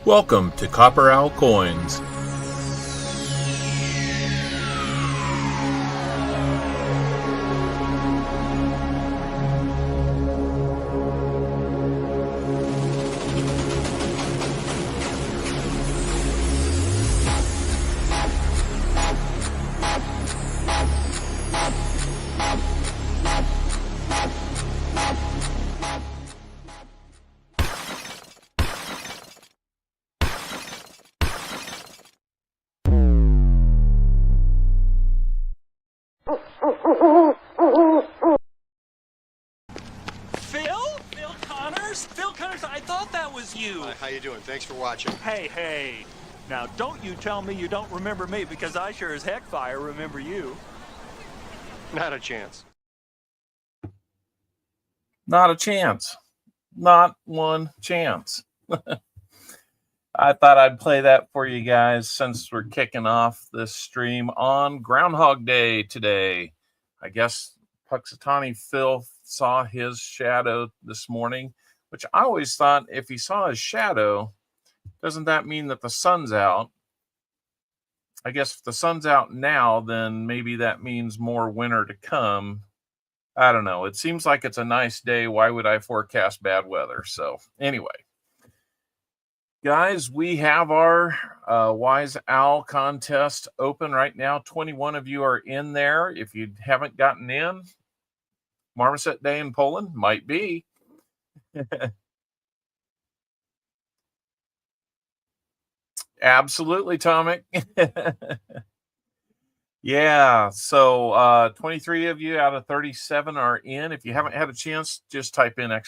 Welcome to CopperOwlCoins. Phil Connors, I thought that was you. How you doing? Thanks for watching. Hey. Now, don't you tell me you don't remember me, because I sure as heck fire remember you. Not a chance. Not a chance. Not one chance. I thought I'd play that for you guys since we're kicking off this stream on Groundhog Day today. I guess Puxatani Phil saw his shadow this morning, which I always thought if he saw his shadow, doesn't that mean that the sun's out? I guess if the sun's out now, then maybe that means more winter to come. I don't know. It seems like it's a nice day. Why would I forecast bad weather? So anyway, guys, we have our Wise Owl contest open right now. 21 of you are in there. If you haven't gotten in, Marmoset Day in Poland might be. Absolutely, Tomic. Yeah, so 23 of you out of 37 are in. If you haven't had a chance, just type in !GAW.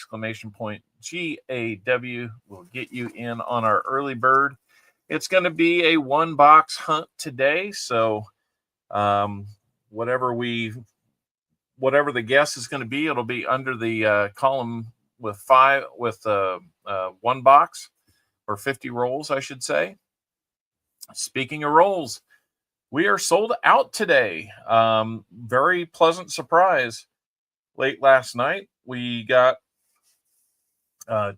We'll get you in on our early bird. It's going to be a one box hunt today, so whatever the guess is going to be, it'll be under the column with one box, or 50 rolls, I should say. Speaking of rolls, we are sold out today. Very pleasant surprise. Late last night, we got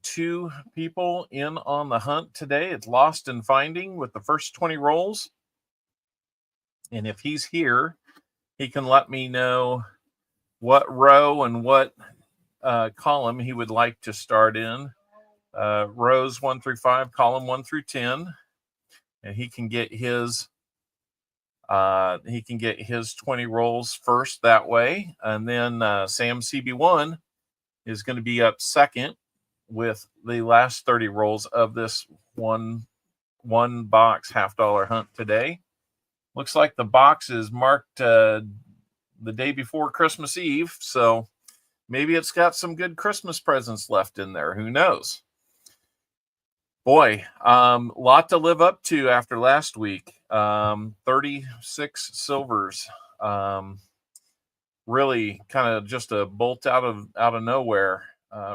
2 people in on the hunt today. It's Lost and Finding with the first 20 rolls. And if he's here, he can let me know what row and what column he would like to start in. Rows 1 through 5, column 1 through 10. And he can get his 20 rolls first that way. And then Sam CB1 is going to be up second with the last 30 rolls of this one box $50 hunt today. Looks like the box is marked the day before Christmas Eve, so maybe it's got some good Christmas presents left in there. Who knows? Boy, lot to live up to after last week. 36 silvers. Really kind of just a bolt out of nowhere.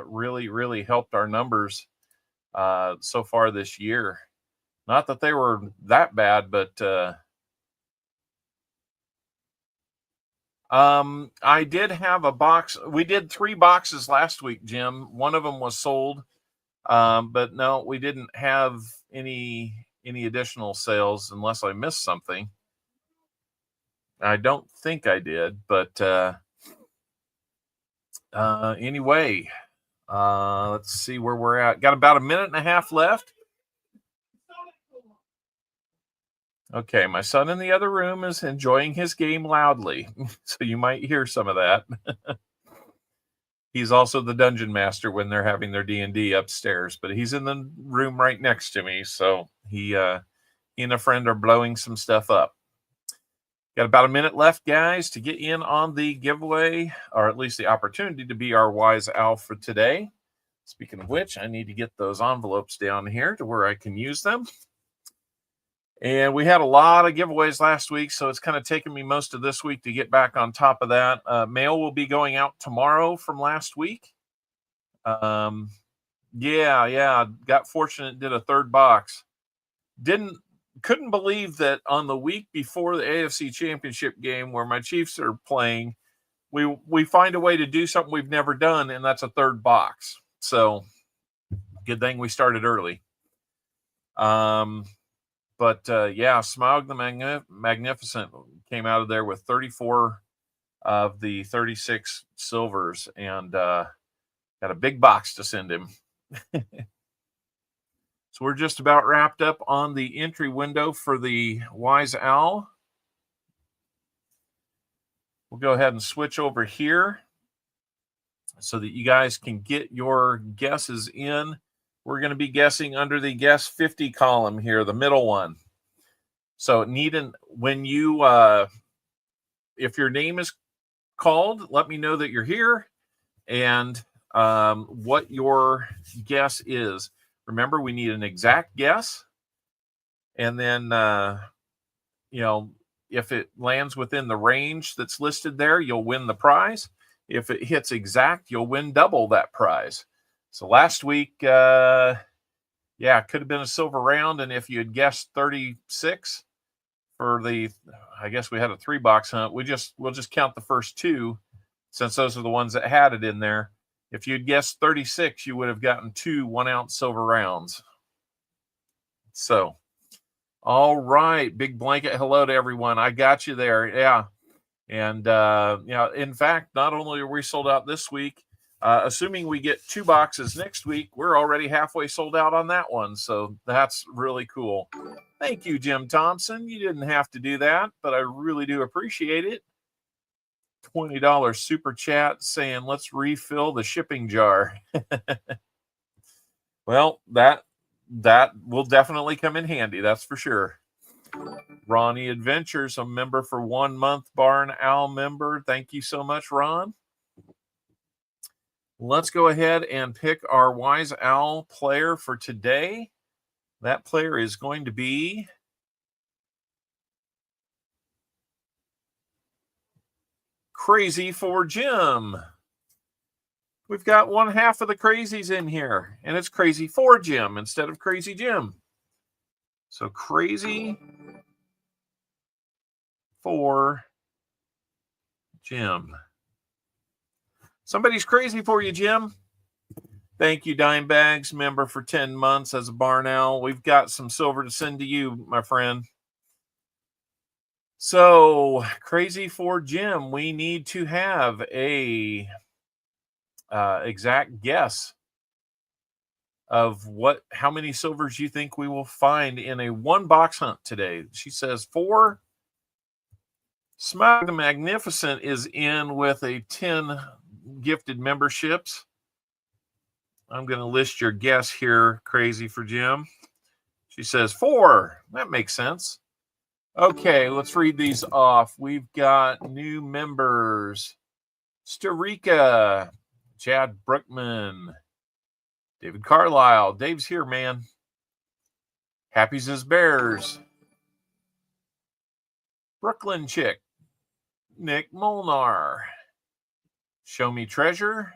Really helped our numbers so far this year. Not that they were that bad, but I did have a box. We did 3 boxes last week, Jim. One of them was sold. But no, we didn't have any additional sales unless I missed something. I don't think I did, but anyway, let's see where we're at. Got about a minute and a half left. Okay, my son in the other room is enjoying his game loudly, so you might hear some of that. He's also the dungeon master when they're having their D&D upstairs, but he's in the room right next to me, so he and a friend are blowing some stuff up. Got about a minute left, guys, to get in on the giveaway, or at least the opportunity to be our Wise Owl for today. Speaking of which, I need to get those envelopes down here to where I can use them. And we had a lot of giveaways last week, so it's kind of taken me most of this week to get back on top of that. Mail will be going out tomorrow from last week. Yeah, got fortunate, did a 3rd box. Couldn't believe that on the week before the AFC Championship game where my Chiefs are playing, we find a way to do something we've never done, and that's a 3rd box. So good thing we started early. Yeah, Smog the Magnificent came out of there with 34 of the 36 silvers, and got a big box to send him. So we're just about wrapped up on the entry window for the Wise Owl. We'll go ahead and switch over here so that you guys can get your guesses in. We're going to be guessing under the Guess 50 column here, the middle one. So when you, if your name is called, let me know that you're here and what your guess is. Remember, we need an exact guess. And then, if it lands within the range that's listed there, you'll win the prize. If it hits exact, you'll win double that prize. So last week, it could have been a silver round. And if you had guessed 36 for I guess we had a 3-box hunt. We'll just count the first 2 since those are the ones that had it in there. If you'd guessed 36, you would have gotten 2 1-ounce silver rounds. So, all right. Big blanket hello to everyone. I got you there. Yeah. And, in fact, not only are we sold out this week, assuming we get 2 boxes next week, we're already halfway sold out on that one. So that's really cool. Thank you, Jim Thompson. You didn't have to do that, but I really do appreciate it. $20 super chat saying, let's refill the shipping jar. Well, that will definitely come in handy. That's for sure. Ronnie Adventures, a member for 1 month, Barn Owl member. Thank you so much, Ron. Let's go ahead and pick our Wise Owl player for today. That player is going to be Crazy for Jim. We've got 1/2 of the crazies in here, and it's Crazy for Jim instead of Crazy Jim. So Crazy for Jim. Somebody's crazy for you, Jim. Thank you, Dime Bags, member for 10 months as a Barn Owl. We've got some silver to send to you, my friend. So, Crazy for Jim, we need to have a exact guess of how many silvers you think we will find in a 1-box hunt today. She says 4. Smog the Magnificent is in with a 10 gifted memberships. I'm going to list your guess here, Crazy for Jim. She says 4. That makes sense. Okay, let's read these off. We've got new members. Starika, Chad Brookman, David Carlisle. Dave's here, man. Happy's as Bears. Brooklyn Chick, Nick Molnar. Show Me Treasure.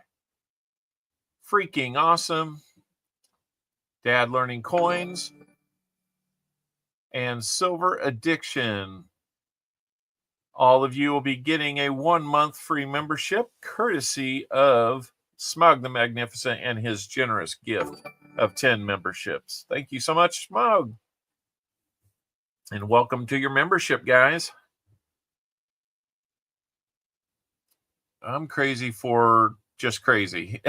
Freaking Awesome. Dad Learning Coins. And Silver Addiction. All of you will be getting a 1-month free membership courtesy of Smog the Magnificent and his generous gift of 10 memberships. Thank you so much, Smog. And welcome to your membership, guys. I'm crazy for just crazy.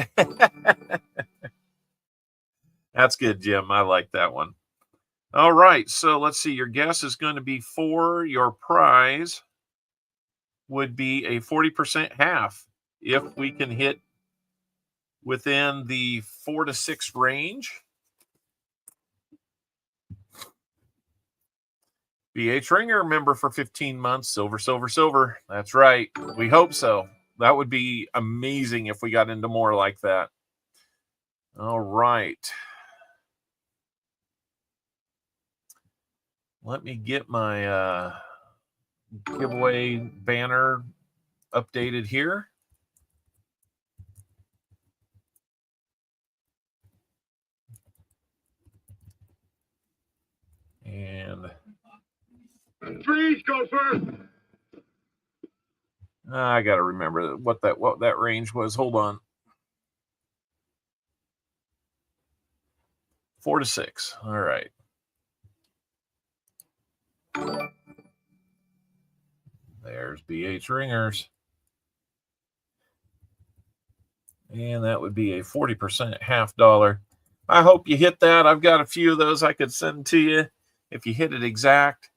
That's good, Jim. I like that one. All right, so let's see. Your guess is going to be 4. Your prize would be a 40% half if we can hit within the 4 to 6 range. BH Ringer, member for 15 months. Silver, silver, silver. That's right. We hope so. That would be amazing if we got into more like that. All right. Let me get my giveaway banner updated here. And Freeze, Gopher! I got to remember what that range was. Hold on. 4 to 6. All right. There's BH ringers. And that would be a 40% half dollar. I hope you hit that. I've got a few of those I could send to you if you hit it exact.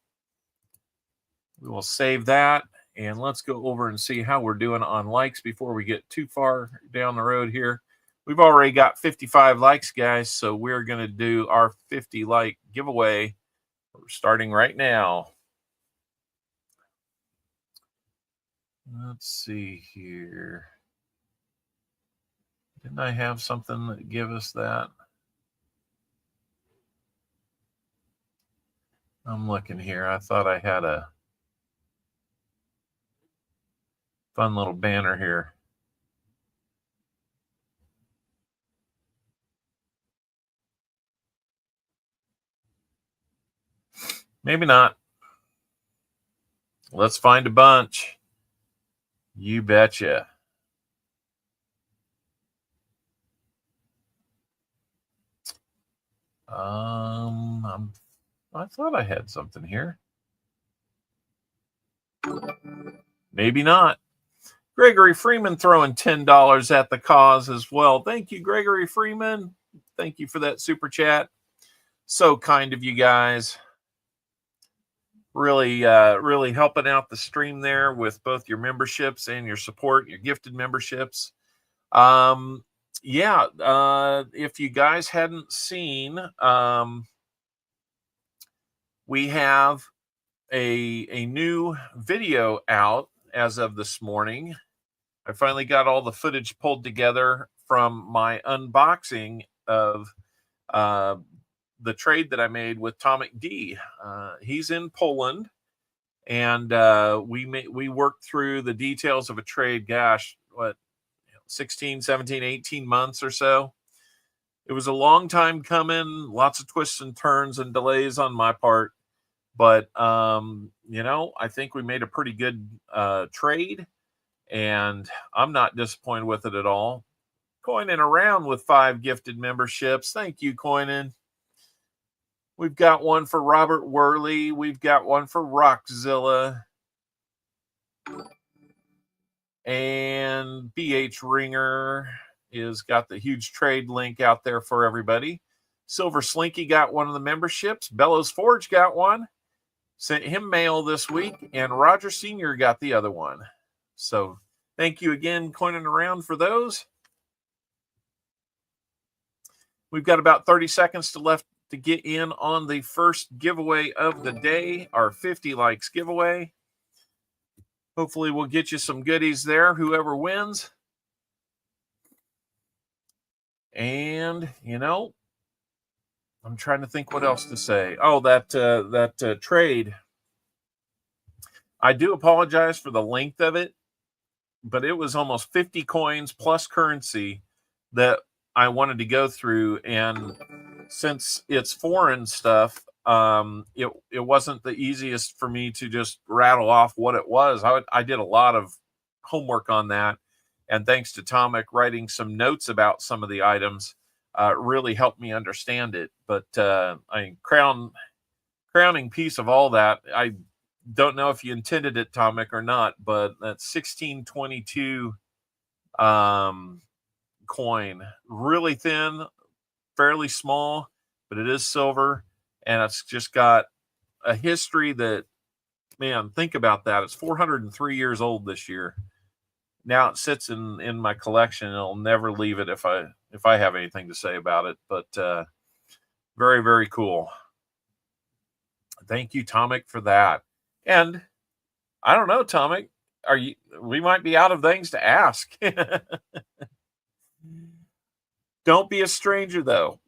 We will save that. And let's go over and see how we're doing on likes before we get too far down the road here. We've already got 55 likes, guys. So we're going to do our 50 like giveaway. We're starting right now. Let's see here. Didn't I have something that give us that? I'm looking here. I thought I had a fun little banner here. Maybe not. Let's find a bunch. You betcha. I thought I had something here. Maybe not. Gregory Freeman throwing $10 at the cause as well. Thank you, Gregory Freeman. Thank you for that super chat. So kind of you guys. Really helping out the stream there with both your memberships and your support, your gifted memberships. If you guys hadn't seen, we have a new video out as of this morning. I finally got all the footage pulled together from my unboxing of the trade that I made with Tomic D. He's in Poland, and we worked through the details of a trade. Gosh, 16, 17, 18 months or so. It was a long time coming, lots of twists and turns and delays on my part. But, I think we made a pretty good trade, and I'm not disappointed with it at all. Coining around with 5 gifted memberships. Thank you, Coining. We've got one for Robert Worley. We've got one for Rockzilla. And BH Ringer is got the huge trade link out there for everybody. Silver Slinky got one of the memberships. Bellows Forge got one. Sent him mail this week. And Roger Sr. got the other one. So thank you again, Coining Around, for those. We've got about 30 seconds left to get in on the first giveaway of the day, our 50 likes giveaway. Hopefully we'll get you some goodies there, whoever wins. And, I'm trying to think what else to say. Oh, that trade. I do apologize for the length of it, but it was almost 50 coins plus currency that I wanted to go through. And since it's foreign stuff, it wasn't the easiest for me to just rattle off what it was. I did a lot of homework on that. And thanks to Tomic writing some notes about some of the items, really helped me understand it. But crowning piece of all that, I don't know if you intended it, Tomic, or not, but that 1622 coin, really thin, fairly small, but it is silver, and it's just got a history that, man, think about that. It's 403 years old this year. Now it sits in my collection, and I'll never leave it if I have anything to say about it. But very, very cool. Thank you, Tomic, for that. And I don't know, Tomic, we might be out of things to ask. Don't be a stranger, though.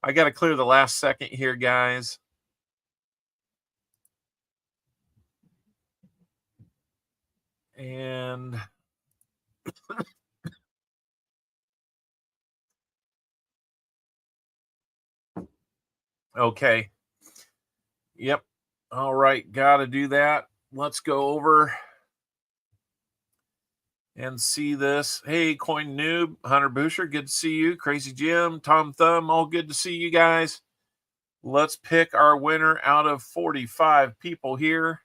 I got to clear the last second here, guys. And okay. Yep. All right. Got to do that. Let's go over and see this. Hey, Coin Noob, Hunter Boucher, good to see you. Crazy Jim, Tom Thumb, all good to see you guys. Let's pick our winner out of 45 people here.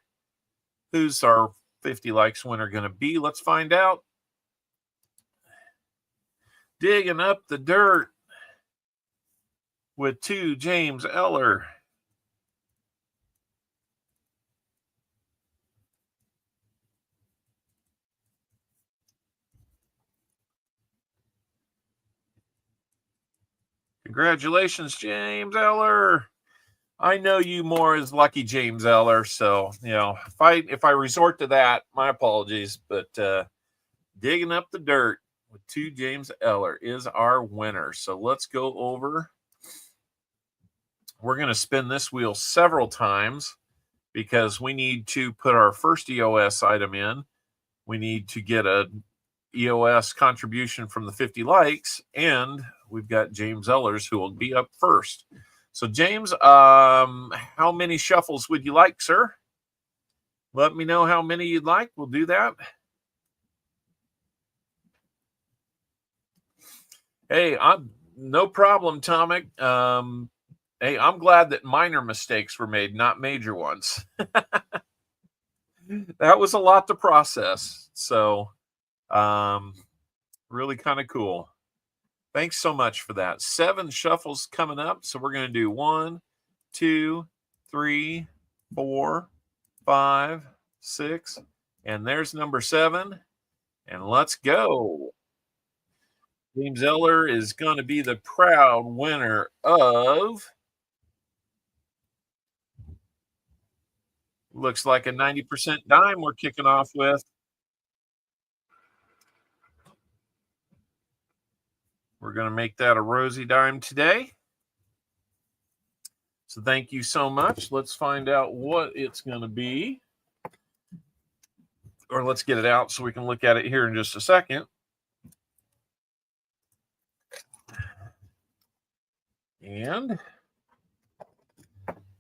Who's our 50 likes winner going to be? Let's find out. Digging up the dirt with 2 James Eller. Congratulations, James Eller. I know you more as Lucky James Eller, so if I resort to that, my apologies. But digging up the dirt with 2 James Eller is our winner. So let's go over. We're going to spin this wheel several times because we need to put our first EOS item in. We need to get a EOS contribution from the 50 likes, and we've got James Ellers who will be up first. So James, how many shuffles would you like, sir? Let me know how many you'd like. We'll do that. Hey, no problem, Tomic. Hey, I'm glad that minor mistakes were made, not major ones. That was a lot to process. So really kind of cool. Thanks so much for that. 7 shuffles coming up. So we're going to do 1, 2, 3, 4, 5, 6. And there's number 7. And let's go. James Eller is going to be the proud winner of, looks like a 90% dime we're kicking off with. We're going to make that a rosy dime today. So thank you so much. Let's find out what it's going to be. Or let's get it out so we can look at it here in just a second. And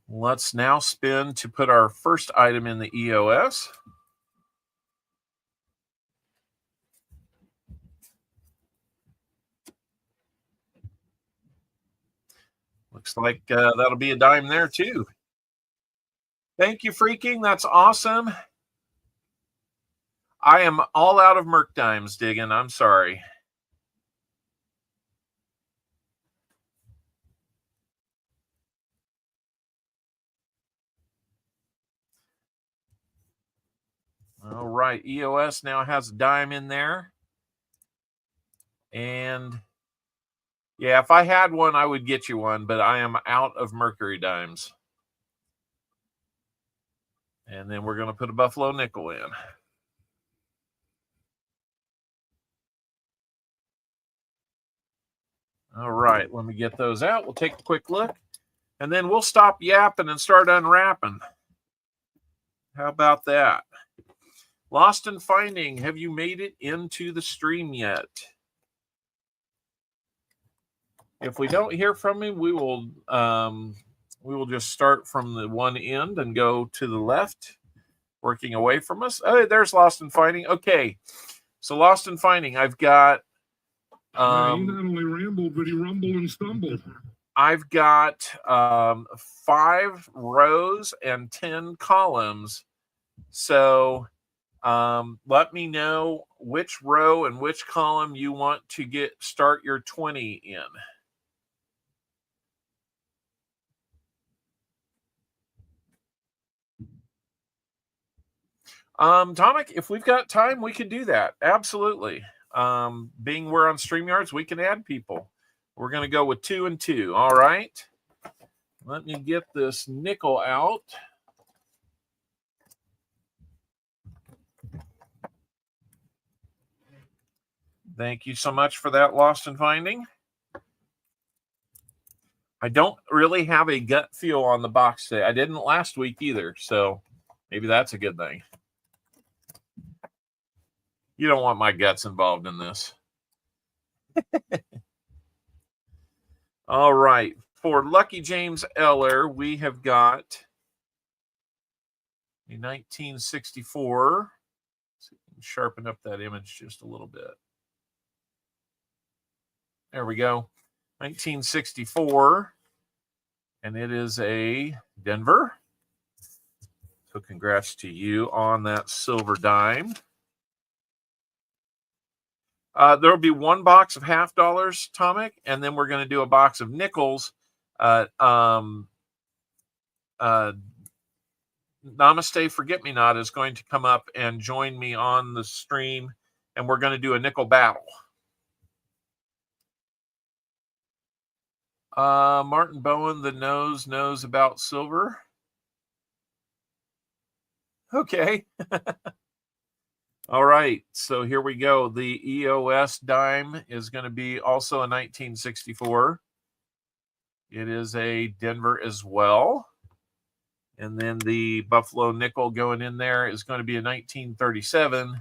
let's now spin to put our first item in the EOS. Looks like that'll be a dime there too. Thank you, Freaking. That's awesome. I am all out of Merc dimes, Diggin. I'm sorry. All right. EOS now has a dime in there. And yeah, if I had one, I would get you one, but I am out of Mercury dimes. And then we're going to put a Buffalo nickel in. All right, let me get those out. We'll take a quick look, and then we'll stop yapping and start unwrapping. How about that? Lost and Finding, have you made it into the stream yet? If we don't hear from him, we will just start from the one end and go to the left, working away from us. Oh, there's Lost and Finding. Okay, so Lost and Finding, I've got. He not only rambled, but he rumbled and stumbled. I've got 5 rows and 10 columns. So let me know which row and which column you want to start your 20 in. Tomic, if we've got time, we can do that. Absolutely. Being we're on StreamYards, we can add people. We're going to go with 2 and 2. All right. Let me get this nickel out. Thank you so much for that, Lost and Finding. I don't really have a gut feel on the box today. I didn't last week either, so maybe that's a good thing. You don't want my guts involved in this. All right. For Lucky James Eller, we have got a 1964. Let's see if we can sharpen up that image just a little bit. There we go. 1964. And it is a Denver. So congrats to you on that silver dime. There will be one box of half dollars, Tomic, and then we're going to do a box of nickels. Namaste Forget Me Not is going to come up and join me on the stream, and we're going to do a nickel battle. Martin Bowen, the knows about silver. Okay. All right, so here we go. The EOS dime is going to be also a 1964. It is a Denver as well. And then the Buffalo nickel going in there is going to be a 1937.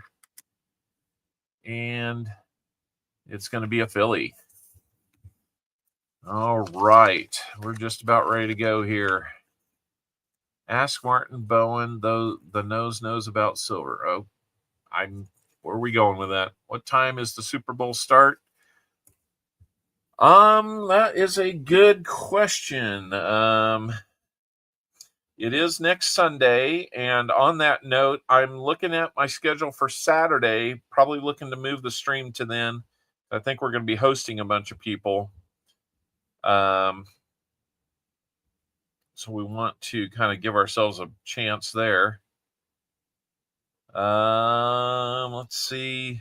And it's going to be a Philly. All right, we're just about ready to go here. Ask Martin Bowen, though the knows about silver. Oh, where are we going with that? What time is the Super Bowl start? That is a good question. It is next Sunday, and on that note, I'm looking at my schedule for Saturday, probably looking to move the stream to then. I think we're going to be hosting a bunch of people. So we want to kind of give ourselves a chance there. Let's see.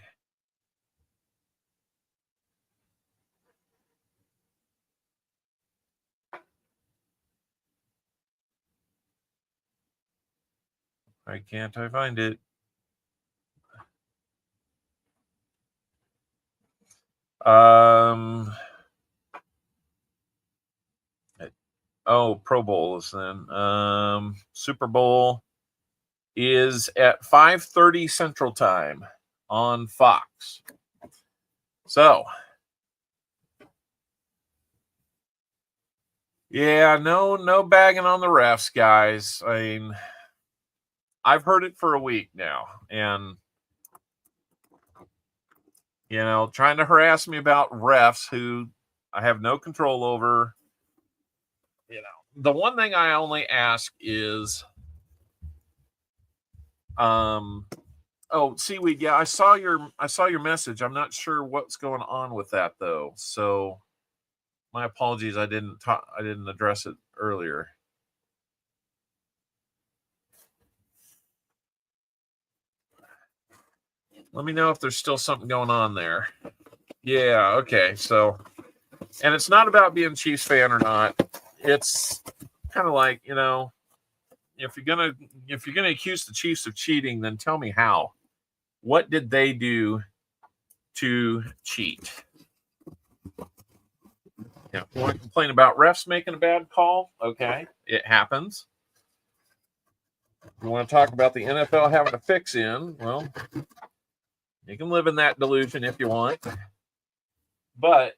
Why can't I find it? Pro Bowl is then. Super Bowl is at 5:30 Central Time on Fox. So, yeah, no bagging on the refs, guys. I mean, I've heard it for a week now, and trying to harass me about refs who I have no control over. The one thing I only ask is, Seaweed, yeah, I saw your message. I'm not sure what's going on with that though. So my apologies, I didn't address it earlier. Let me know if there's still something going on there. Yeah, okay. So, and it's not about being Chiefs fan or not. It's kind of like, if you're gonna accuse the Chiefs of cheating, then tell me how. What did they do to cheat? You want to complain about refs making a bad call? Okay, it happens. You want to talk about the NFL having a fix in? Well, you can live in that delusion if you want. But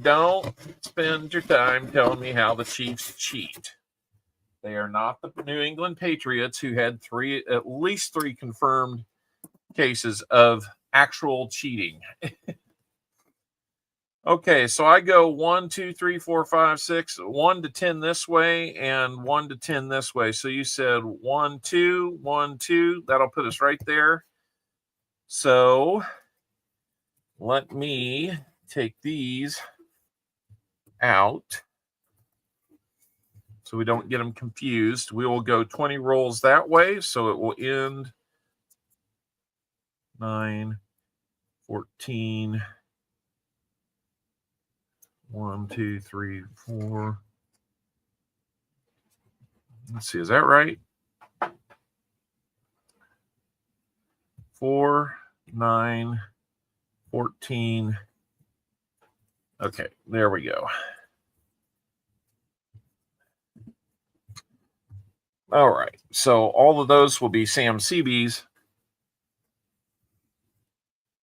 don't spend your time telling me how the Chiefs cheat. They are not the New England Patriots, who had at least three confirmed cases of actual cheating. Okay, so I go 1, 2, 3, 4, 5, 6, 1 to 10 this way and 1 to 10 this way. So you said 1, 2, 1, 2. That'll put us right there. So let me take these out so we don't get them confused. We will go 20 rolls that way, so it will end 9, 14, 1, 2, 3, 4. Let's see, is that right? 4, 9, 14. Okay, there we go. All right, so all of those will be Sam CBs.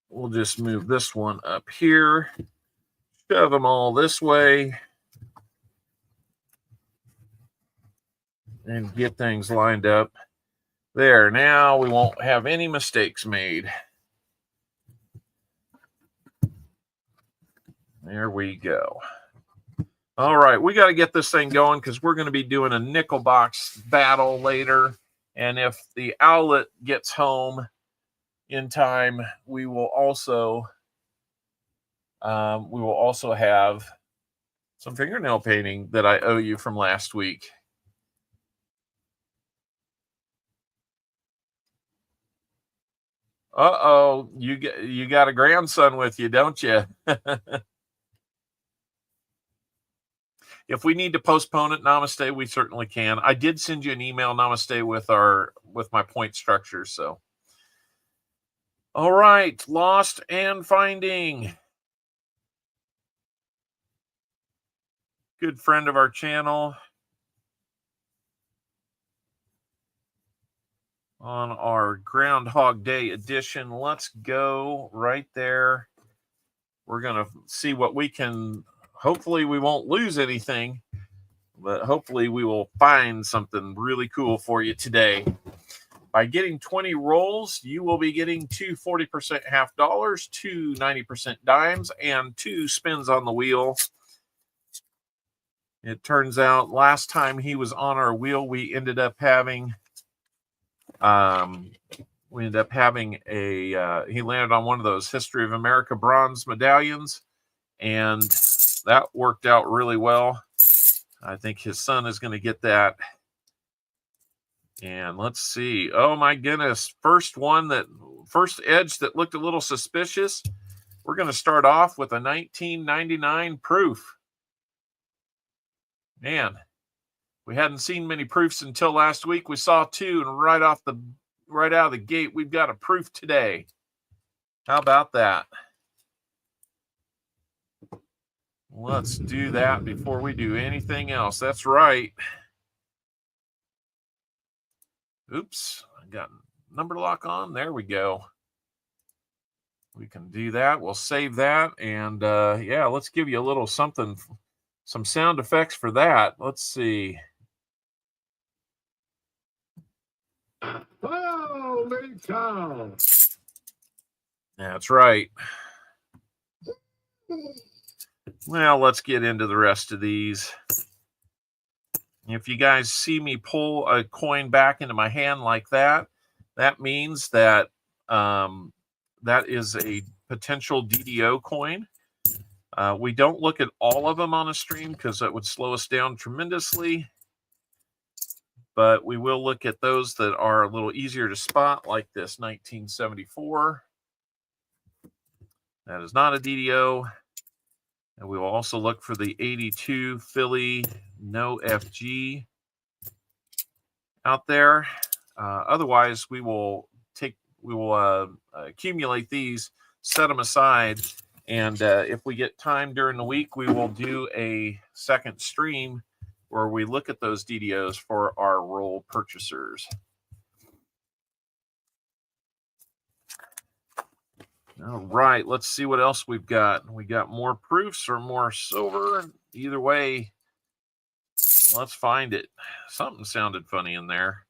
We'll just move this one up here, shove them all this way, and get things lined up. There, now we won't have any mistakes made. There we go. All right, we got to get this thing going because we're going to be doing a nickel box battle later. And if the owlet gets home in time, we will also have some fingernail painting that I owe you from last week. Uh-oh, you got a grandson with you, don't you? If we need to postpone it, Namaste, we certainly can. I did send you an email, Namaste, with my point structure. So, all right, lost and finding. Good friend of our channel. On our Groundhog Day edition, let's go right there. We're going to see what we can. Hopefully we won't lose anything, but hopefully we will find something really cool for you today. By getting 20 rolls, you will be getting 2 40% half dollars, 2 90% dimes, and 2 spins on the wheel. It turns out last time he was on our wheel, we ended up having he landed on one of those History of America bronze medallions, and that worked out really well. I think his son is going to get that. And let's see. Oh my goodness. First edge that looked a little suspicious. We're going to start off with a 1999 proof. Man, we hadn't seen many proofs until last week. We saw 2, and right out of the gate, we've got a proof today. How about that? Let's do that before we do anything else. That's right. Oops, I got number lock on. There we go. We can do that. We'll save that. And yeah, let's give you a little something, some sound effects for that. Let's see. Holy cow! That's right. Well, let's get into the rest of these. If you guys see me pull a coin back into my hand like that, that means that that is a potential DDO coin. We don't look at all of them on a stream because that would slow us down tremendously. But we will look at those that are a little easier to spot, like this 1974. That is not a DDO. And we will also look for the 82 Philly no FG out there. Otherwise, we will accumulate these, set them aside, and if we get time during the week, we will do a second stream where we look at those DDOs for our roll purchasers. All right, let's see what else we've got. We got more proofs or more silver. Either way, let's find it. Something sounded funny in there.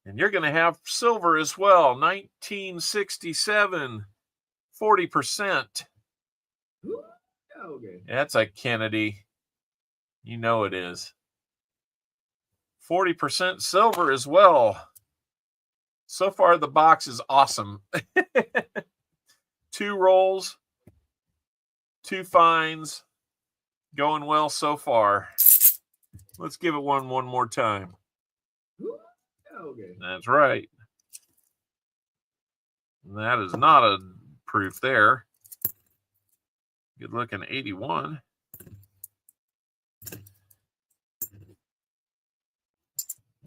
And you're going to have silver as well. 1967, 40%. Okay. That's a Kennedy. You know it is. 40% silver as well. So far, the box is awesome. 2 rolls, 2 finds. Going well so far. Let's give it one more time. Okay. That's right. That is not a proof there. Good looking 81.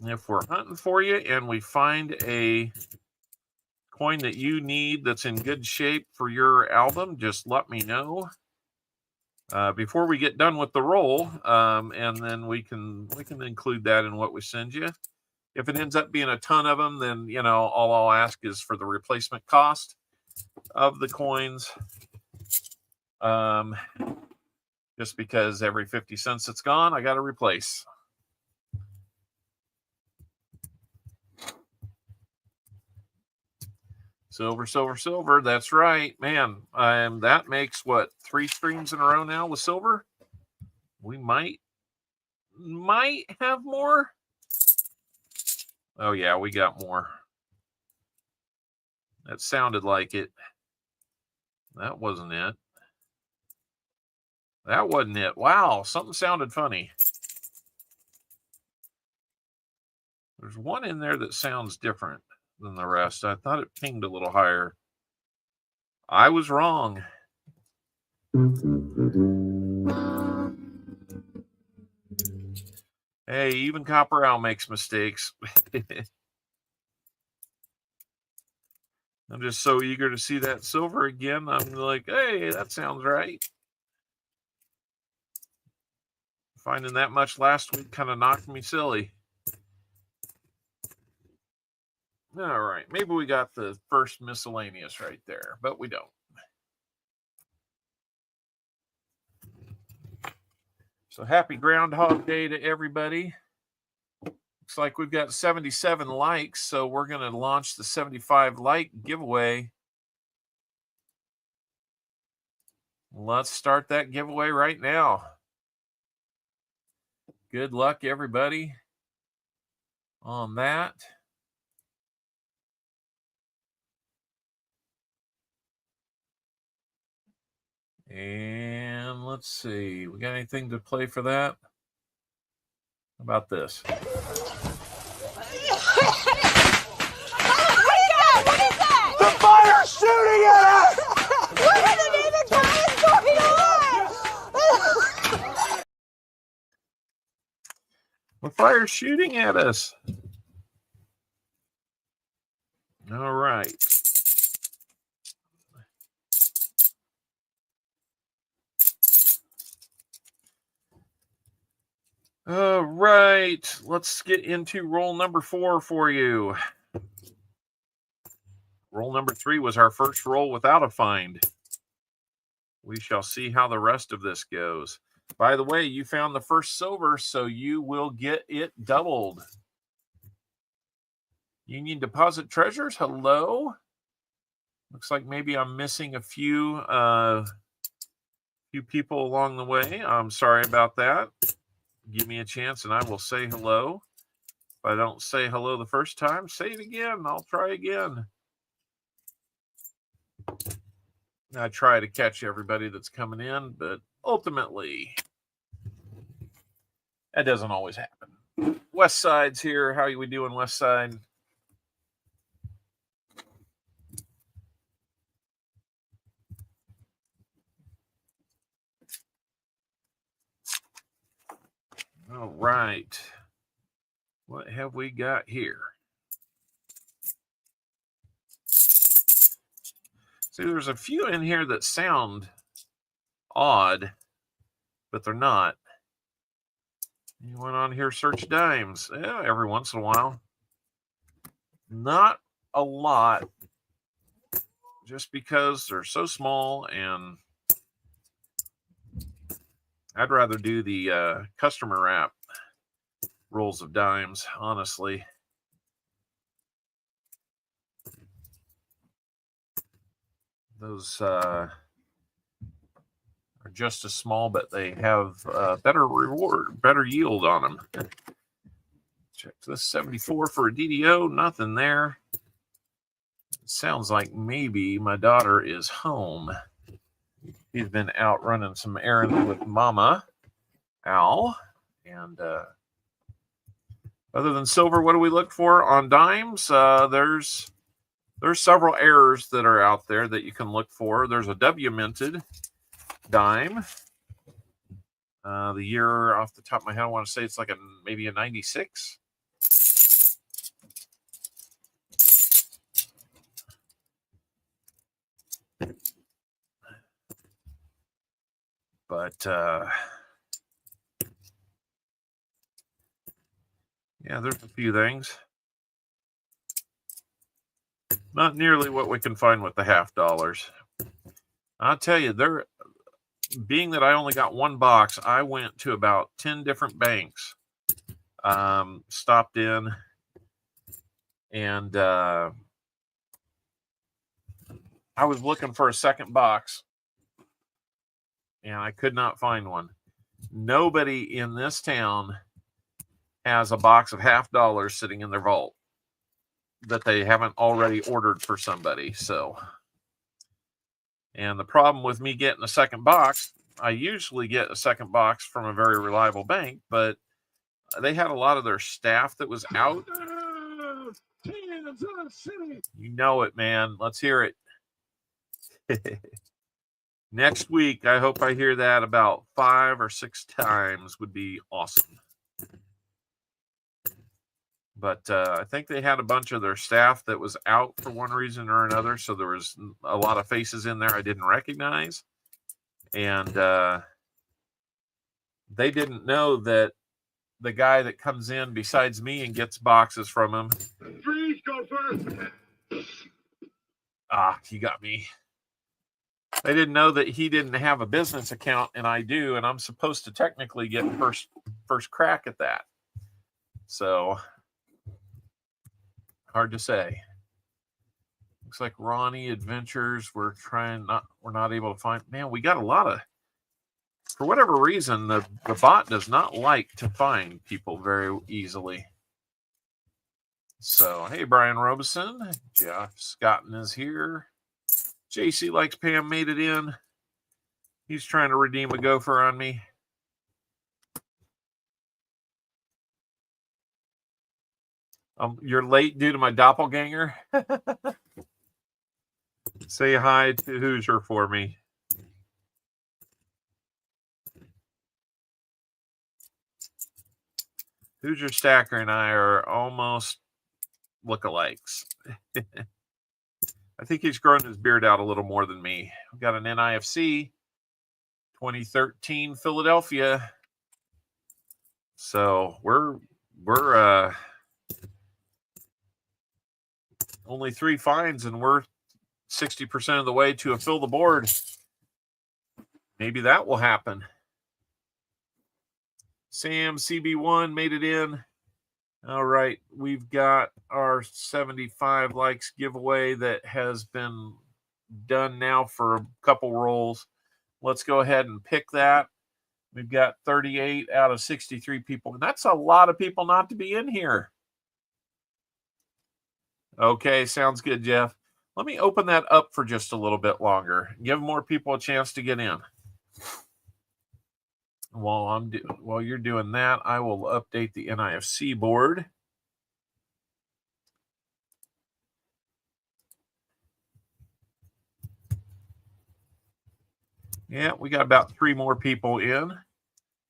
If we're hunting for you and we find a coin that you need that's in good shape for your album, just let me know before we get done with the roll, and then we can include that in what we send you. If it ends up being a ton of them, then all I'll ask is for the replacement cost of the coins. Just because every 50 cents it's gone, I got to replace. Silver, silver, silver. That's right, man. That makes what, 3 streams in a row now with silver. We might have more. Oh yeah, we got more. That sounded like it. That wasn't it. That wasn't it. Wow, something sounded funny. There's one in there that sounds different than the rest. I thought it pinged a little higher. I was wrong. Hey, even Copper Owl makes mistakes. I'm just so eager to see that silver again. I'm like, hey, that sounds right. Finding that much last week kind of knocked me silly. All right, maybe we got the first miscellaneous right there, but we don't. So happy Groundhog Day to everybody. Looks like we've got 77 likes, so we're going to launch the 75 like giveaway. Let's start that giveaway right now. Good luck, everybody, on that. And let's see, we got anything to play for that? How about this? What is that? The fire's shooting at us! What in the name of God is going on? The fire's shooting at us. All right. All right, let's get into roll number 4 for you. Roll number 3 was our first roll without a find. We shall see how the rest of this goes. By the way, you found the first silver, so you will get it doubled. Union Deposit Treasures, hello. Looks like maybe I'm missing a few people along the way. I'm sorry about that. Give me a chance and I will say hello. If I don't say hello the first time, say it again. I'll try again. I try to catch everybody that's coming in, but ultimately, that doesn't always happen. West Side's here. How are we doing, West Side? All right. What have we got here? See, there's a few in here that sound odd, but they're not. Anyone on here search dimes? Yeah, every once in a while. Not a lot, just because they're so small, and I'd rather do the customer wrap rolls of dimes, honestly. Those are just as small, but they have better reward, better yield on them. Check this 74 for a DDO, nothing there. It sounds like maybe my daughter is home. She's been out running some errands with Mama Owl. And other than silver, what do we look for on dimes? There's several errors that are out there that you can look for. There's a W minted dime. The year off the top of my head, I want to say it's like maybe a 96. But yeah, there's a few things. Not nearly what we can find with the half dollars. I'll tell you, being that I only got one box, I went to about 10 different banks, stopped in, and I was looking for a second box, and I could not find one. Nobody in this town has a box of $50 sitting in their vault that they haven't already ordered for somebody. So, and the problem with me getting a second box, I usually get a second box from a very reliable bank, but they had a lot of their staff that was out. You know it, man. Let's hear it. Next week, I hope I hear that about 5 or 6 times would be awesome. But I think they had a bunch of their staff that was out for one reason or another. So there was a lot of faces in there I didn't recognize. And they didn't know that the guy that comes in besides me and gets boxes from him. Freeze, go first. Ah, he got me. They didn't know that he didn't have a business account and I do. And I'm supposed to technically get first crack at that. So hard to say. Looks like Ronnie Adventures. We're not able to find. Man, we got a lot of. For whatever reason, the bot does not like to find people very easily. So, hey, Brian Robeson. Jeff Scotton is here. JC Likes Pam made it in. He's trying to redeem a gopher on me. You're late due to my doppelganger. Say hi to Hoosier for me. Hoosier Stacker and I are almost lookalikes. I think he's grown his beard out a little more than me. We've got an NIFC 2013 Philadelphia. So we're only 3 finds, and we're 60% of the way to a fill the board. Maybe that will happen. Sam CB1 made it in. All right, we've got our 75 likes giveaway that has been done now for a couple rolls. Let's go ahead and pick that. We've got 38 out of 63 people, and that's a lot of people not to be in here. Okay, sounds good, Jeff. Let me open that up for just a little bit longer. Give more people a chance to get in. While you're doing that, I will update the NIFC board. Yeah, we got about 3 more people in.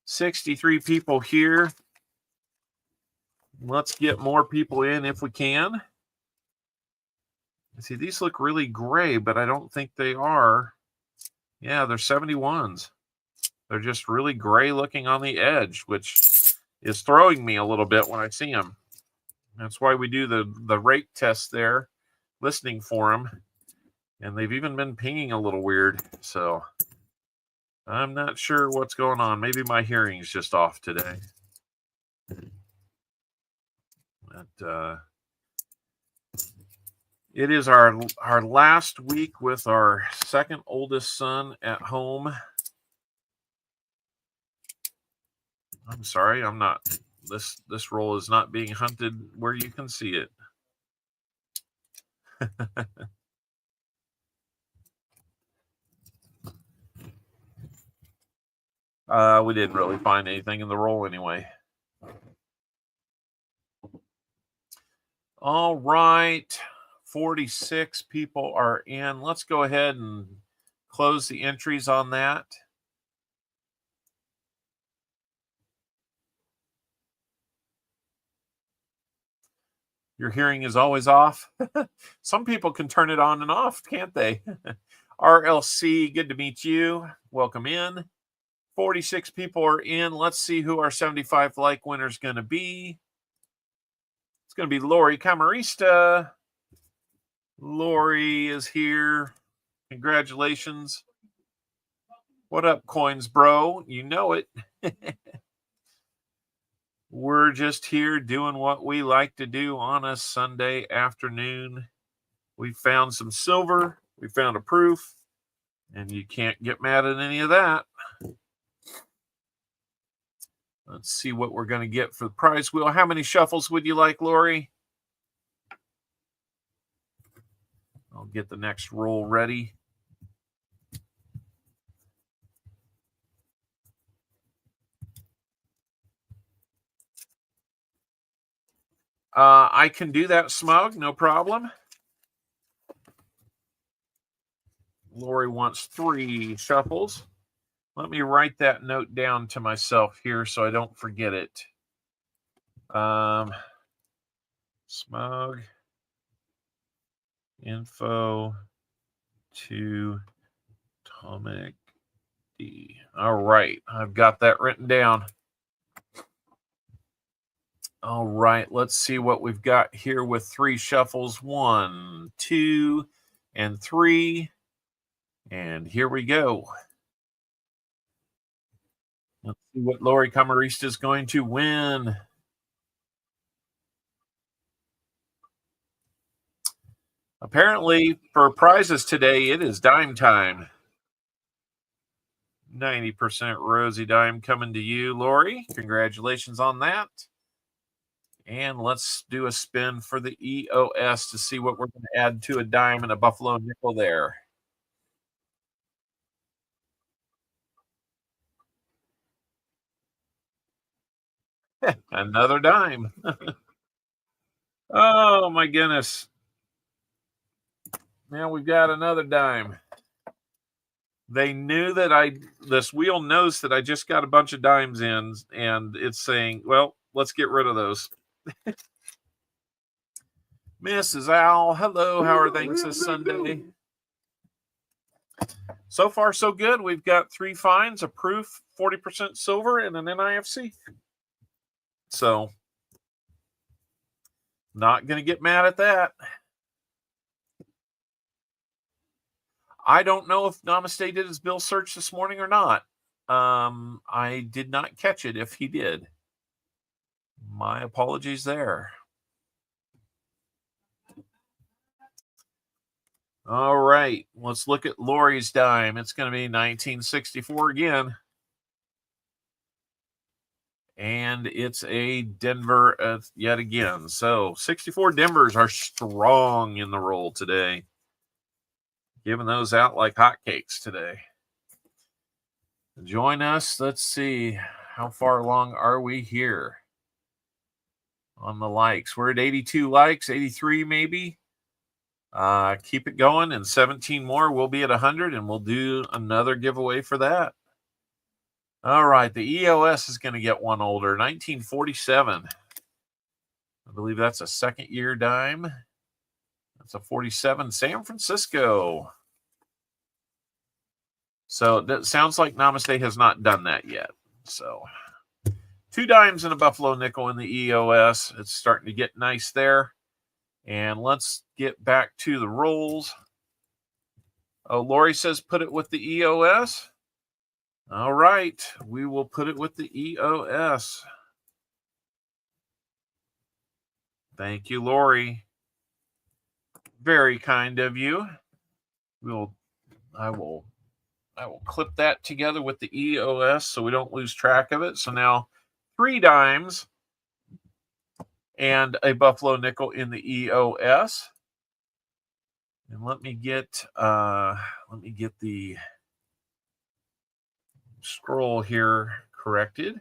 63 people here. Let's get more people in if we can. See, these look really gray, but I don't think they are. Yeah, they're 71s. They're just really gray looking on the edge, which is throwing me a little bit when I see them. That's why we do the rate test there, listening for them. And they've even been pinging a little weird. So I'm not sure what's going on. Maybe my hearing's just off today. But it is our last week with our second oldest son at home. I'm sorry, I'm not. This roll is not being hunted where you can see it. We didn't really find anything in the roll anyway. All right, 46 people are in. Let's go ahead and close the entries on that. Your hearing is always off. Some people can turn it on and off, can't they? RLC, good to meet you. Welcome in. 46 people are in. Let's see who our 75 like winner is going to be. It's going to be Lori Camarista. Lori is here. Congratulations. What up, coins, bro? You know it. We're just here doing what we like to do on a Sunday afternoon. We found some silver We found a proof, and you can't get mad at any of that. Let's see what we're going to get for the prize wheel. How many shuffles would you like, Lori? I'll get the next roll ready. I can do that, Smug, no problem. Lori wants 3 shuffles. Let me write that note down to myself here so I don't forget it. Smug info to Atomic D. All right, I've got that written down. All right, let's see what we've got here with 3 shuffles. 1, 2, and 3. And here we go. Let's see what Lori Camarista is going to win. Apparently, for prizes today, it is dime time. 90% Rosy Dime coming to you, Lori. Congratulations on that. And let's do a spin for the EOS to see what we're going to add to a dime and a buffalo nickel there. Another dime. Oh, my goodness. Now we've got another dime. They knew that this wheel knows that I just got a bunch of dimes in, and it's saying, well, let's get rid of those. Mrs. Owl, hello. How are things this Sunday? So far, so good. We've got 3 finds, a proof, 40% silver, and an NIFC. So, not going to get mad at that. I don't know if Namaste did his bill search this morning or not. I did not catch it if he did. My apologies there. All right, let's look at Lori's dime. It's going to be 1964 again. And it's a Denver yet again. So 64 Denvers are strong in the roll today. Giving those out like hotcakes today. Join us. Let's see. How far along are we here on the likes? We're at 82 likes, 83 maybe. Keep it going, and 17 more. We'll be at 100, and we'll do another giveaway for that. All right, the EOS is going to get one older, 1947. I believe that's a second-year dime. That's a 47 San Francisco. So that sounds like Namaste has not done that yet. So 2 dimes and a buffalo nickel in the EOS. It's starting to get nice there. And let's get back to the rolls. Oh, Lori says put it with the EOS. All right, we will put it with the EOS. Thank you, Lori. Very kind of you. I will clip that together with the EOS so we don't lose track of it. So now 3 dimes and a buffalo nickel in the EOS. And let me get the scroll here corrected.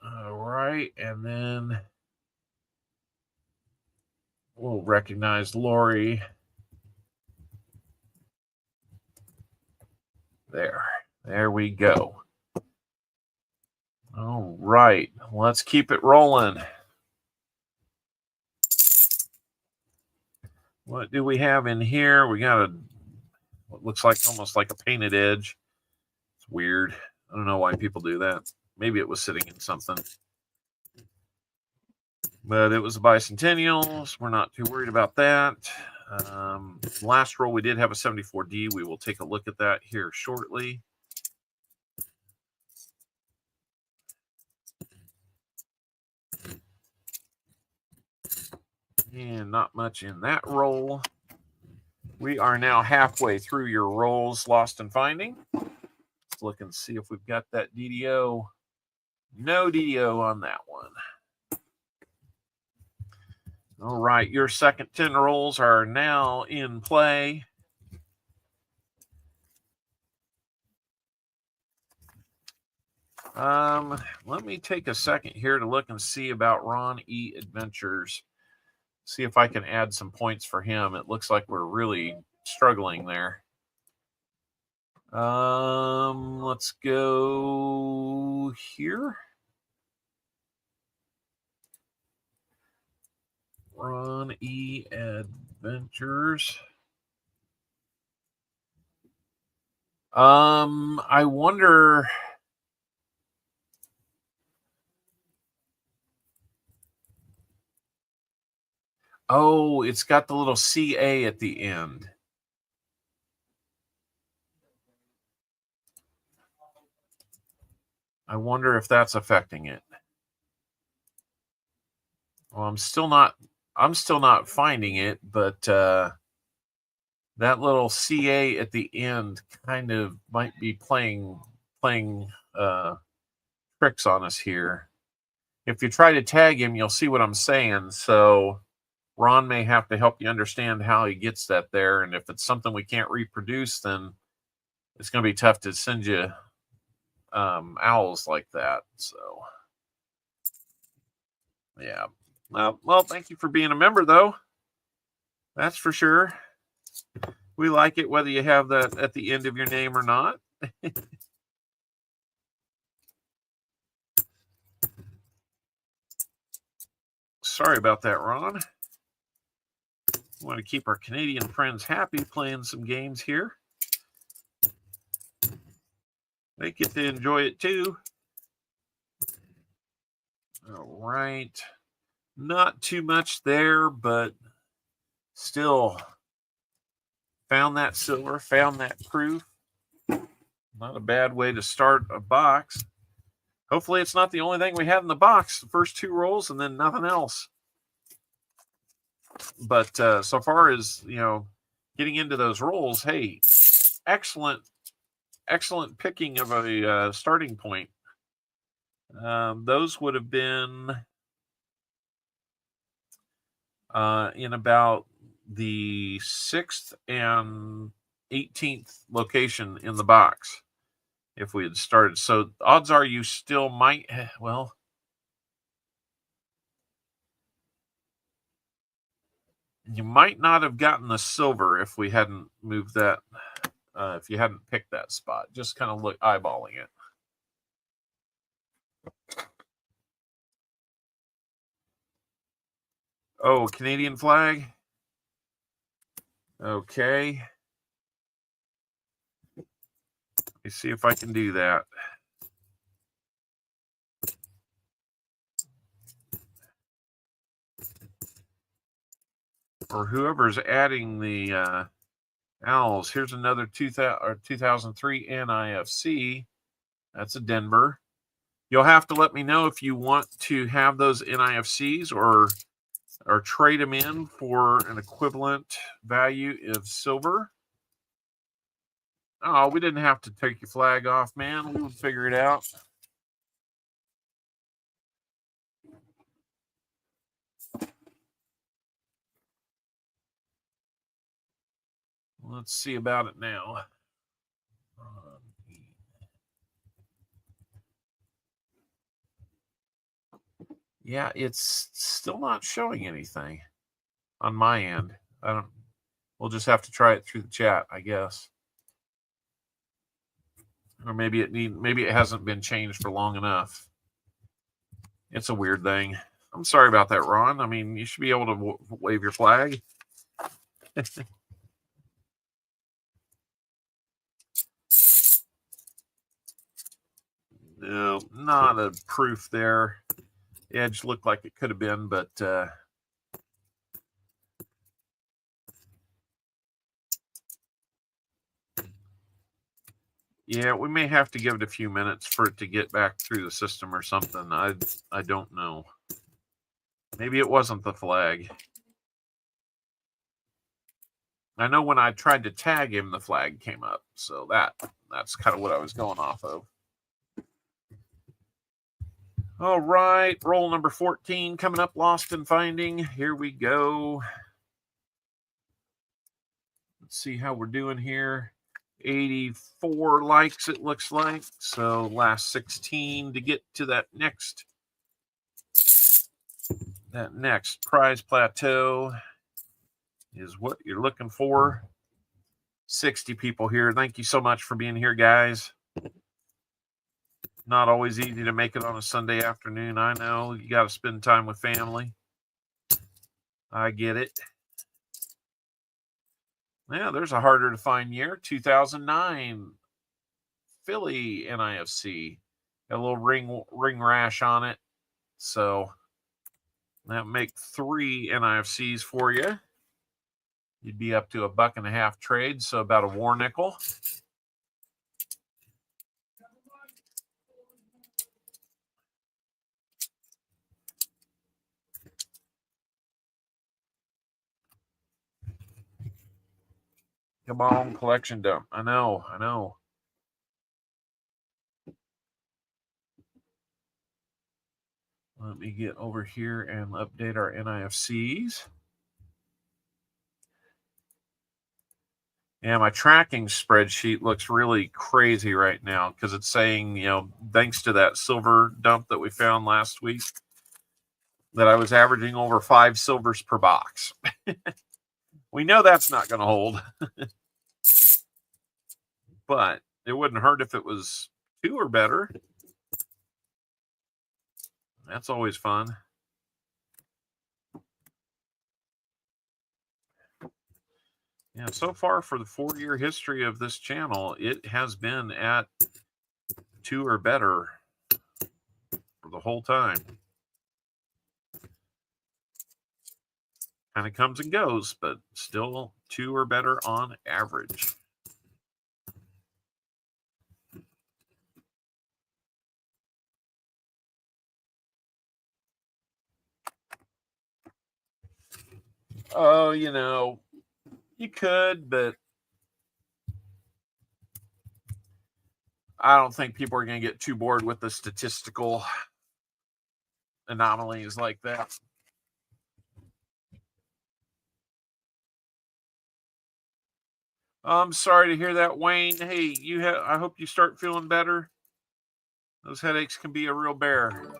All right, and then we'll recognize Lori. There we go. All right, let's keep it rolling. What do we have in here? We got what looks like almost like a painted edge. It's weird. I don't know why people do that. Maybe it was sitting in something. But it was a bicentennial, so we're not too worried about that. Last roll, we did have a 74D. We will take a look at that here shortly. And not much in that roll. We are now halfway through your rolls, Lost and Finding. Let's look and see if we've got that DDO. No DDO on that one. All right, your second 10 rolls are now in play. Let me take a second here to look and see about Ron E. Adventures. See if I can add some points for him. It looks like we're really struggling there. Let's go here. Ron E. Adventures. I wonder. Oh, it's got the little CA at the end. I wonder if that's affecting it. Well, I'm still not finding it, but that little CA at the end kind of might be playing tricks on us here. If you try to tag him, you'll see what I'm saying. So Ron may have to help you understand how he gets that there. And if it's something we can't reproduce, then it's going to be tough to send you owls like that. So, yeah. Well, thank you for being a member, though. That's for sure. We like it whether you have that at the end of your name or not. Sorry about that, Ron. We want to keep our Canadian friends happy playing some games here. They get to enjoy it too. All right. Not too much there, but still found that silver, found that proof. Not a bad way to start a box. Hopefully it's not the only thing we have in the box. The first two rolls and then nothing else. But so far as, getting into those rolls, hey, excellent picking of a starting point. Those would have been in about the 6th and 18th location in the box if we had started. So odds are you still might, well, you might not have gotten the silver if we hadn't moved that, if you hadn't picked that spot. Just kind of eyeballing it. Oh, Canadian flag. Okay. Let me see if I can do that. Or whoever's adding the owls. Here's another 2003 NIFC. That's a Denver. You'll have to let me know if you want to have those NIFCs or trade them in for an equivalent value of silver. Oh, we didn't have to take your flag off, man. We would figure it out. Let's see about it now. Yeah, it's still not showing anything on my end. We'll just have to try it through the chat, I guess. Or maybe it hasn't been changed for long enough. It's a weird thing. I'm sorry about that, Ron. I mean, you should be able to wave your flag. No, not a proof there. Edge looked like it could have been, but Yeah, we may have to give it a few minutes for it to get back through the system or something. I don't know. Maybe it wasn't the flag. I know when I tried to tag him, the flag came up. So that's kind of what I was going off of. All right, roll number 14 coming up, Lost and Finding. Here we go. Let's see how we're doing here. 84 likes, it looks like. So last 16 to get to that next prize plateau is what you're looking for. 60 people here. Thank you so much for being here, guys. Not always easy to make it on a Sunday afternoon. I know you got to spend time with family. I get it. Yeah, there's a harder to find year. 2009 Philly NIFC. Got a little ring rash on it. So that make 3 NIFCs for you. You'd be up to $1.50 trade, so about a war nickel. Come on, collection dump. I know. Let me get over here and update our NIFCs. Yeah, my tracking spreadsheet looks really crazy right now because it's saying, thanks to that silver dump that we found last week, that I was averaging over 5 silvers per box. We know that's not going to hold. But it wouldn't hurt if it was 2 or better. That's always fun. Yeah, so far for the 4-year history of this channel, it has been at 2 or better for the whole time. Kind of comes and goes, but still 2 or better on average. Oh, you could, but I don't think people are going to get too bored with the statistical anomalies like that. I'm sorry to hear that, Wayne. Hey, I hope you start feeling better. Those headaches can be a real bear.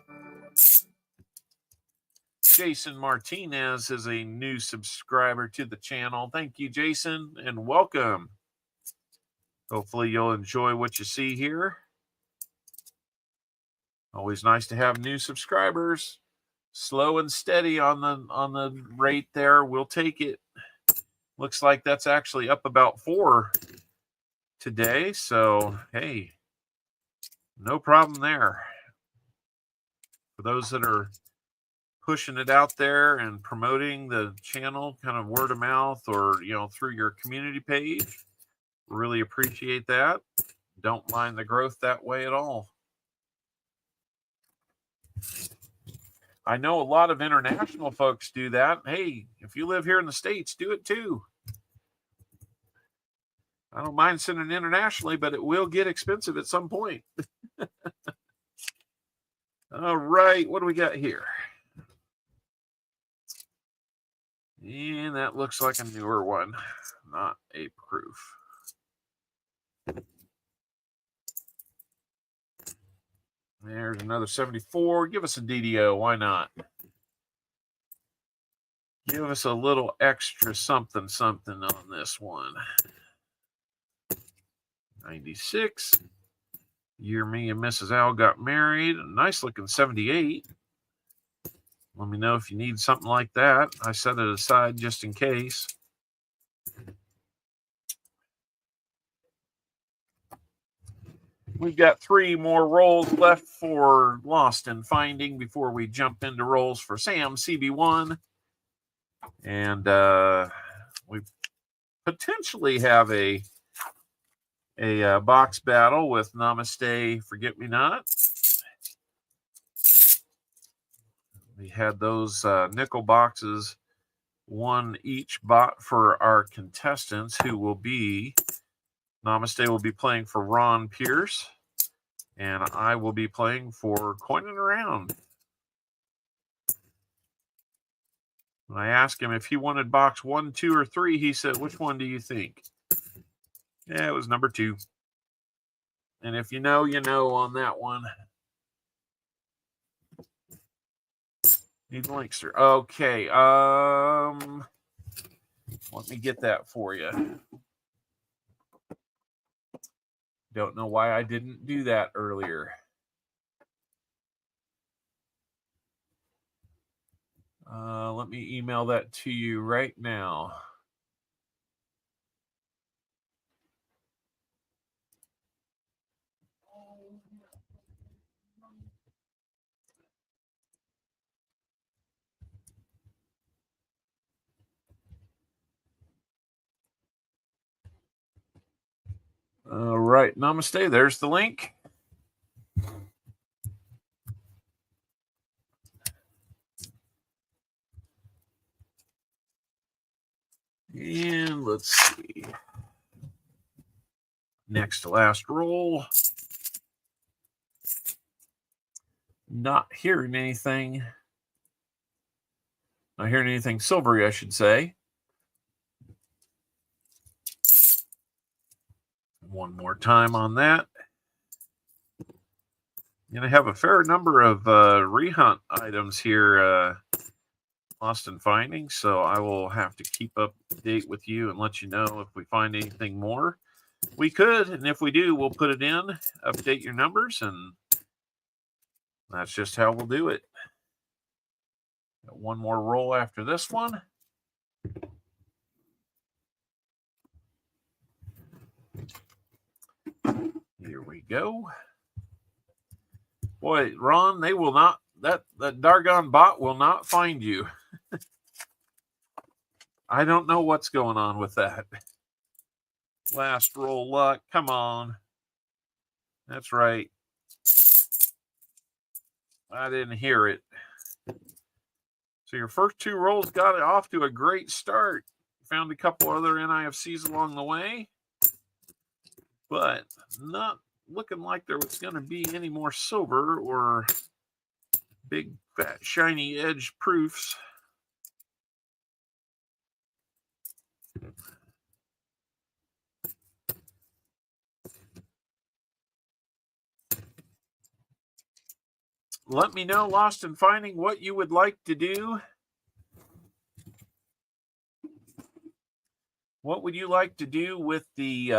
Jason Martinez is a new subscriber to the channel. Thank you, Jason, and welcome. Hopefully you'll enjoy what you see here. Always nice to have new subscribers. Slow and steady on the rate there. We'll take it. Looks like that's actually up about 4 today. So, hey, no problem there. For those that are pushing it out there and promoting the channel kind of word of mouth or, through your community page, really appreciate that. Don't mind the growth that way at all. I know a lot of international folks do that. Hey, if you live here in the States, do it too. I don't mind sending internationally, but it will get expensive at some point. All right, what do we got here? And that looks like a newer one, not a proof. There's another 74. Give us a DDO. Why not? Give us a little extra something on this one. 96. Year me and Mrs. Al got married. A nice looking 78. Let me know if you need something like that. I set it aside just in case. We've got 3 more rolls left for Lost and Finding before we jump into rolls for Sam CB1. And we potentially have a a box battle with Namaste Forget Me Not. We had those nickel boxes, one each bought for our contestants, who will be, Namaste will be playing for Ron Pierce, and I will be playing for Coining Around. When I asked him if he wanted box 1, 2, or 3, he said, "Which one do you think?" Yeah, it was number 2. And if you know, you know on that one. Need Linkster. Okay. Let me get that for you. Don't know why I didn't do that earlier. Let me email that to you right now. All right, Namaste. There's the link. And let's see. Next to last roll. Not hearing anything. Not hearing anything silvery, I should say. One more time on that. Going to have a fair number of rehunt items here, Lost and Finding, so I will have to keep up to date with you and let you know if we find anything more. We could, and if we do, we'll put it in, update your numbers, and that's just how we'll do it. Got one more roll after this one. Here we go. Boy, Ron, they will not, that Dargon bot will not find you. I don't know what's going on with that. Last roll luck. Come on. That's right. I didn't hear it. So your first 2 rolls got it off to a great start. Found a couple other NIFCs along the way, but not looking like there was going to be any more silver or big, fat, shiny edge proofs. Let me know, Lost and Finding, what you would like to do. What would you like to do with the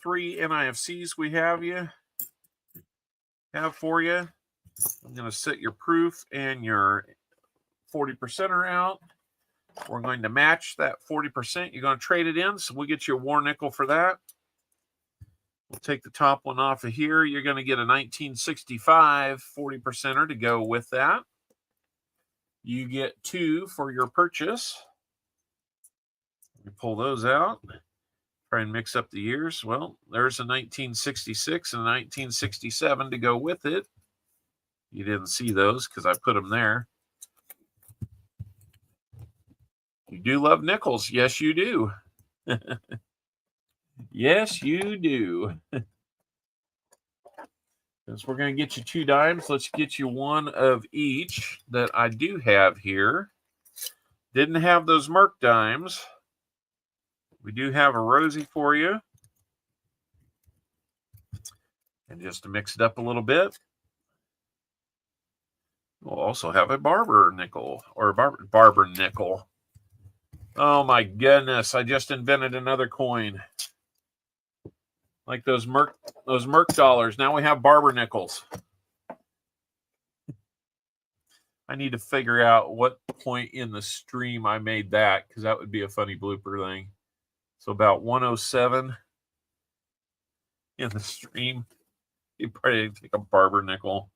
3 NIFCs we have for you? I'm going to set your proof and your 40%er out. We're going to match that 40%. You're going to trade it in, so we'll get you a war nickel for that. We'll take the top one off of here. You're going to get a 1965 40%er to go with that. You get 2 for your purchase. You pull those out. Try and mix up the years. Well, there's a 1966 and a 1967 to go with it. You didn't see those because I put them there. You do love nickels. Yes, you do. Yes, you do. Since we're going to get you 2 dimes, let's get you 1 of each that I do have here. Didn't have those Merc dimes. We do have a Rosie for you. And just to mix it up a little bit, we'll also have a Barber nickel, or Barber nickel. Oh my goodness, I just invented another coin. Like those Merc dollars. Now we have Barber nickels. I need to figure out what point in the stream I made that, because that would be a funny blooper thing. So about 107 in the stream. You probably take a Barber nickel.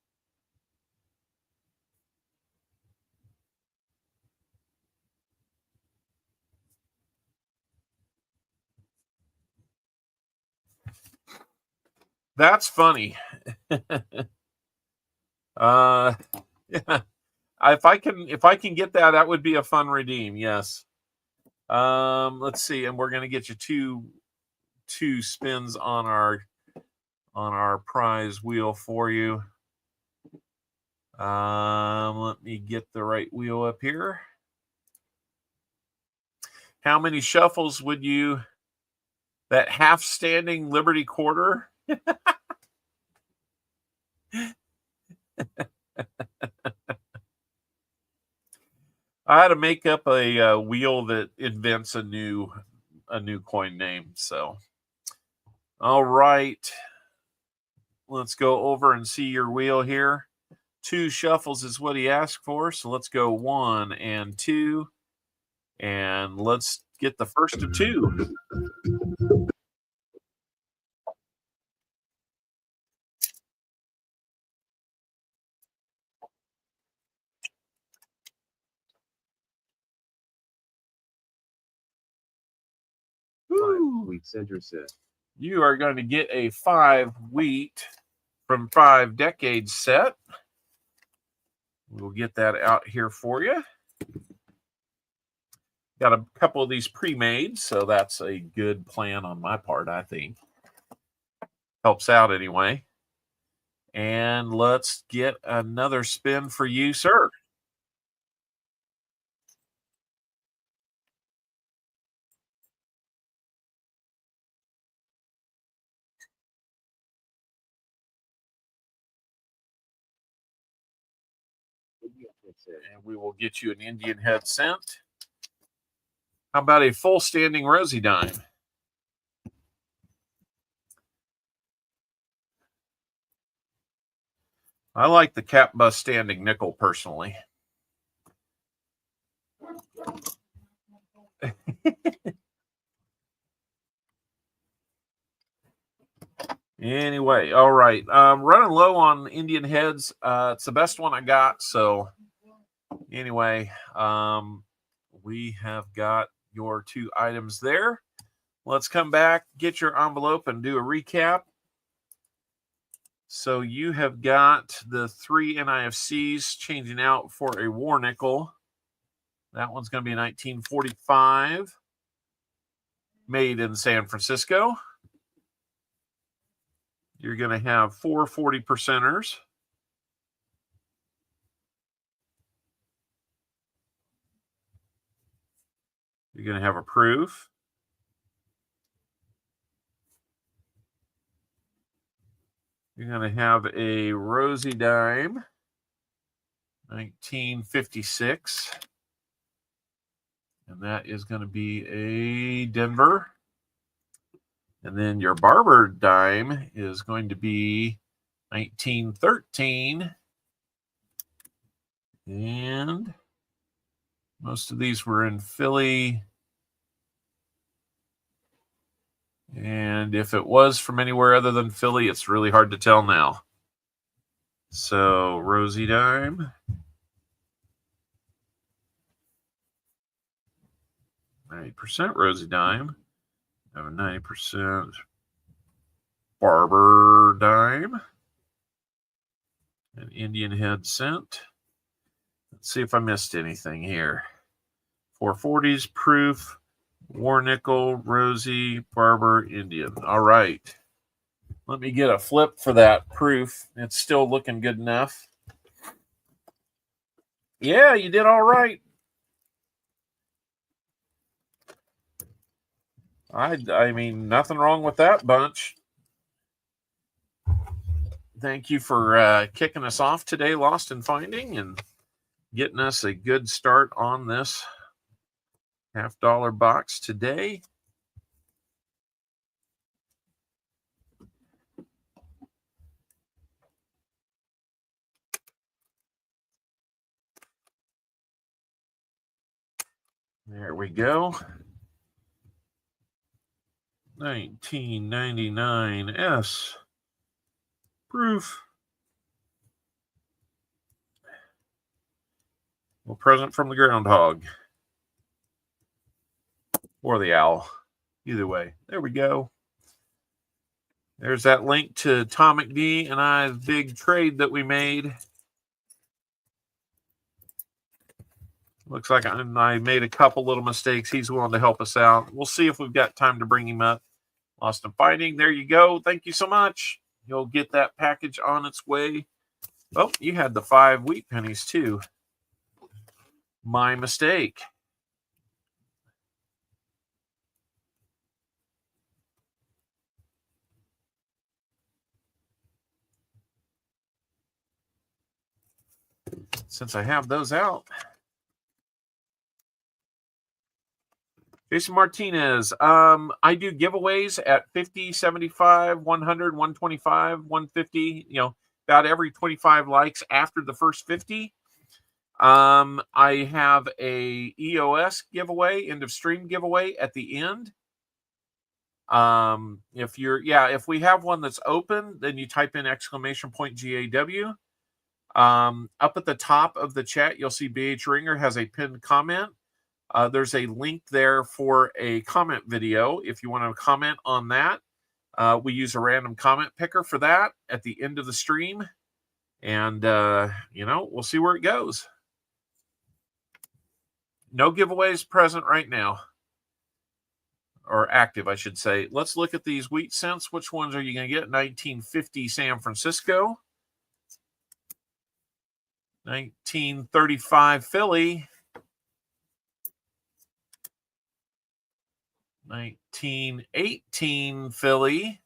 That's funny. Yeah. If I can get that, that would be a fun redeem. Yes. Let's see, and we're gonna get you two spins on our prize wheel for you. Let me get the right wheel up here. How many shuffles would you, that half standing Liberty quarter? I had to make up a wheel that invents a new coin name. So, all right, let's go over and see your wheel here. 2 shuffles is what he asked for. So let's go 1 and 2, and let's get the first of 2. Wheat center set. You are going to get a 5 wheat from 5 decades set. We'll get that out here for you. Got a couple of these pre-made, so that's a good plan on my part, I think. Helps out anyway. And let's get another spin for you, sir. And we will get you an Indian head cent. How about a full standing Rosie dime? I like the cap bust standing nickel personally. Anyway, all right. Running low on Indian heads. It's the best one I got. So anyway, we have got your 2 items there. Let's come back, get your envelope, and do a recap. So you have got the 3 NIFCs changing out for a war nickel. That one's going to be 1945, made in San Francisco. You're going to have 4 40%ers. You're going to have a proof. You're going to have a Rosie dime, 1956. And that is going to be a Denver. And then your Barber dime is going to be 1913. And most of these were in Philly. And if it was from anywhere other than Philly, it's really hard to tell now. So, Rosie dime. 90% Rosie dime. Have a 90% Barber dime. An Indian head cent. Let's see if I missed anything here. 440s, proof, war nickel, Rosie, Barber, Indian. All right. Let me get a flip for that proof. It's still looking good enough. Yeah, you did all right. I mean, nothing wrong with that bunch. Thank you for kicking us off today, Lost and Finding, and getting us a good start on this $50 box today. There we go. 1999 S proof. Well, present from the groundhog or the owl. Either way. There we go. There's that link to Tom McD and I's big trade that we made. Looks like I made a couple little mistakes. He's willing to help us out. We'll see if we've got time to bring him up. Lost and Fighting. There you go. Thank you so much. You'll get that package on its way. Oh, you had the 5 wheat pennies too. My mistake. Since I have those out. Jason Martinez, I do giveaways at 50, 75, 100, 125, 150, about every 25 likes after the first 50. I have a EOS giveaway, end of stream giveaway at the end. If we have one that's open, then you type in !GAW. Up at the top of the chat, you'll see BH Ringer has a pinned comment. There's a link there for a comment video. If you want to comment on that, we use a random comment picker for that at the end of the stream. And, we'll see where it goes. No giveaways present right now. Or active, I should say. Let's look at these wheat cents. Which ones are you going to get? 1950 San Francisco. 1935 Philly. 1918 Philly.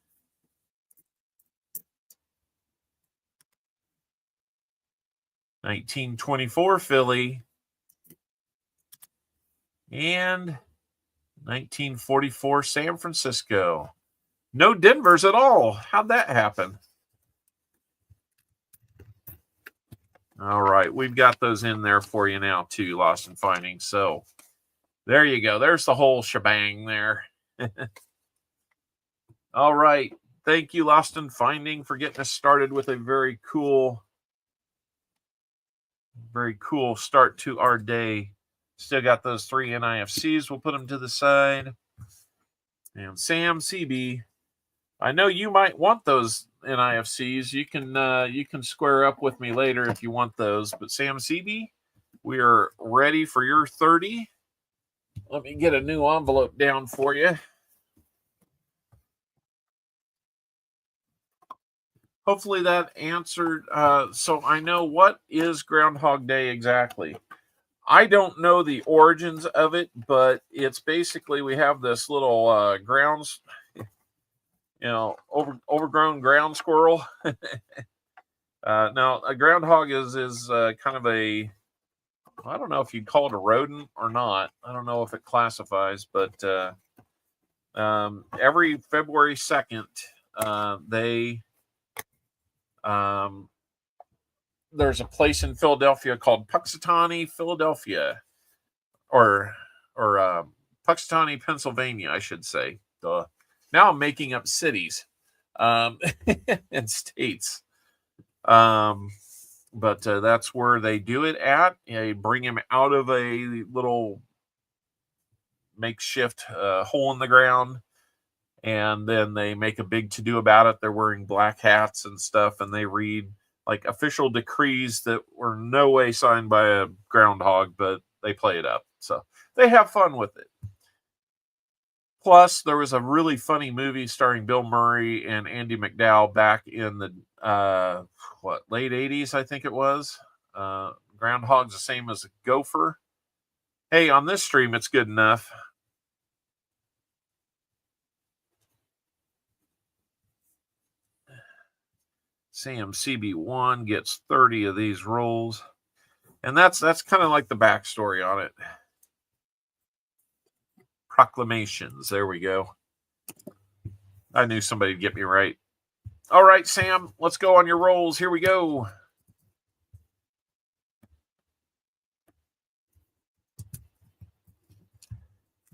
1924 Philly. And 1944 San Francisco. No Denvers at all. How'd that happen? All right, we've got those in there for you now too, Lost and Finding. So there you go. There's the whole shebang there. All right. Thank you, Lost and Finding, for getting us started with a very cool start to our day. Still got those 3 NIFCs. We'll put them to the side. And Sam CB, I know you might want those NIFCs. You can square up with me later if you want those. But Sam CB, we are ready for your 30. Let me get a new envelope down for you. Hopefully that answered. So I know, what is Groundhog Day exactly? I don't know the origins of it, but it's basically, we have this little overgrown ground squirrel. Now, a groundhog is kind of a, I don't know if you'd call it a rodent or not. I don't know if it classifies, but every February 2nd, there's a place in Philadelphia called Puxatawny, Philadelphia, or Puxatawny, Pennsylvania, I should say. Now I'm making up cities and states. But that's where they do it at. They bring him out of a little makeshift hole in the ground, and then they make a big to-do about it. They're wearing black hats and stuff, and they read like official decrees that were no way signed by a groundhog, but they play it up. So they have fun with it. Plus, there was a really funny movie starring Bill Murray and Andy McDowell back in the late 80s, I think it was. Groundhog's the same as a gopher. Hey, on this stream, it's good enough. Sam CB1 gets 30 of these rolls. And that's kind of like the backstory on it. Proclamations. There we go. I knew somebody'd get me right. All right, Sam, let's go on your rolls. Here we go.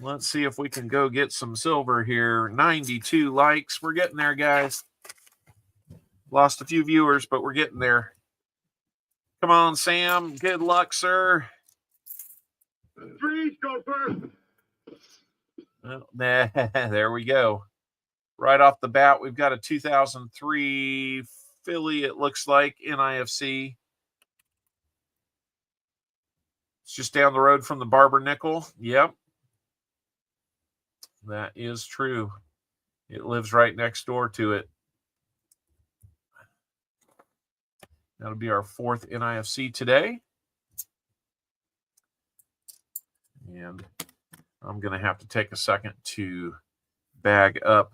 Let's see if we can go get some silver here. 92 likes. We're getting there, guys. Lost a few viewers, but we're getting there. Come on, Sam. Good luck, sir. Freeze, go first. Well, there we go. Right off the bat, we've got a 2003 Philly, it looks like, NIFC. It's just down the road from the Barber Nickel. Yep. That is true. It lives right next door to it. That'll be our 4th NIFC today. And I'm going to have to take a second to bag up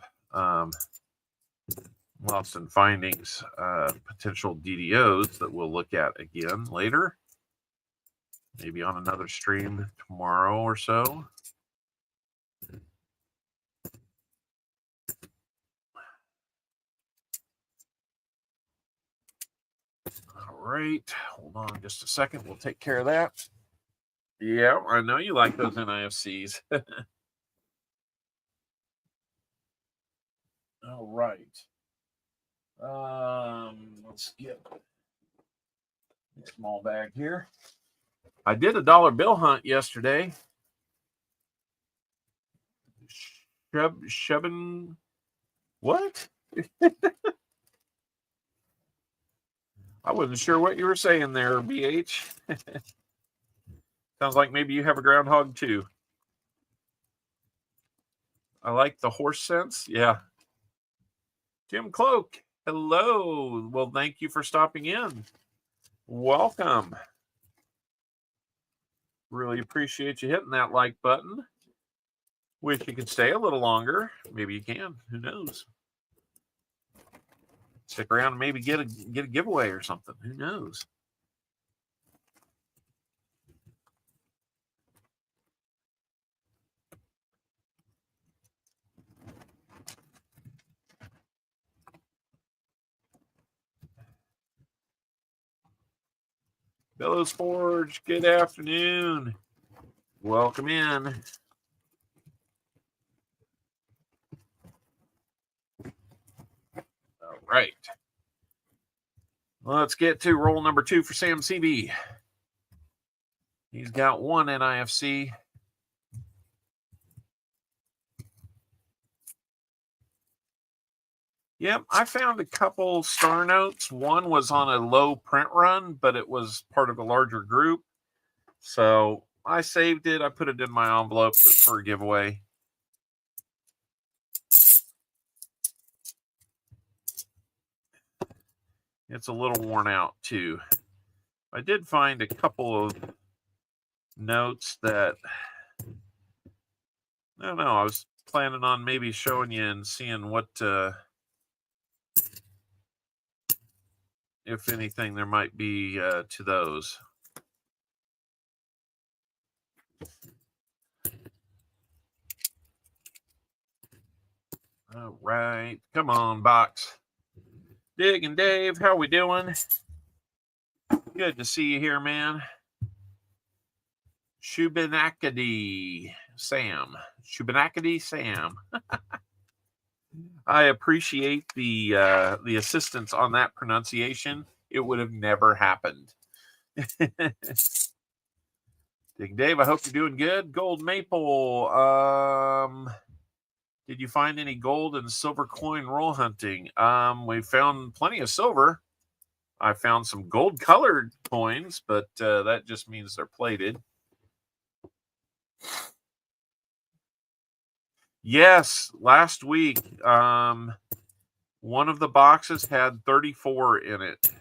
Lost and Findings potential DDOs that we'll look at again later. Maybe on another stream tomorrow or so. All right. Hold on just a second. We'll take care of that. Yeah, I know you like those NIFCs. All right. Let's get a small bag here. I did a dollar bill hunt yesterday. Shoving what? I wasn't sure what you were saying there, BH. Sounds like maybe you have a groundhog too. I like the horse sense. Yeah. Jim Cloak, hello. Well, thank you for stopping in. Welcome. Really appreciate you hitting that like button. Wish you could stay a little longer. Maybe you can. Who knows? Stick around and maybe get a giveaway or something. Who knows? Bellows Forge, good afternoon. Welcome in. All right. Let's get to roll number 2 for Sam CB. He's got 1 NIFC. Yep, I found a couple star notes. One was on a low print run, but it was part of a larger group. So I saved it. I put it in my envelope for a giveaway. It's a little worn out too. I did find a couple of notes that, I don't know, I was planning on maybe showing you and seeing what, if anything, there might be to those. All right. Come on, box. Dig and Dave, how we doing? Good to see you here, man. Shubenacadie Sam. Shubenacadie Sam. I appreciate the assistance on that pronunciation. It would have never happened. Dig Dave, I hope you're doing good. Gold Maple. Did you find any gold and silver coin roll hunting? We found plenty of silver. I found some gold colored coins, but that just means they're plated. Yes, last week, one of the boxes had 34 in it.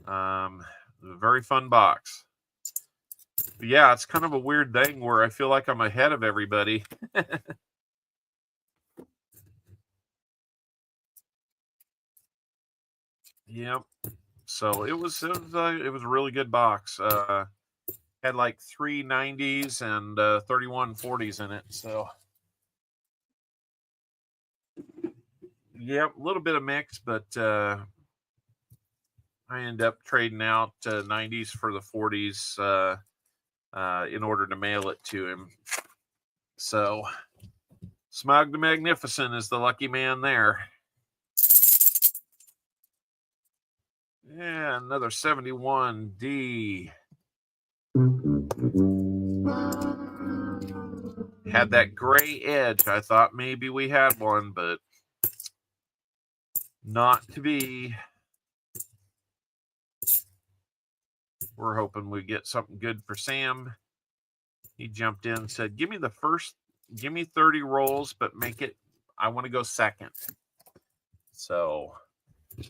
A very fun box. But yeah, it's kind of a weird thing where I feel like I'm ahead of everybody. Yep. So it was a really good box. Had like 3 90s and 31 40s in it. So yep, a little bit of mix, but I end up trading out 90s for the 40s in order to mail it to him. So Smug the Magnificent is the lucky man there. Yeah, another 71D. had that gray edge. I thought maybe we had one, but not to be. We're hoping we get something good for Sam. He jumped in and said, give me 30 rolls, but make it, I want to go second. So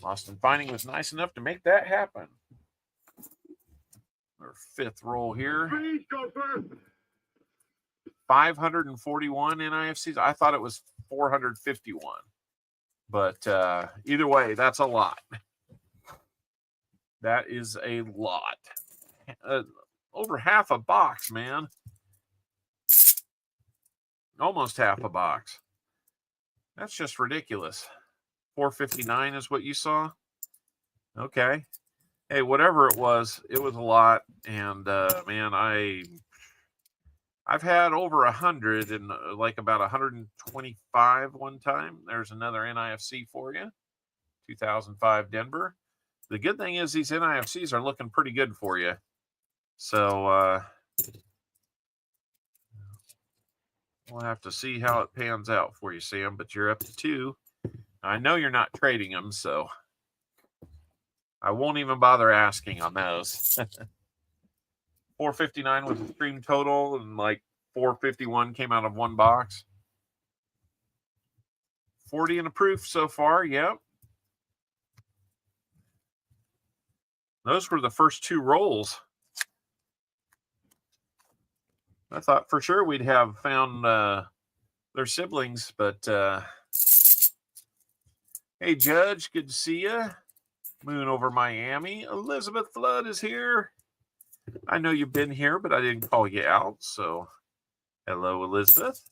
Austin Finding was nice enough to make that happen. Our fifth roll here. 541 NIFCs. I thought it was 451. But either way, that's a lot. That is a lot. Over half a box, man. Almost half a box. That's just ridiculous. 459 is what you saw? Okay. Hey, whatever it was a lot. And, man, I've had over 100 and like about 125 one time. There's another NIFC for you. 2005 Denver. The good thing is these NIFCs are looking pretty good for you. So we'll have to see how it pans out for you, Sam, but you're up to 2. I know you're not trading them, so I won't even bother asking on those. 459 was the stream total, and like 451 came out of one box. 40 in a proof so far, yep. Those were the first 2 rolls. I thought for sure we'd have found their siblings, but hey, Judge, good to see you. Moon over Miami. Elizabeth Flood is here. I know you've been here, but I didn't call you out, so hello, Elizabeth.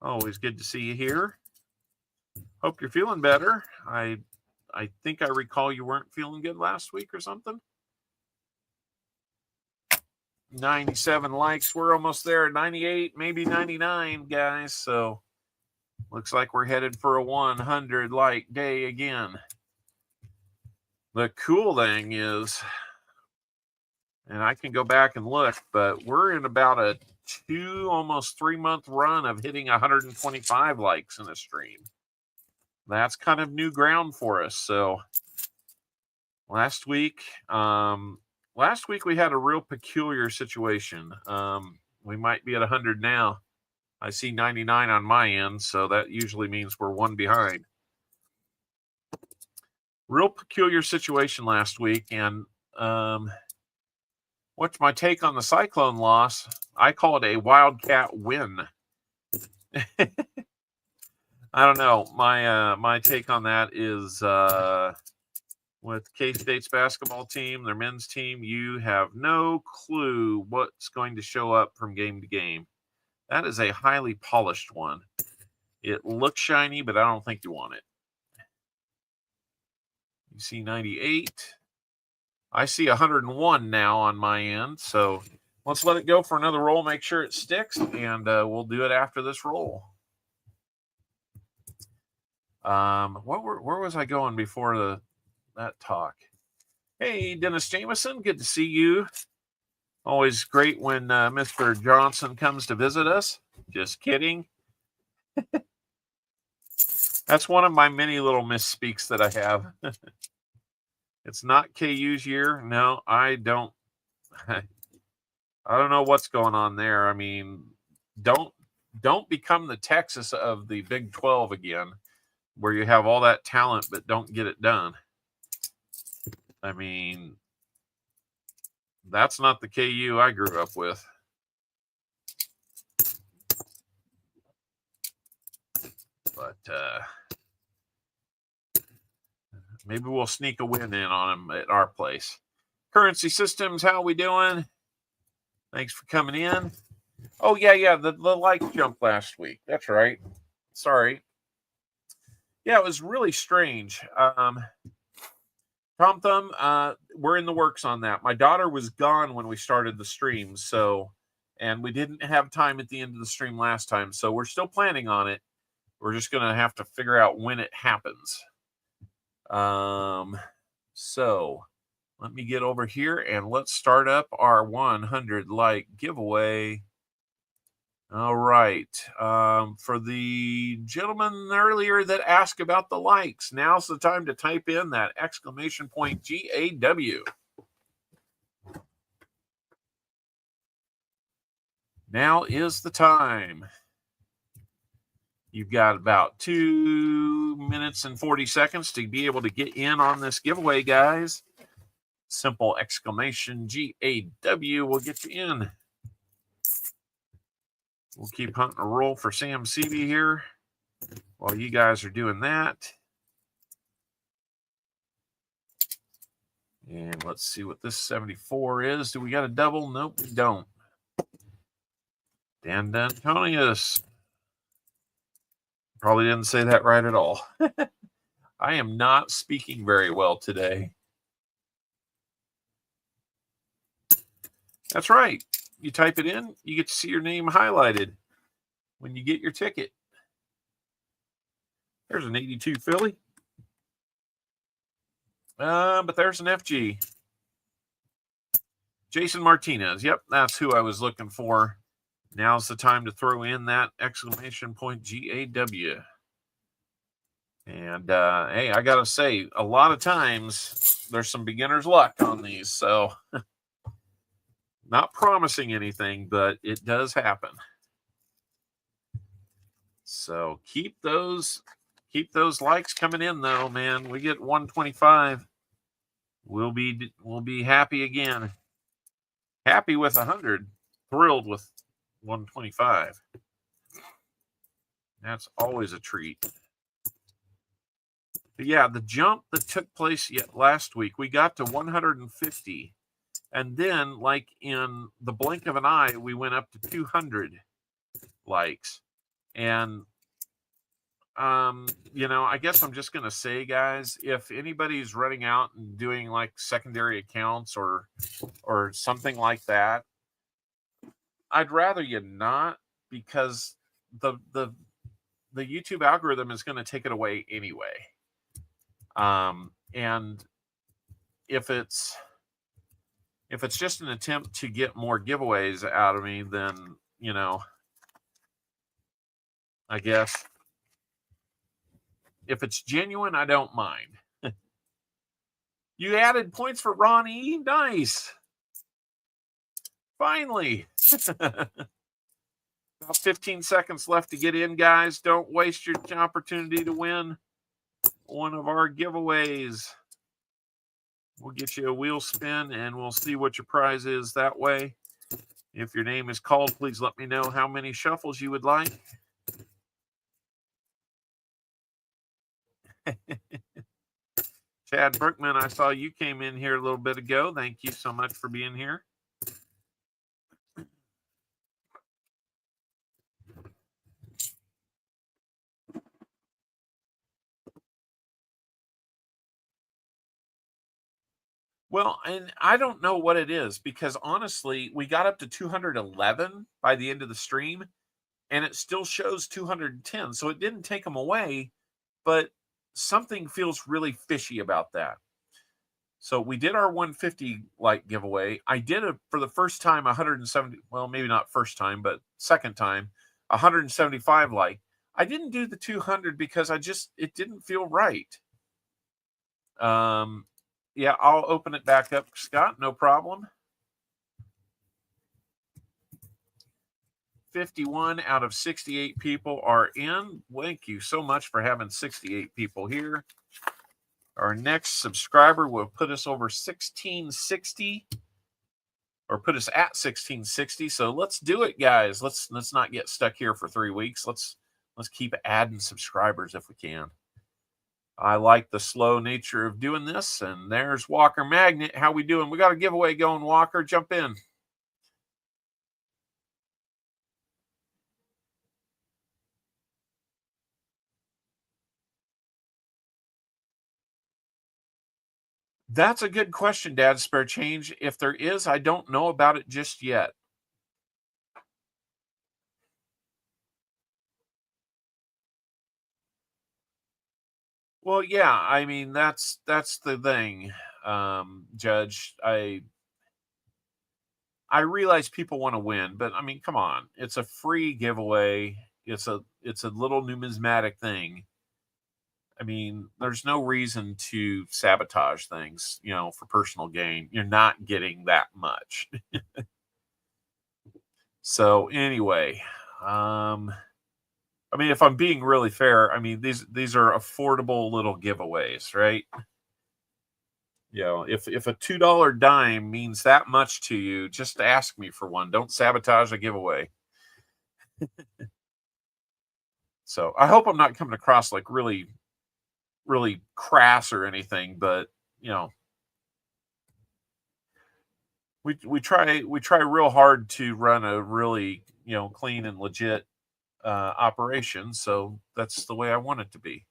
Always good to see you here. Hope you're feeling better. I think I recall you weren't feeling good last week or something. 97 likes. We're almost there. 98, maybe 99, guys. So looks like we're headed for a 100 like day again. The cool thing is, and I can go back and look, but we're in about a 2, almost 3-month run of hitting 125 likes in a stream. That's kind of new ground for us. So last week we had a real peculiar situation. We might be at 100 now. I see 99 on my end, so that usually means we're 1 behind. Real peculiar situation last week, and what's my take on the Cyclone loss? I call it a Wildcat win. I don't know. My take on that is with K-State's basketball team, their men's team, you have no clue what's going to show up from game to game. That is a highly polished one. It looks shiny, but I don't think you want it. You see 98. I see 101 now on my end, so let's let it go for another roll, make sure it sticks, and we'll do it after this roll. Where was I going before that talk? Hey, Dennis Jameson, good to see you. Always great when Mr. Johnson comes to visit us. Just kidding. That's one of my many little misspeaks that I have. It's not KU's year. No, I don't know what's going on there. I mean, don't become the Texas of the Big 12 again, where you have all that talent but don't get it done. I mean, that's not the KU I grew up with. But maybe we'll sneak a win in on them at our place. Currency Systems, how we doing? Thanks for coming in. Oh, yeah, the likes jumped last week. That's right. Sorry. Yeah, it was really strange. Tom Thumb, we're in the works on that. My daughter was gone when we started the stream, and we didn't have time at the end of the stream last time, so we're still planning on it. We're just going to have to figure out when it happens. So let me get over here and let's start up our 100 like giveaway. All right. For the gentleman earlier that asked about the likes, now's the time to type in that exclamation point GAW. Now is the time. You've got about 2 minutes and 40 seconds to be able to get in on this giveaway, guys. Simple exclamation GAW will get you in. We'll keep hunting a roll for Sam Seavey here while you guys are doing that. And let's see what this 74 is. Do we got a double? Nope, we don't. Dan D'Antonius. Probably didn't say that right at all. I am not speaking very well today. That's right. You type it in, you get to see your name highlighted when you get your ticket. There's an 82 Philly. But there's an FG. Jason Martinez. Yep, that's who I was looking for. Now's the time to throw in that exclamation point GAW. And, hey, I got to say, a lot of times there's some beginner's luck on these. So, not promising anything, but it does happen. So, keep those likes coming in, though, man. We get 125. We'll be happy again. Happy with 100. Thrilled with 125. That's always a treat. But yeah, the jump that took place last week, we got to 150. And then, like in the blink of an eye, we went up to 200 likes. And, I guess I'm just going to say, guys, if anybody's running out and doing like secondary accounts or something like that, I'd rather you not, because the YouTube algorithm is going to take it away anyway. And if it's just an attempt to get more giveaways out of me, then, I guess if it's genuine, I don't mind. You added points for Ronnie. Nice. Finally. About 15 seconds left to get in, guys. Don't waste your opportunity to win one of our giveaways. We'll get you a wheel spin, and we'll see what your prize is that way. If your name is called, please let me know how many shuffles you would like. Chad Brookman, I saw you came in here a little bit ago. Thank you so much for being here. Well, and I don't know what it is, because honestly, we got up to 211 by the end of the stream, and it still shows 210. So it didn't take them away, but something feels really fishy about that. So we did our 150 like giveaway. I did it for the first time 170. Well, maybe not first time, but second time 175 like. I didn't do the 200 because it didn't feel right. Yeah, I'll open it back up, Scott. No problem. 51 out of 68 people are in. Thank you so much for having 68 people here. Our next subscriber will put us over 1660, or put us at 1660. So let's do it, guys. Let's not get stuck here for 3 weeks. Let's keep adding subscribers if we can. I like the slow nature of doing this. And there's Walker Magnet. How we doing? We got a giveaway going, Walker. Jump in. That's a good question, Dad Spare Change. If there is, I don't know about it just yet. Well, yeah, I mean, that's the thing. Judge. I realize people want to win, but I mean, come on. It's a free giveaway. It's a little numismatic thing. I mean, there's no reason to sabotage things, you know, for personal gain. You're not getting that much. So anyway, I mean, if I'm being really fair, I mean, these are affordable little giveaways, right? You know, if a $2 dime means that much to you, just ask me for one. Don't sabotage a giveaway. So I hope I'm not coming across like really, really crass or anything, but you know, we try real hard to run a really, you know, clean and legit operation. So that's the way I want it to be.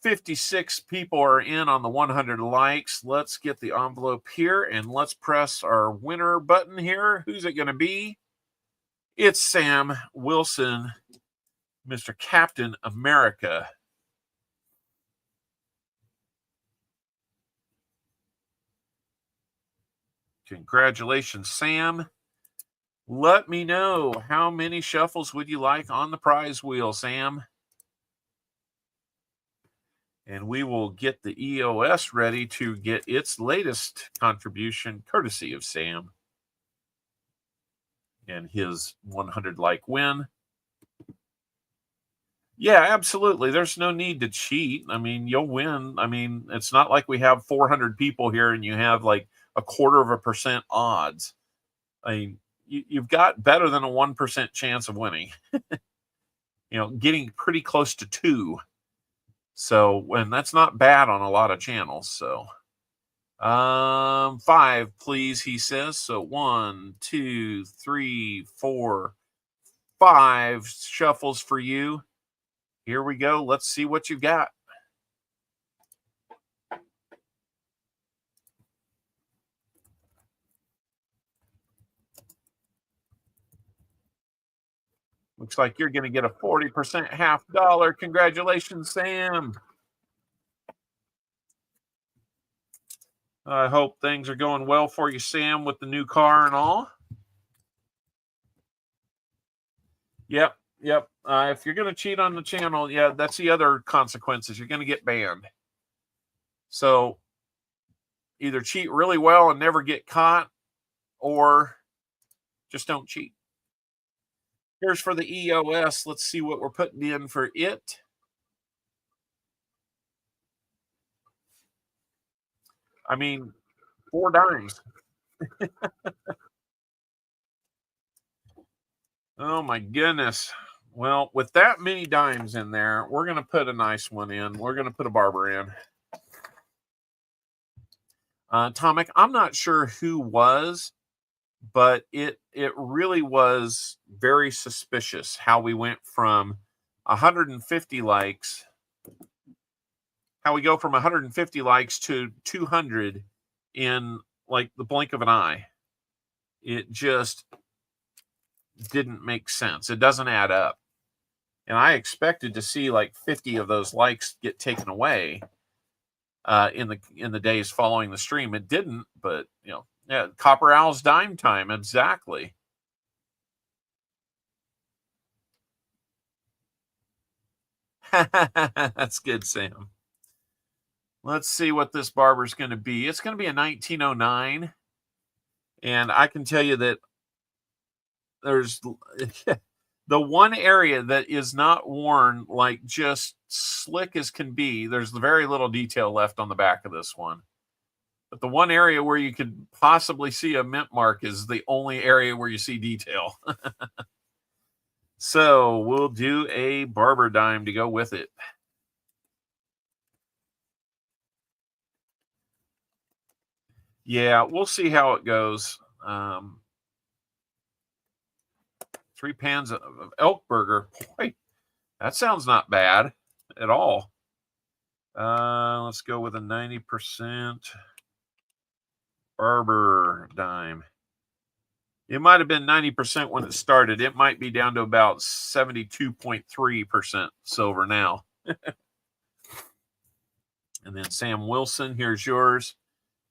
56 people are in on the 100 likes. Let's get the envelope here and let's press our winner button here. Who's it going to be? It's Sam Wilson, Mr. Captain America. Congratulations, Sam. Let me know, how many shuffles would you like on the prize wheel, Sam? And we will get the EOS ready to get its latest contribution, courtesy of Sam and his 100 like win. Yeah, absolutely. There's no need to cheat. I mean, you'll win. I mean, it's not like we have 400 people here and you have like 0.25% odds. I mean, you've got better than a 1% chance of winning. You know, getting pretty close to 2. So, and that's not bad on a lot of channels. So, 5, please, he says. So 1, 2, 3, 4, 5 shuffles for you. Here we go. Let's see what you've got. Looks like you're going to get a 40% half dollar. Congratulations, Sam. I hope things are going well for you, Sam, with the new car and all. Yep. If you're going to cheat on the channel, yeah, that's the other consequences. You're going to get banned. So either cheat really well and never get caught, or just don't cheat. Here's for the EOS. Let's see what we're putting in for it. I mean, 4 dimes. Oh, my goodness. Well, with that many dimes in there, we're going to put a nice one in. We're going to put a barber in. Tomic, I'm not sure who was, but it really was very suspicious how we went from 150 likes. How we go from 150 likes to 200 in like the blink of an eye. It just didn't make sense. It doesn't add up. And I expected to see like 50 of those likes get taken away in the days following the stream. It didn't, but you know, yeah, Copper Owl's dime time, exactly. That's good, Sam. Let's see what this barber's going to be. It's going to be a 1909. And I can tell you that there's the one area that is not worn like just slick as can be. There's very little detail left on the back of this one. But the one area where you could possibly see a mint mark is the only area where you see detail. So we'll do a barber dime to go with it. Yeah, we'll see how it goes. 3 pans of elk burger. Boy, that sounds not bad at all. Let's go with a 90% barber dime. It might have been 90% when it started. It might be down to about 72.3% silver now. And then Sam Wilson, here's yours.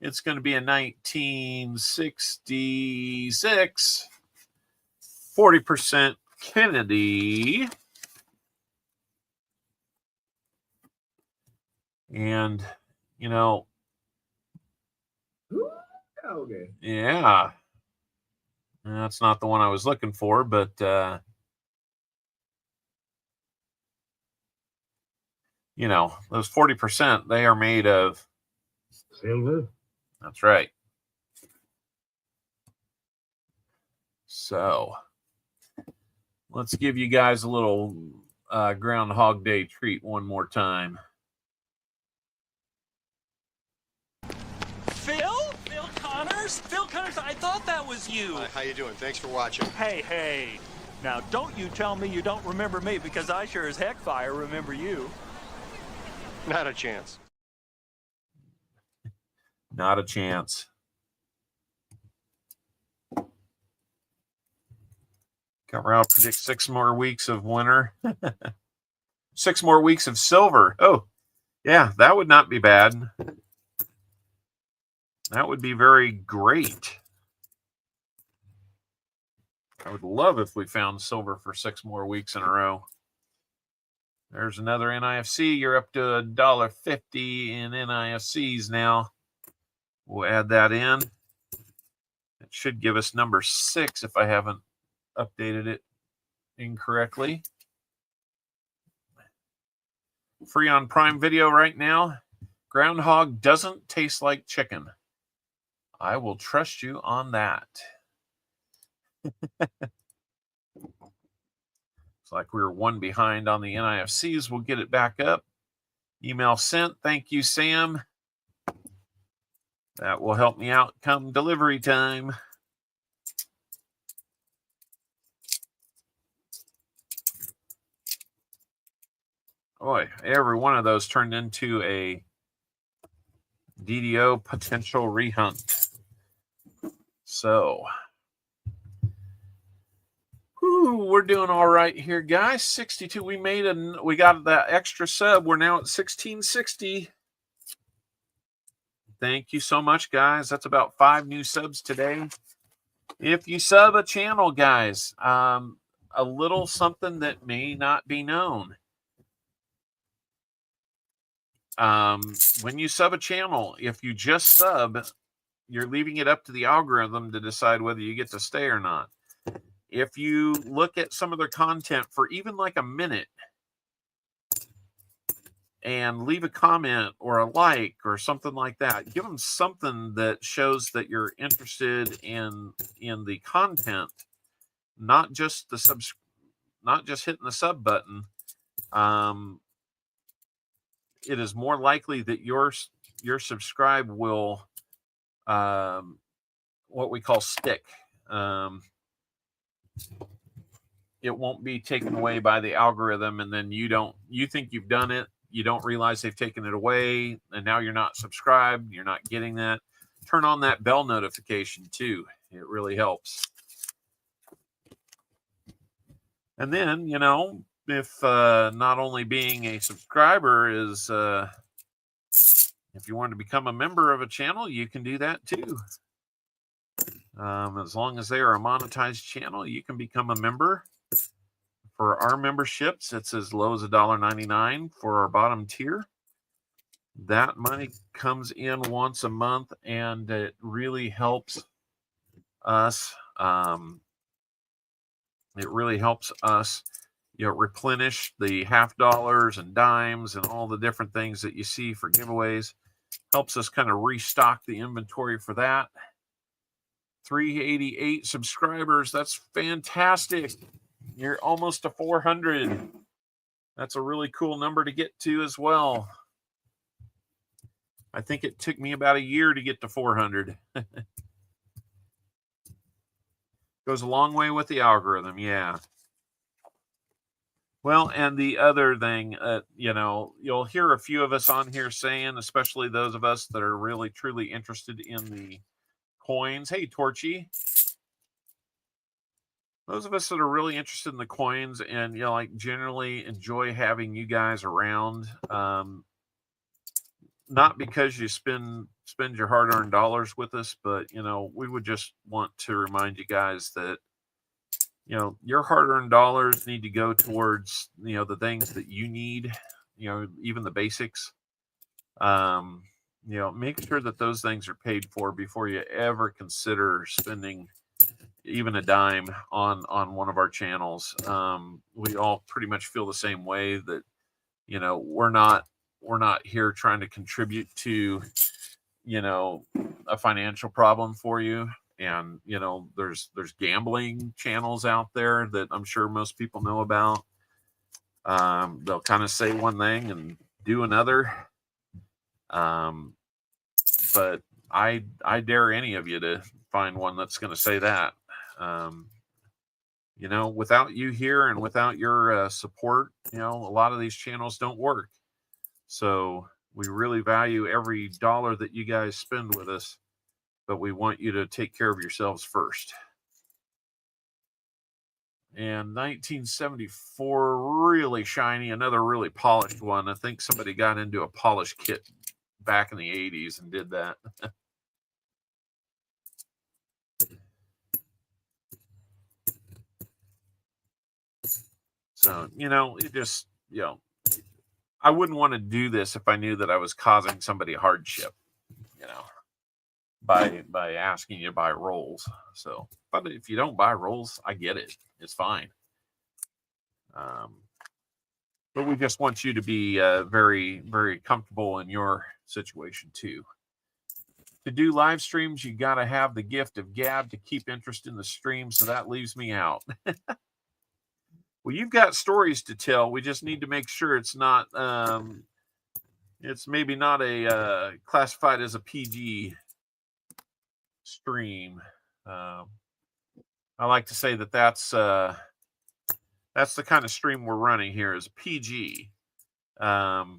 It's going to be a 1966 40% Kennedy. And, you know, Okay. yeah, that's not the one I was looking for, but you know, those 40%, they are made of Silver. That's right. So let's give you guys a little Groundhog Day treat one more time. Phil Connors? Phil Connors, I thought that was you. Hi, how you doing? Thanks for watching. Hey. Now, don't you tell me you don't remember me, because I sure as heck fire remember you. Not a chance. Not a chance. CopperOwl predicts 6 more weeks of winter. 6 more weeks of silver. Oh, yeah, that would not be bad. That would be very great. I would love if we found silver for 6 more weeks in a row. There's another NIFC. You're up to $1.50 in NIFCs now. We'll add that in. It should give us number 6 if I haven't updated it incorrectly. Free on Prime Video right now. Groundhog doesn't taste like chicken. I will trust you on that. It's like we were 1 behind on the NIFCs. We'll get it back up. Email sent. Thank you, Sam. That will help me out come delivery time. Boy, every one of those turned into a DDO potential rehunt. So, we're doing all right here, guys. 62. We got that extra sub. We're now at 1660. Thank you so much, guys. That's about 5 new subs today. If you sub a channel, guys, a little something that may not be known. When you sub a channel, if you just sub, you're leaving it up to the algorithm to decide whether you get to stay or not. If you look at some of their content for even like a minute and leave a comment or a like or something like that, give them something that shows that you're interested in the content, not just the not just hitting the sub button. It is more likely that your subscribe will what we call stick. It won't be taken away by the algorithm, and then you think you've done it, you don't realize they've taken it away, and now you're not subscribed, you're not getting that. Turn on that bell notification too. It really helps. And then, you know, if not only being a subscriber is, if you want to become a member of a channel, you can do that too. As long as they are a monetized channel, you can become a member. For our memberships, it's as low as $1.99 for our bottom tier. That money comes in once a month, and it really helps us. It really helps us, you know, replenish the $50 and dimes and all the different things that you see for giveaways. Helps us kind of restock the inventory for that. 388 subscribers. That's fantastic. You're almost to 400. That's a really cool number to get to as well. I think it took me about a year to get to 400. Goes a long way with the algorithm, yeah. Well, and the other thing, you know, you'll hear a few of us on here saying, especially those of us that are really, truly interested in the coins. Hey, Torchy. Those of us that are really interested in the coins and, you know, like generally enjoy having you guys around, not because you spend your hard-earned dollars with us, but we would just want to remind you guys that your hard-earned dollars need to go towards the things that you need, even the basics. Make sure that those things are paid for before you ever consider spending even a dime on one of our channels. We all pretty much feel the same way that we're not here trying to contribute to a financial problem for you. And there's gambling channels out there that I'm sure most people know about. They'll kind of say one thing and do another. But I dare any of you to find one that's going to say that. Without you here and without your support, a lot of these channels don't work. So we really value every dollar that you guys spend with us, but we want you to take care of yourselves first. And 1974, really shiny, another really polished one. I think somebody got into a polish kit back in the 80s and did that. So, it just, I wouldn't want to do this if I knew that I was causing somebody hardship, by asking you to buy rolls. So, but if you don't buy rolls, I get it. It's fine. But we just want you to be very, very comfortable in your situation too. To do live streams, you got to have the gift of gab to keep interest in the stream. So that leaves me out. Well, you've got stories to tell. We just need to make sure it's not, it's maybe not a classified as a PG stream. I like to say that that's the kind of stream we're running here is PG. That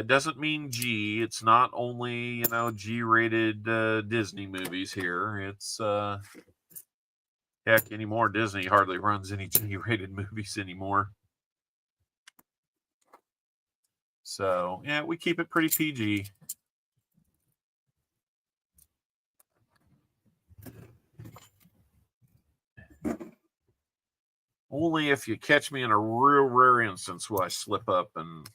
doesn't mean G. It's not only, G-rated Disney movies here. It's heck, anymore, Disney hardly runs any G-rated movies anymore. So, yeah, we keep it pretty PG. Only if you catch me in a real rare instance will I slip up and,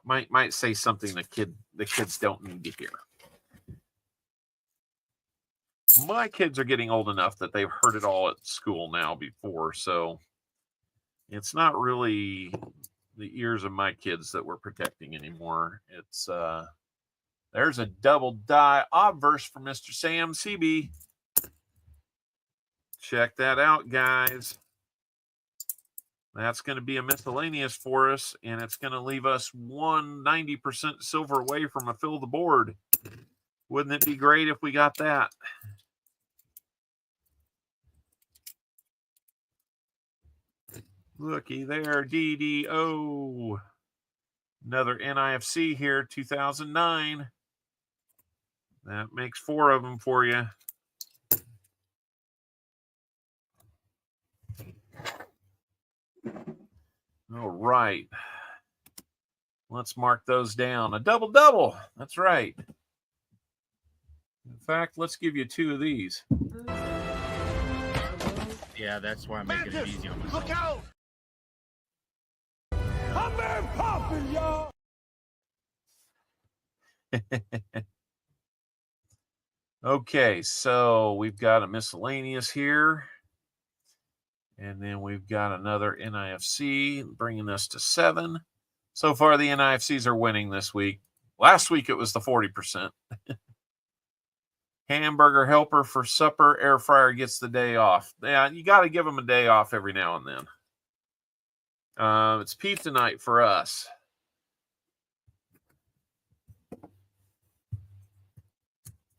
might say something the kids don't need to hear. My kids are getting old enough that they've heard it all at school now before, so it's not really the ears of my kids that we're protecting anymore. It's there's a double die obverse for Mr. Sam CB. Check that out, guys. That's going to be a miscellaneous for us, and it's going to leave us 90% silver away from a fill the board. Wouldn't it be great if we got that? Looky there, DDO. Another NIFC here, 2009. That makes 4 of them for you. All right. Let's mark those down. A double-double. That's right. In fact, let's give you 2 of these. Yeah, that's why I'm making it easy on myself. Look out! I'm very popping, y'all. Okay, so we've got a miscellaneous here. And then we've got another NIFC bringing us to 7. So far, the NIFCs are winning this week. Last week, it was the 40%. Hamburger helper for supper. Air fryer gets the day off. Yeah, you got to give them a day off every now and then. It's pizza night for us.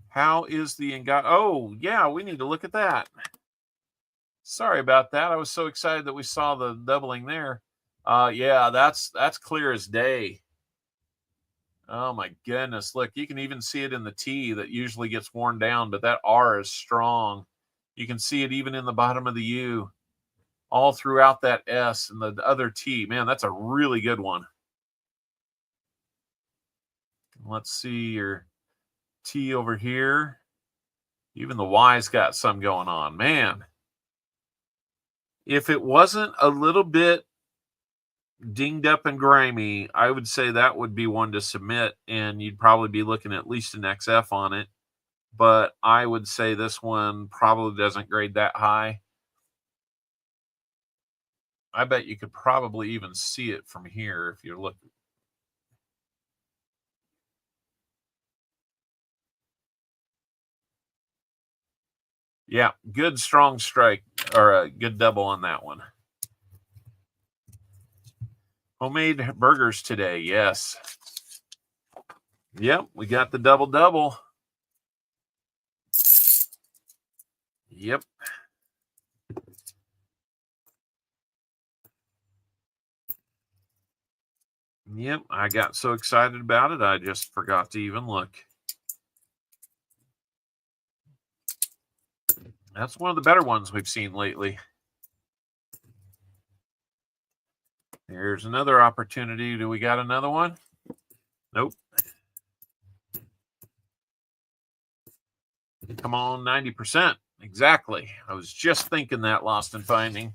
How is the Oh, yeah, we need to look at that. Sorry about that. I was so excited that we saw the doubling there. Yeah, that's clear as day. Oh my goodness. Look, you can even see it in the T that usually gets worn down, but that R is strong. You can see it even in the bottom of the U. all throughout that S and the other T. Man, that's a really good one. Let's see your T over here. Even the Y's got some going on. Man, if it wasn't a little bit dinged up and grimy, I would say that would be one to submit, and you'd probably be looking at least an XF on it. But I would say this one probably doesn't grade that high. I bet you could probably even see it from here if you're looking. Yeah, good strong strike, or a good double on that one. Homemade burgers today, yes. Yep, we got the double-double. Yep. Yep, I got so excited about it, I just forgot to even look. That's one of the better ones we've seen lately. Here's another opportunity. Do we got another one? Nope. Come on, 90%. Exactly. I was just thinking that, Lost and Finding.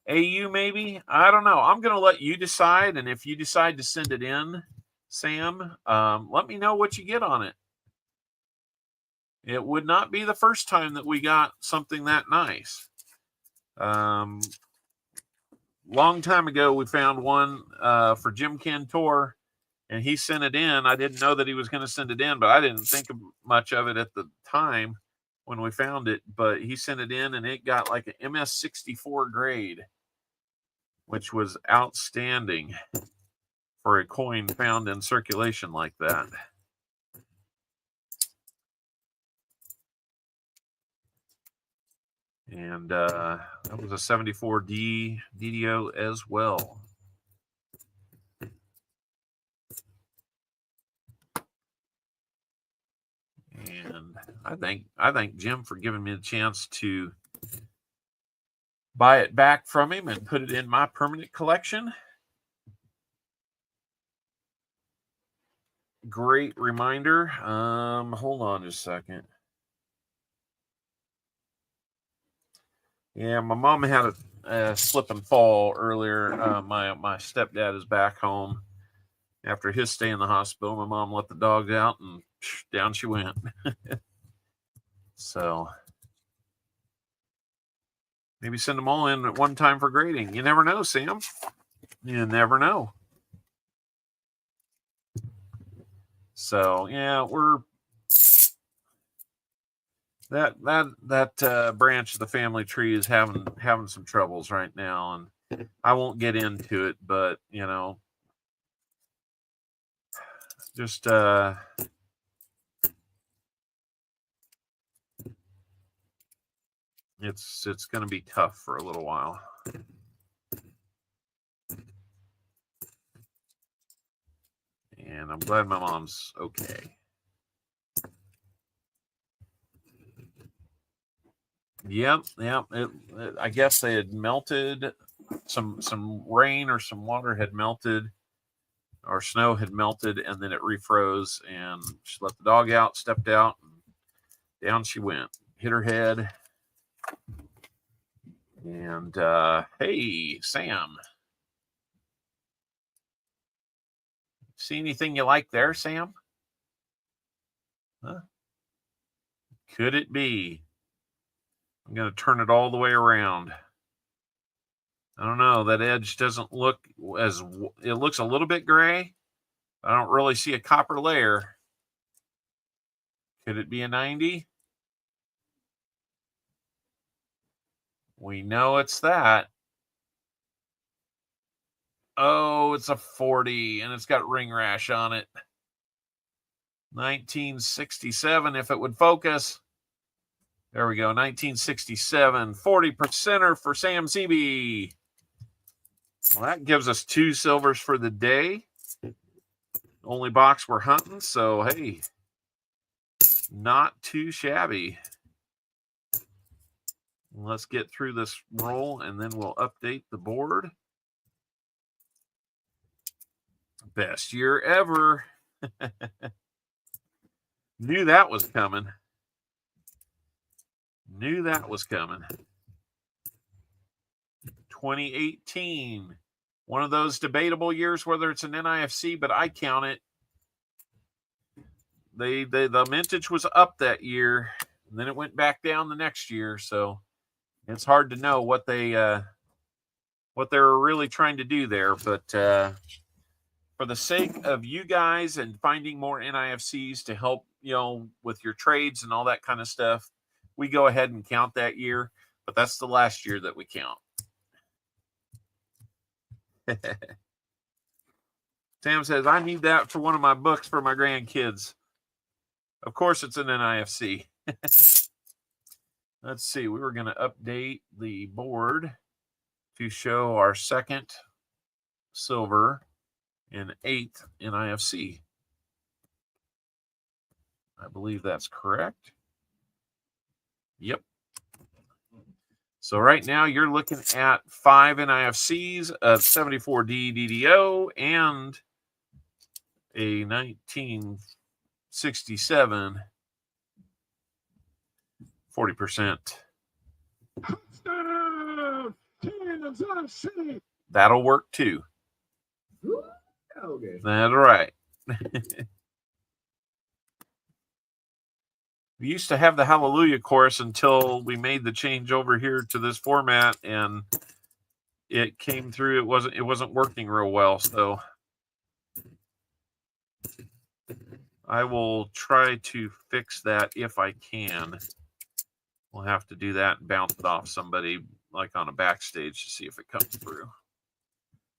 AU maybe? I don't know. I'm going to let you decide, and if you decide to send it in, Sam, let me know what you get on it. It would not be the first time that we got something that nice. Long time ago, we found one for Jim Cantor, and he sent it in. I didn't know that he was going to send it in, but I didn't think much of it at the time when we found it. But he sent it in, and it got like an MS64 grade, which was outstanding for a coin found in circulation like that. And that was a 74D DDO as well. And I thank Jim for giving me the chance to buy it back from him and put it in my permanent collection. Great reminder. Hold on just a second. Yeah, my mom had a slip and fall earlier. My stepdad is back home after his stay in the hospital. My mom let the dog out, and down she went. So maybe send them all in at one time for grading. You never know, Sam. You never know. So yeah, we're that branch of the family tree is having some troubles right now, and I won't get into it, but you know, just it's going to be tough for a little while. And I'm glad my mom's okay. Yep. I guess they had melted. Some rain or some water had melted, or snow had melted, and then it refroze. And she let the dog out, stepped out, and down she went. Hit her head. And hey, Sam, see anything you like there, Sam? Huh? Could it be? I'm going to turn it all the way around. I don't know. That edge doesn't look as... It looks a little bit gray. I don't really see a copper layer. Could it be a 90? We know it's that. Oh, it's a 40, and it's got ring rash on it. 1967, if it would focus. There we go, 1967, 40%er for Sam CB. Well, that gives us 2 silvers for the day. Only box we're hunting, so hey, not too shabby. Let's get through this roll, and then we'll update the board. Best year ever. Knew that was coming. Knew that was coming. 2018. One of those debatable years, whether it's an NIFC, but I count it. The mintage was up that year, and then it went back down the next year. So it's hard to know what they were really trying to do there. But for the sake of you guys and finding more NIFCs to help, with your trades and all that kind of stuff, we go ahead and count that year. But that's the last year that we count. Sam says, I need that for one of my books for my grandkids. Of course, it's an NIFC. Let's see. We were going to update the board to show our second silver and 8th NIFC. I believe that's correct. Yep. So right now you're looking at 5 NIFCs, a 74D DDO, and a 1967 40%. Touchdown! Kansas City! That'll work too. Okay. That's right. We used to have the Hallelujah chorus until we made the change over here to this format, and it came through. It wasn't working real well, so I will try to fix that if I can. We'll have to do that and bounce it off somebody like on a backstage to see if it comes through.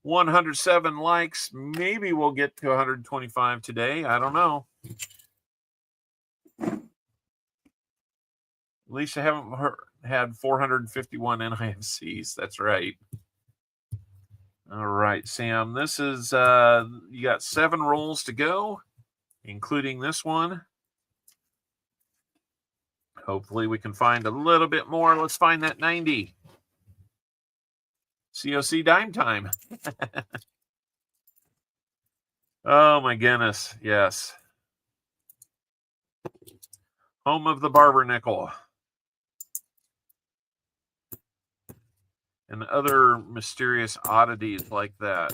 107 likes. Maybe we'll get to 125 today. I don't know. At least I haven't had 451 NIFCs. That's right. All right, Sam. This is, you got 7 rolls to go, including this one. Hopefully we can find a little bit more. Let's find that 90. COC dime time. Oh, my goodness. Yes. Home of the barber nickel. And other mysterious oddities like that.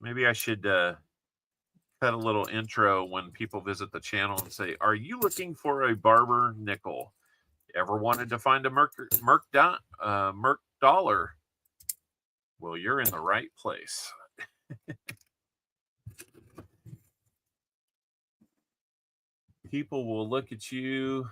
Maybe I should cut a little intro when people visit the channel and say, are you looking for a barber nickel? Ever wanted to find a Merc dollar? Well, you're in the right place. People will look at you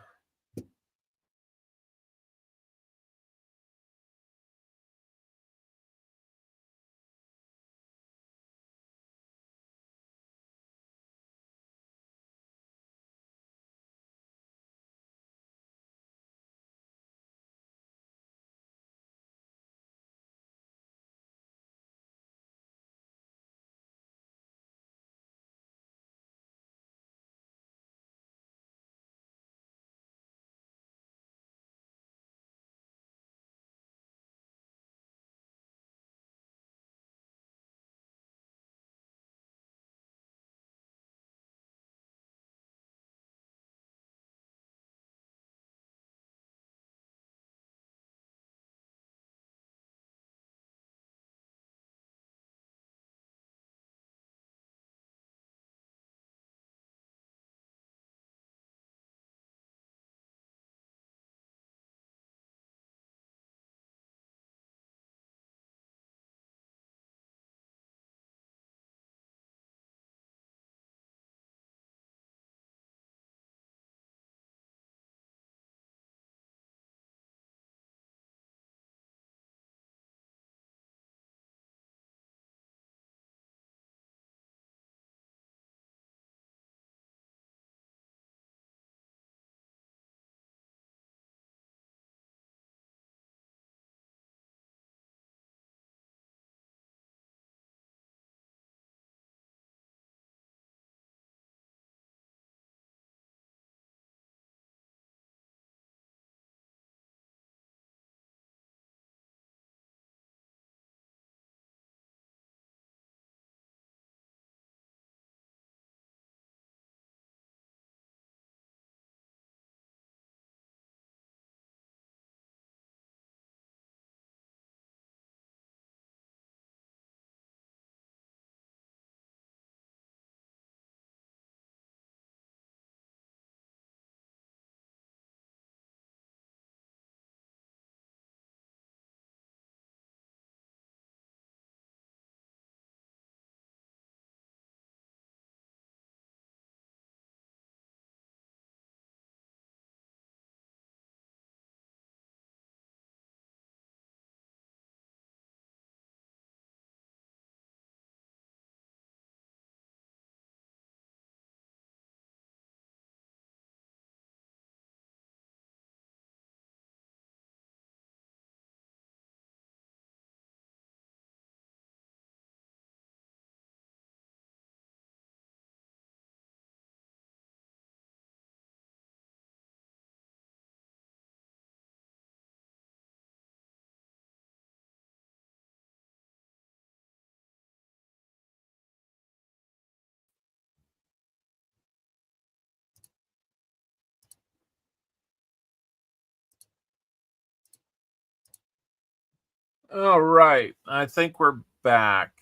All right. I think we're back.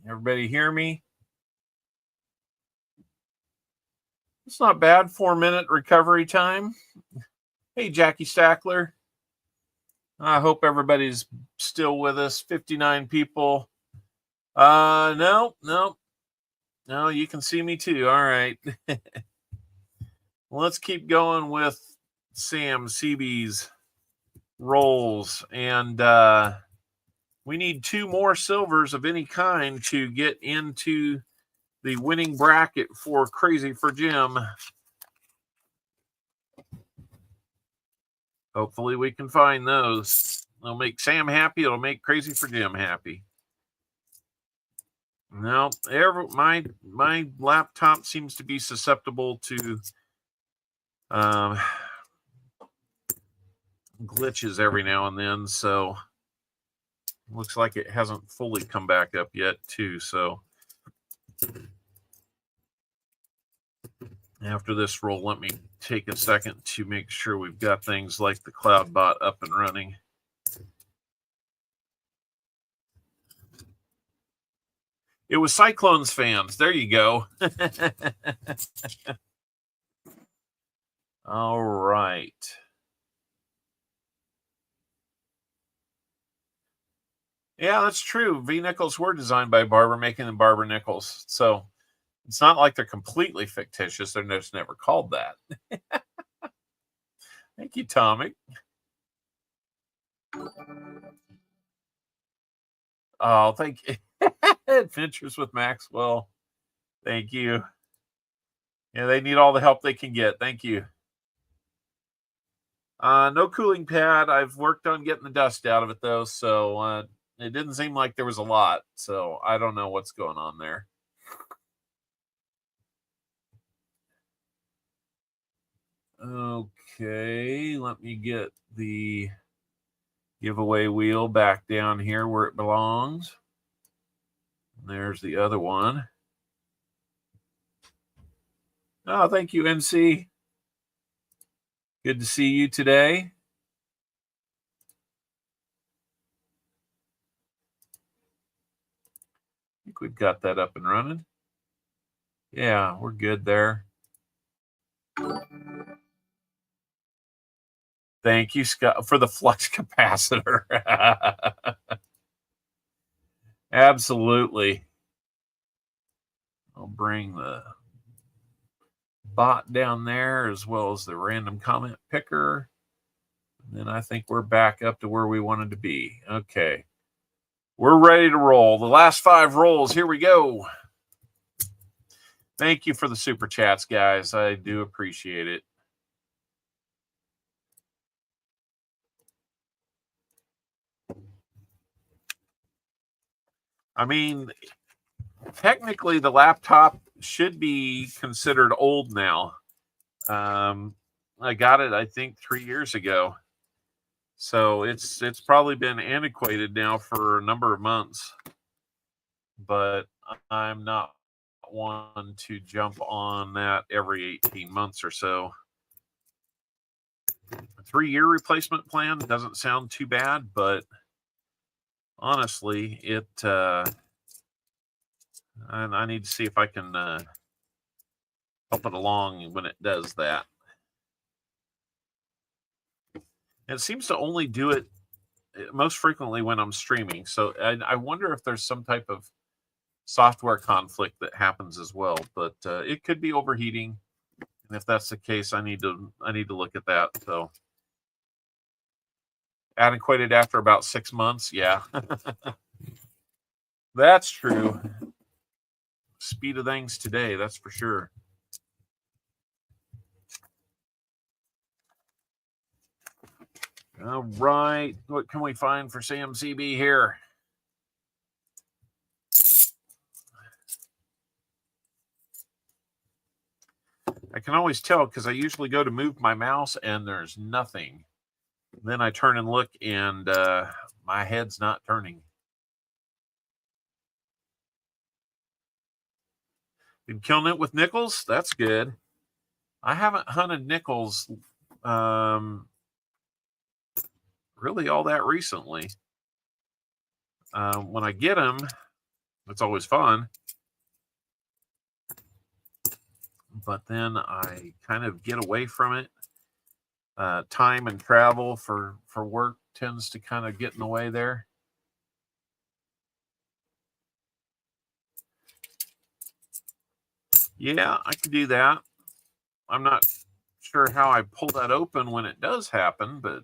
Everybody hear me? It's not bad. 4-minute recovery time. Hey, Jackie Stackler. I hope everybody's still with us. 59 people. No, you can see me too. All right. Let's keep going with Sam CB's rolls. And we need 2 more silvers of any kind to get into the winning bracket for Crazy for Jim. Hopefully we can find those. It'll make Sam happy. It'll make Crazy for Jim happy. No, my laptop seems to be susceptible to glitches every now and then, so looks like it hasn't fully come back up yet too. So after this roll, let me take a second to make sure we've got things like the cloud bot up and running. It was Cyclones fans. There you go. All right. Yeah, that's true. V nickels were designed by Barber, making them Barber nickels. So it's not like they're completely fictitious. They're just never called that. Thank you, Tomic. Oh, thank you. Adventures with Maxwell. Thank you. Yeah, they need all the help they can get. Thank you. No cooling pad. I've worked on getting the dust out of it, though, so it didn't seem like there was a lot. So I don't know what's going on there. Okay, let me get the giveaway wheel back down here where it belongs. There's the other one. Oh, thank you, NC. Good to see you today. I think we've got that up and running. Yeah, we're good there. Thank you, Scott, for the flux capacitor. Absolutely. I'll bring the bot down there as well as the random comment picker. And then I think we're back up to where we wanted to be. Okay. We're ready to roll. The last 5 rolls. Here we go. Thank you for the super chats, guys. I do appreciate it. I mean, technically the laptop should be considered old now. I got it, I think, 3 years ago. So it's probably been antiquated now for a number of months. But I'm not one to jump on that every 18 months or so. A 3-year replacement plan doesn't sound too bad, but honestly, it I need to see if I can help it along when it does that. And it seems to only do it most frequently when I'm streaming. So I wonder if there's some type of software conflict that happens as well. But it could be overheating, and if that's the case, I need to look at that. So antiquated after about 6 months, yeah. That's true. Speed of things today, that's for sure. All right, what can we find for Sam CB here? I can always tell because I usually go to move my mouse and there's nothing. Then I turn and look and my head's not turning. Been killing it with nickels. That's good. I haven't hunted nickels really all that recently. when I get them, it's always fun. But then I kind of get away from it. Time and travel for work tends to kind of get in the way there. Yeah, I can do that. I'm not sure how I pull that open when it does happen, but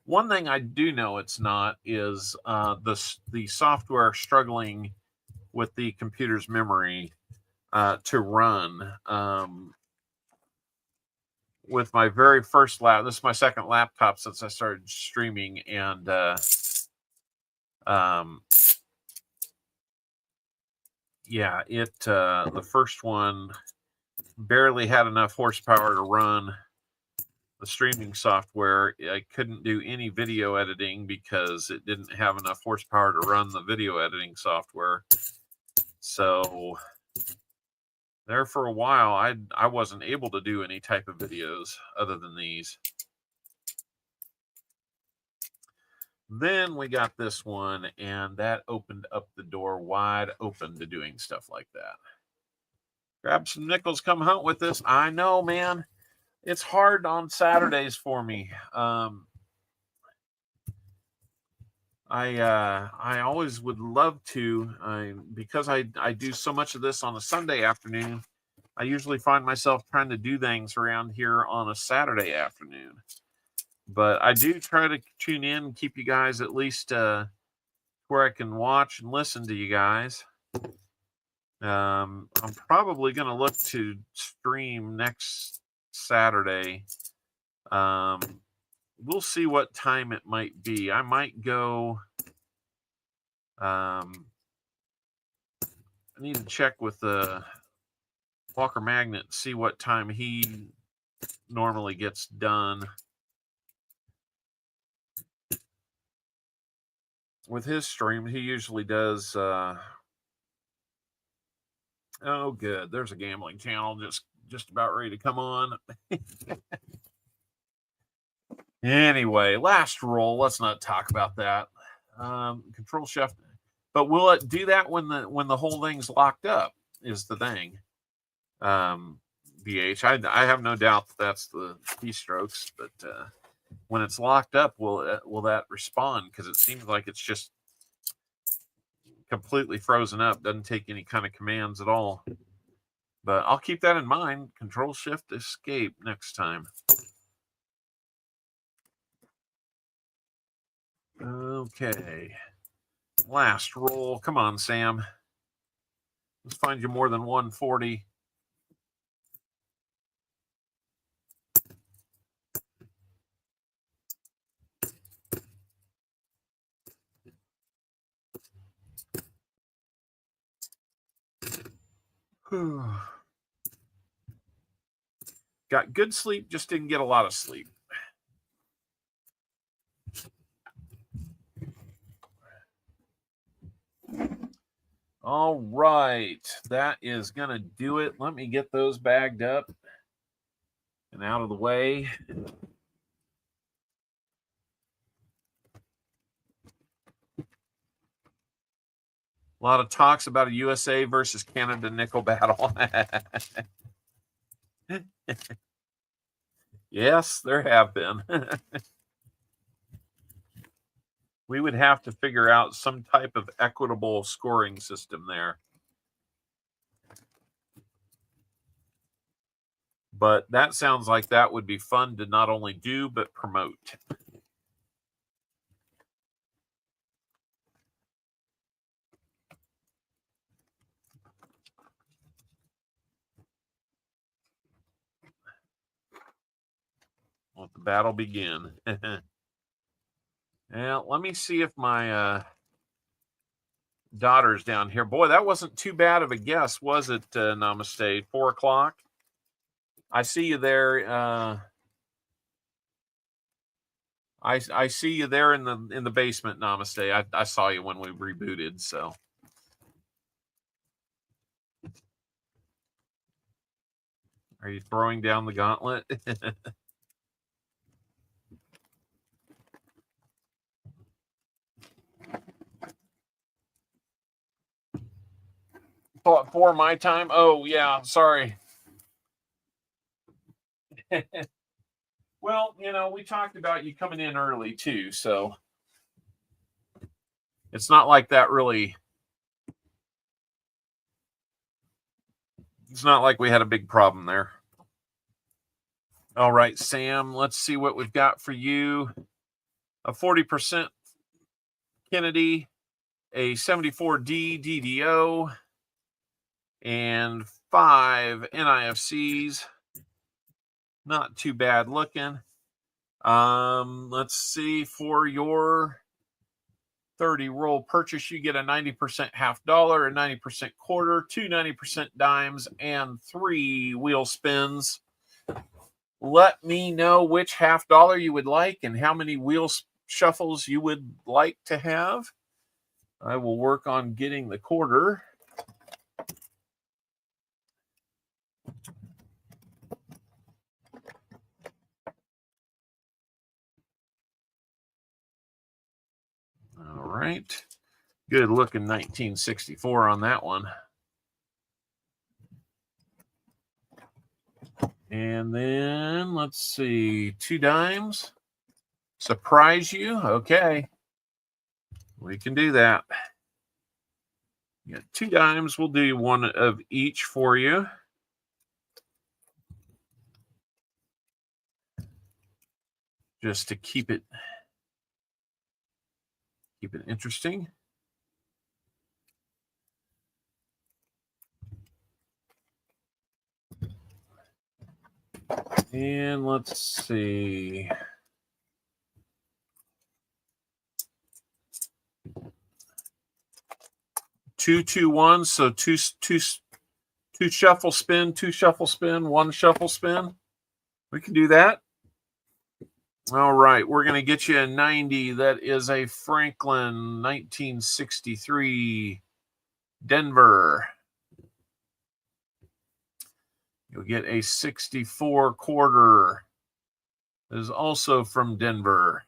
one thing I do know it's not is the software struggling with the computer's memory to run. With my very first this is my second laptop since I started streaming, and yeah, the first one barely had enough horsepower to run the streaming software. I couldn't do any video editing because it didn't have enough horsepower to run the video editing software. So there for a while, I wasn't able to do any type of videos other than these. Then we got this one, and that opened up the door wide open to doing stuff like that. Grab some nickels, come hunt with us. I know, man. It's hard on Saturdays for me. I always would love to, because I do so much of this on a Sunday afternoon. I usually find myself trying to do things around here on a Saturday afternoon. But I do try to tune in and keep you guys at least where I can watch and listen to you guys. I'm probably going to look to stream next Saturday. We'll see what time it might be. I might go. I need to check with the Walker Magnet and see what time he normally gets done with his stream. He usually does. Oh, good. There's a gambling channel just about ready to come on. Anyway, last roll. Let's not talk about that. Control Shift. But will it do that when the whole thing's locked up? Is the thing. BH. I have no doubt that's the keystrokes, but when it's locked up, will that respond? Because it seems like it's just completely frozen up, doesn't take any kind of commands at all. But I'll keep that in mind. Control Shift Escape next time. Okay. Last roll. Come on, Sam. Let's find you more than 140. Got good sleep, just didn't get a lot of sleep. All right, that is going to do it. Let me get those bagged up and out of the way. A lot of talks about a USA versus Canada nickel battle. Yes, there have been. We would have to figure out some type of equitable scoring system there. But that sounds like that would be fun to not only do, but promote. Let the battle begin. Now, let me see if my daughter's down here. Boy, that wasn't too bad of a guess, was it, Namaste? 4 o'clock? I see you there. I see you there in the basement, Namaste. I saw you when we rebooted, so. Are you throwing down the gauntlet? 4 my time. Oh, yeah, sorry. Well, you know, we talked about you coming in early too, so it's not like that really. It's not like we had a big problem there. All right, Sam, let's see what we've got for you. A 40% Kennedy, a 74D DDO, and 5 NIFCs. Not too bad looking. Let's see, for your 30 roll purchase, you get a 90% half dollar, a 90% quarter, 2 90% dimes, and 3 wheel spins. Let me know which half dollar you would like and how many wheel shuffles you would like to have. I will work on getting the quarter. All right. Good looking 1964 on that one. And then let's see, 2 dimes. Surprise you? Okay. We can do that. You got 2 dimes. We'll do 1 of each for you. Just to keep it interesting. And let's see. Two, 2, 1. So two shuffle spin, 2 shuffle spin, 1 shuffle spin. We can do that. All right, we're going to get you a 90. That is a Franklin 1963 Denver. You'll get a 64 quarter. That is also from Denver.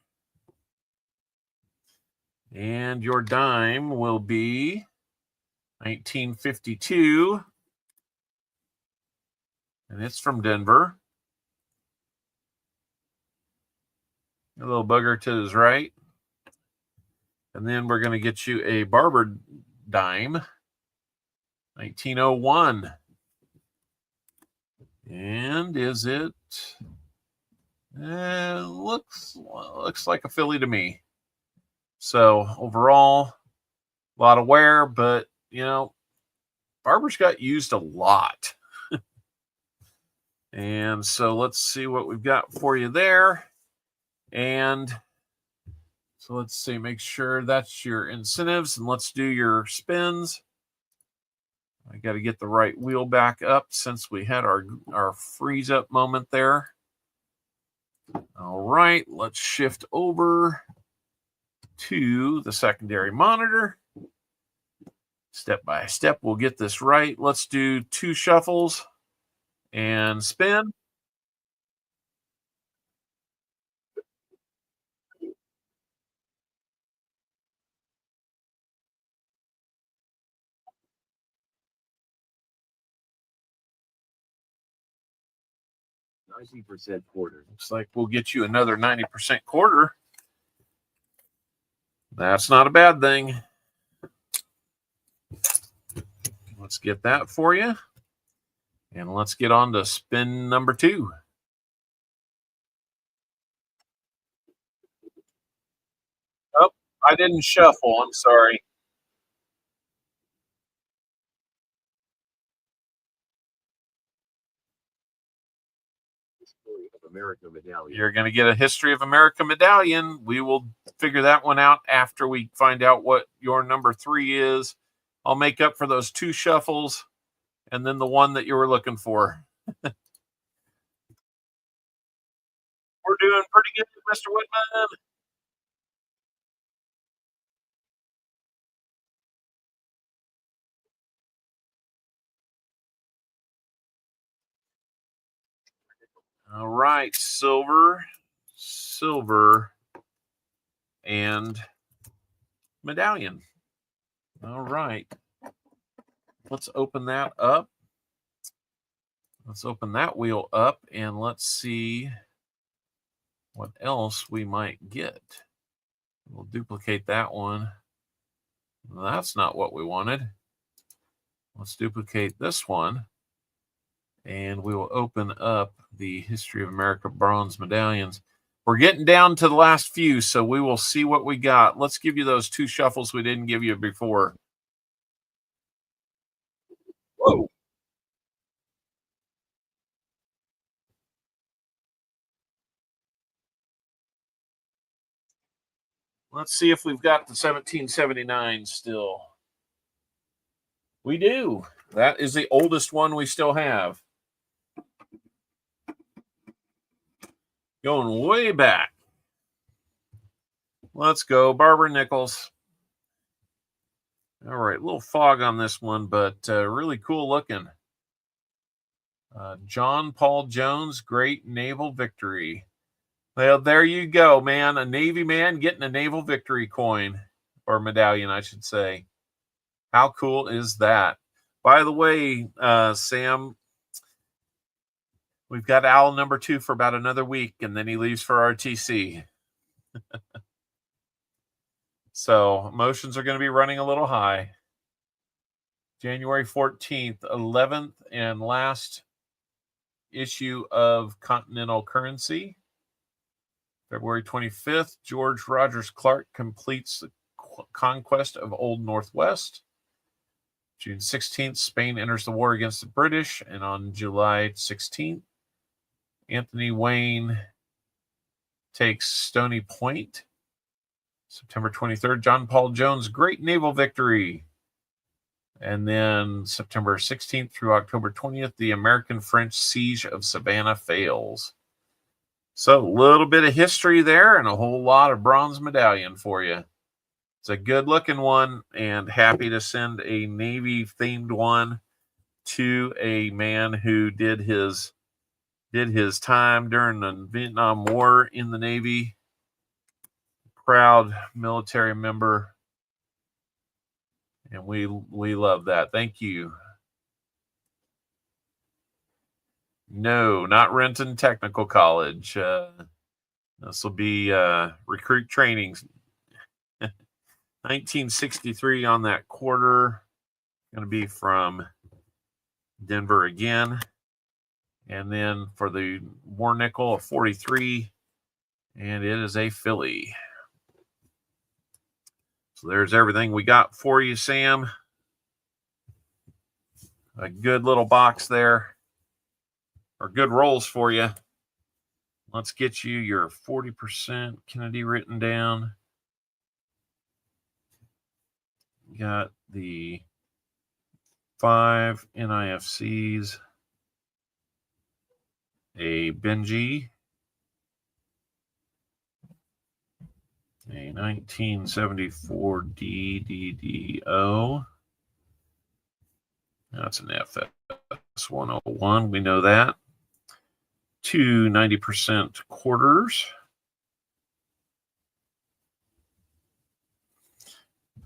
And your dime will be 1952. And it's from Denver. A little bugger to his right. And then we're going to get you a Barber dime, 1901. And is it? Looks like a Philly to me. So overall, a lot of wear, but you know, Barber's got used a lot. And so let's see what we've got for you there. And so let's see, make sure that's your incentives, and let's do your spins. I got to get the right wheel back up since we had our freeze up moment there. All right, let's shift over to the secondary monitor. Step by step, we'll get this right. Let's do 2 shuffles and spin. %90 quarter. Looks like we'll get you another 90% quarter. That's not a bad thing. Let's get that for you. And let's get on to spin number 2. Oh, I didn't shuffle. I'm sorry. America medallion. You're going to get a History of America medallion. We will figure that one out after we find out what your number 3 is. I'll make up for those 2 shuffles and then the one that you were looking for. We're doing pretty good, Mr. Whitman. All right, silver, and medallion. All right. let's open that up. Let's open that wheel up and let's see what else we might get. We'll duplicate that one. That's not what we wanted. Let's duplicate this one. And we will open up the History of America bronze medallions. We're getting down to the last few, so we will see what we got. Let's give you those 2 shuffles we didn't give you before. Whoa. Let's see if we've got the 1779 still. We do. That is the oldest one we still have. Going way back. Let's go. Barbara Nichols. All right. A little fog on this one, but really cool looking. John Paul Jones, Great Naval Victory. Well, there you go, man. A Navy man getting a naval victory coin, or medallion, I should say. How cool is that? By the way, Sam, we've got Owl number 2 for about another week, and then he leaves for RTC. So emotions are going to be running a little high. January 14th, 11th and last issue of Continental Currency. February 25th, George Rogers Clark completes the conquest of Old Northwest. June 16th, Spain enters the war against the British. And on July 16th, Anthony Wayne takes Stony Point. September 23rd, John Paul Jones, Great Naval Victory. And then September 16th through October 20th, the American-French siege of Savannah fails. So a little bit of history there and a whole lot of bronze medallion for you. It's a good-looking one, and happy to send a Navy-themed one to a man who did his time during the Vietnam War in the Navy. Proud military member, and we love that. Thank you. No, not Renton Technical College. This will be recruit training. 1963 on that quarter. Going to be from Denver again. And then for the War Nickel, a 43. And it is a Philly. So there's everything we got for you, Sam. A good little box there. Or good rolls for you. Let's get you your 40% Kennedy written down. Got the 5 NIFCs. A Benji. A 1974 DDO. That's an FS 101. We know that. 2 90% quarters.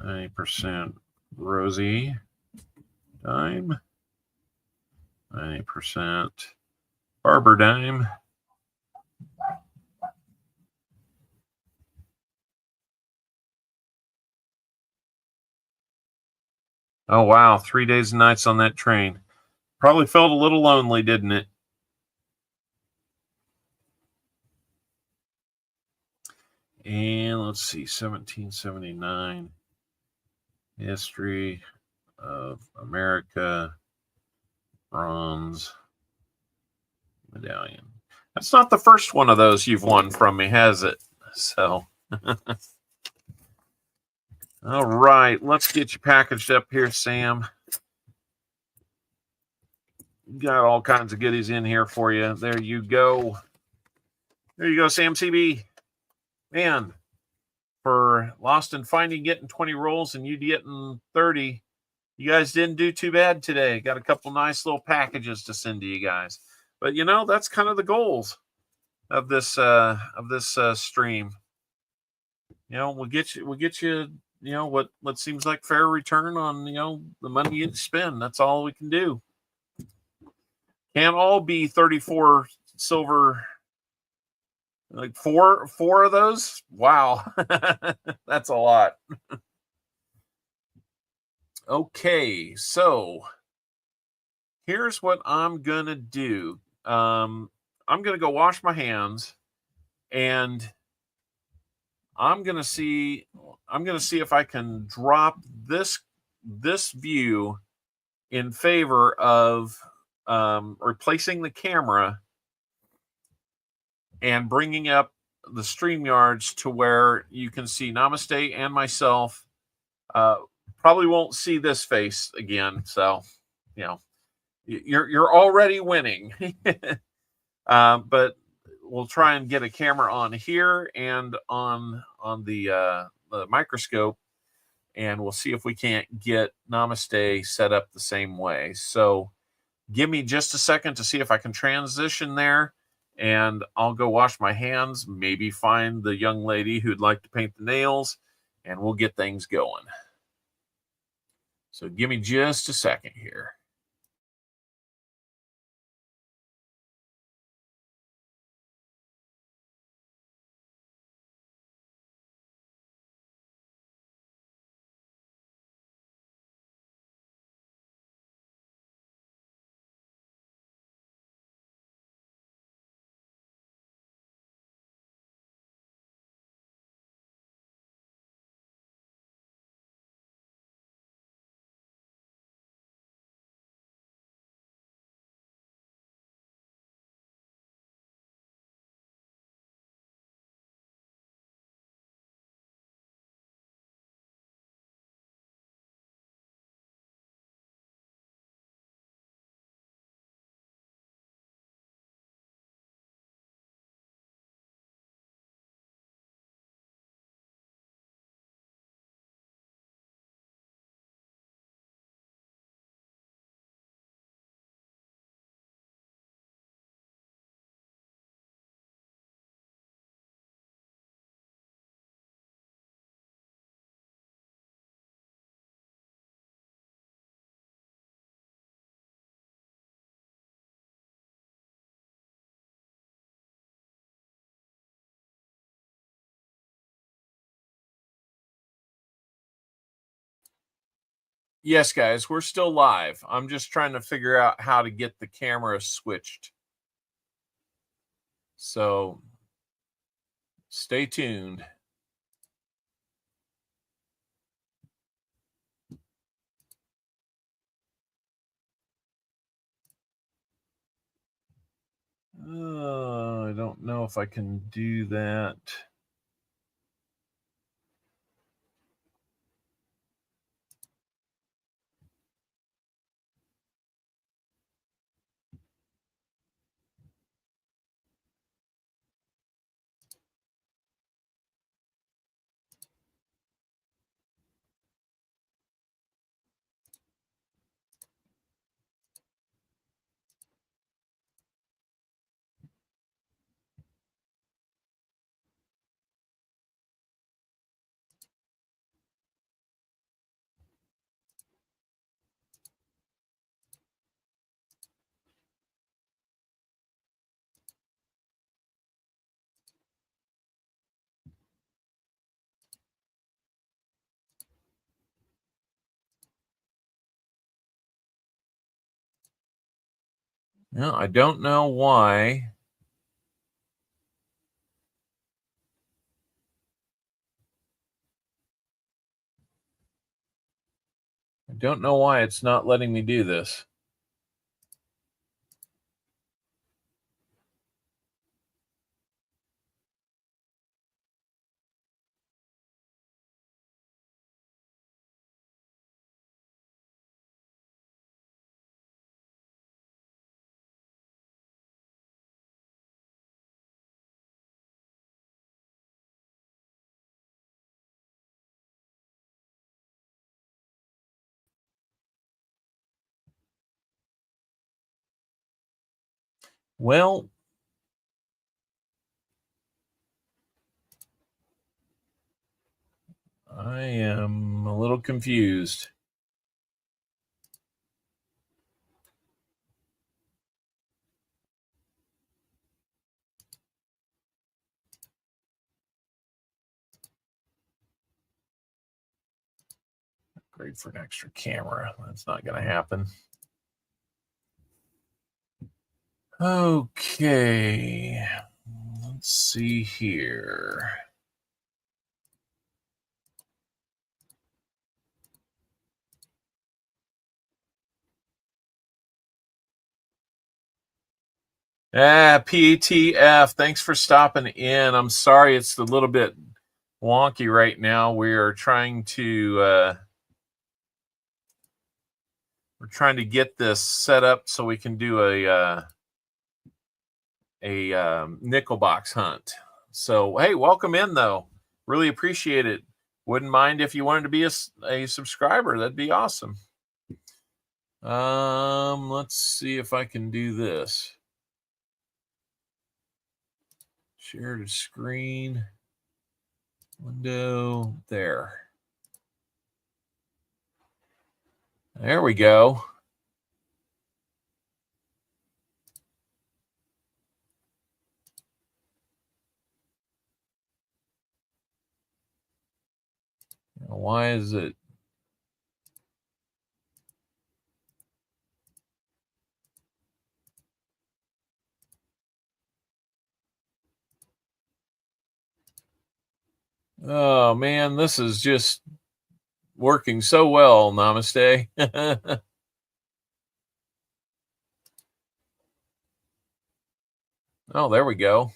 90% Rosie dime. 90% Barber dime. Oh, wow. 3 days and nights on that train. Probably felt a little lonely, didn't it? And let's see, 1779. History of America. Bronze medallion. That's not the first one of those you've won from me, has it? So... All right, let's get you packaged up here, Sam. Got all kinds of goodies in here for you. There you go. There you go, Sam CB. Man, for Lost and Finding getting 20 rolls and you getting 30, you guys didn't do too bad today. Got a couple nice little packages to send to you guys. But, you know, that's kind of the goals of this stream. You know, we'll get you what seems like fair return on, the money you spend. That's all we can do. Can't all be 34 silver. Like four of those? Wow. That's a lot. Okay, so here's what I'm going to do. I'm going to go wash my hands, and I'm going to see if I can drop this view in favor of replacing the camera and bringing up the StreamYards to where you can see Namaste and myself. Probably won't see this face again, so you're already winning. But we'll try and get a camera on here and on the microscope, and we'll see if we can't get Namaste set up the same way. So give me just a second to see if I can transition there, and I'll go wash my hands, maybe find the young lady who'd like to paint the nails, and we'll get things going. So give me just a second here. Yes, guys, we're still live. I'm just trying to figure out how to get the camera switched. So stay tuned. I don't know if I can do that. No, I don't know why. I don't know why it's not letting me do this. Well, I am a little confused. Great for an extra camera. That's not going to happen. Okay. Let's see here. PTF, thanks for stopping in. I'm sorry it's a little bit wonky right now. We are trying to we're trying to get this set up so we can do a nickel box hunt. So hey, welcome in though. Really appreciate it. Wouldn't mind if you wanted to be a subscriber. That'd be awesome. Let's see if I can do this. Share the screen. Window there. There we go. Why is it? Oh man, this is just working so well. Namaste. Oh, there we go.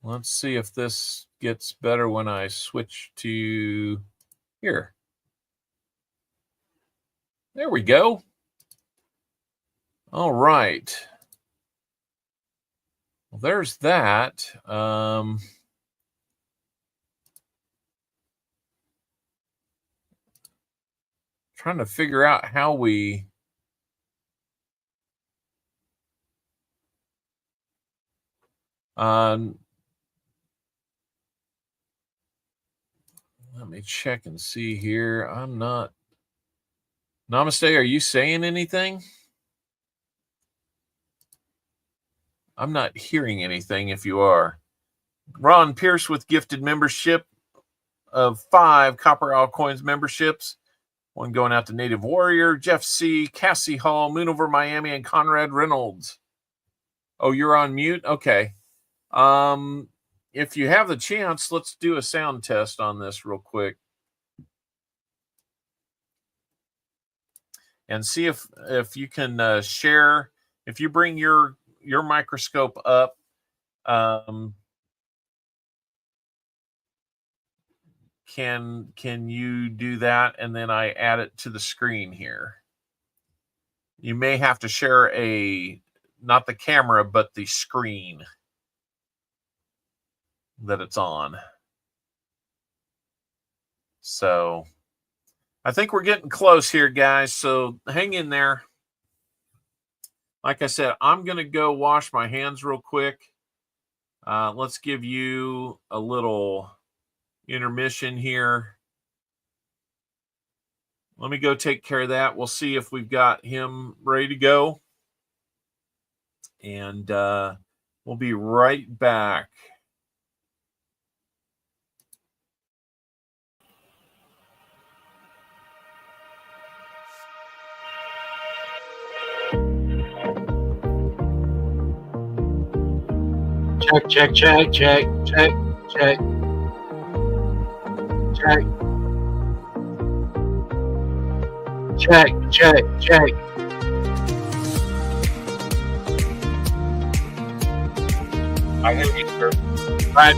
Let's see if this gets better when I switch to here. There we go. All right. Well, there's that. Trying to figure out how we let me check and see here. I'm not. Namaste, are you saying anything? I'm not hearing anything if you are. Ron Pierce with gifted membership of 5 CopperOwlCoins memberships. One going out to Native Warrior, Jeff C., Cassie Hall, Moon Over Miami, and Conrad Reynolds. Oh, you're on mute? Okay. If you have the chance, let's do a sound test on this real quick. And see if you can share. If you bring your microscope up, can you do that? And then I add it to the screen here. You may have to share not the camera, but the screen that it's on. So I think we're getting close here, guys. So hang in there. Like I said, I'm going to go wash my hands real quick. Let's give you a little intermission here. Let me go take care of that. We'll see if we've got him ready to go. And we'll be right back. Check. Check. I hear you, sir. Right.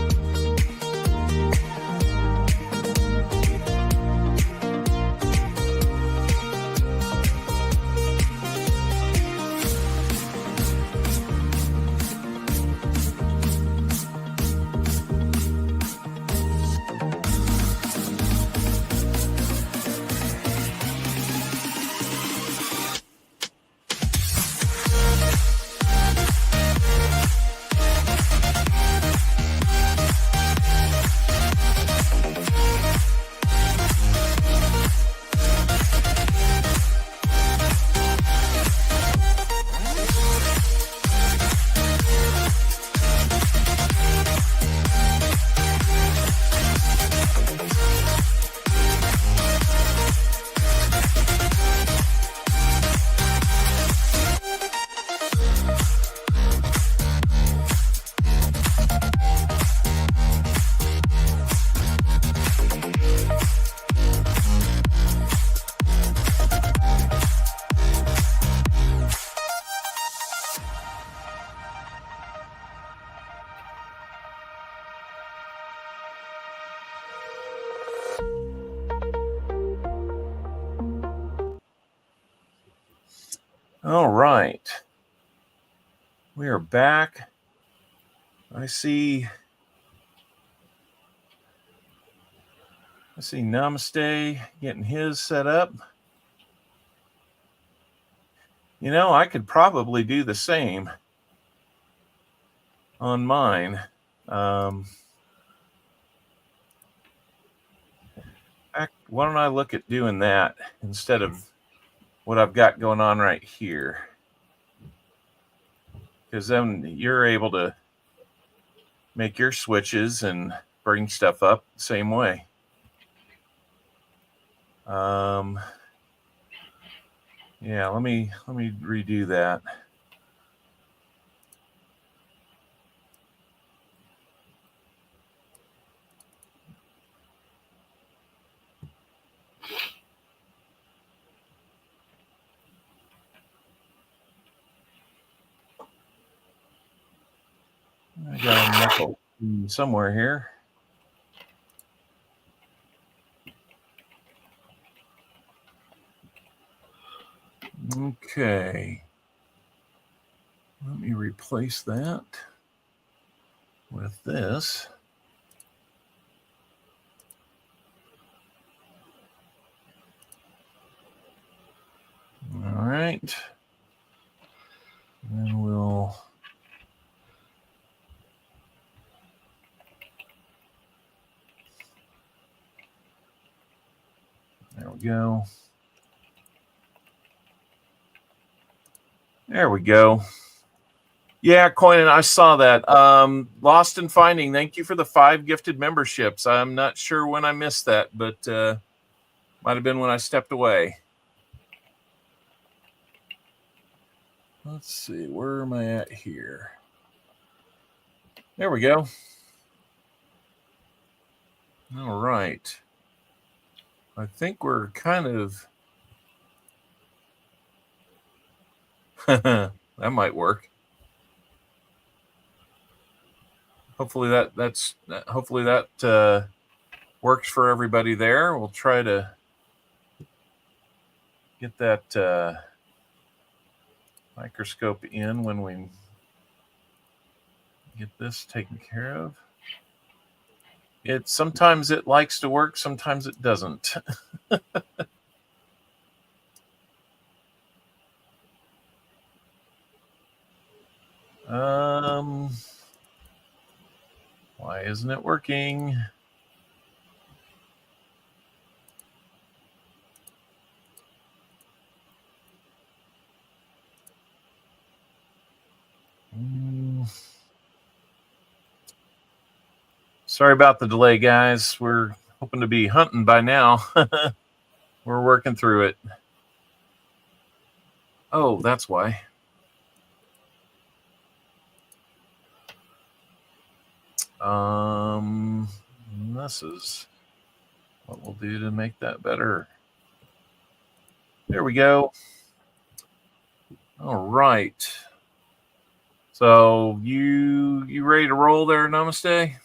All right. We are back. I see Namaste getting his set up. You know, I could probably do the same on mine. Why don't I look at doing that instead of what I've got going on right here? Because then you're able to make your switches and bring stuff up the same way. Yeah, let me redo that. I got a nickel somewhere here. Okay. Let me replace that with this. All right. And then we'll there we go. There we go. Yeah, Coin, I saw that. Lost and Finding, thank you for the 5 gifted memberships. I'm not sure when I missed that, but might have been when I stepped away. Let's see, where am I at here? There we go. All right. I think we're kind of... that might work. Hopefully that works for everybody there. We'll try to get that microscope in when we get this taken care of. Sometimes it likes to work, sometimes it doesn't. Why isn't it working? Sorry about the delay, guys. We're hoping to be hunting by now. We're working through it. Oh, that's why. This is what we'll do to make that better. There we go. All right. So you ready to roll there, Namaste?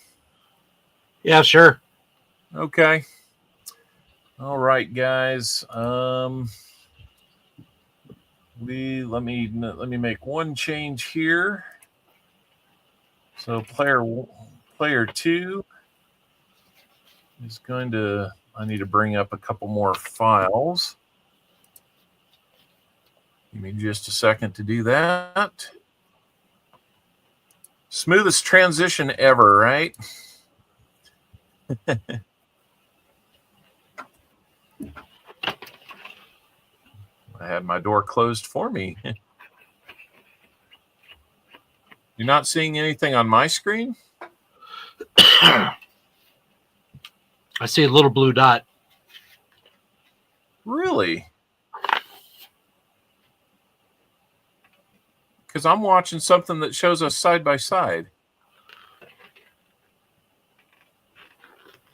Yeah, sure. Okay. All right, guys. Let me make one change here. So player 2 is going to. I need to bring up a couple more files. Give me just a second to do that. Smoothest transition ever, right? I had my door closed for me. You're not seeing anything on my screen? I see a little blue dot. Really? Because I'm watching something that shows us side by side.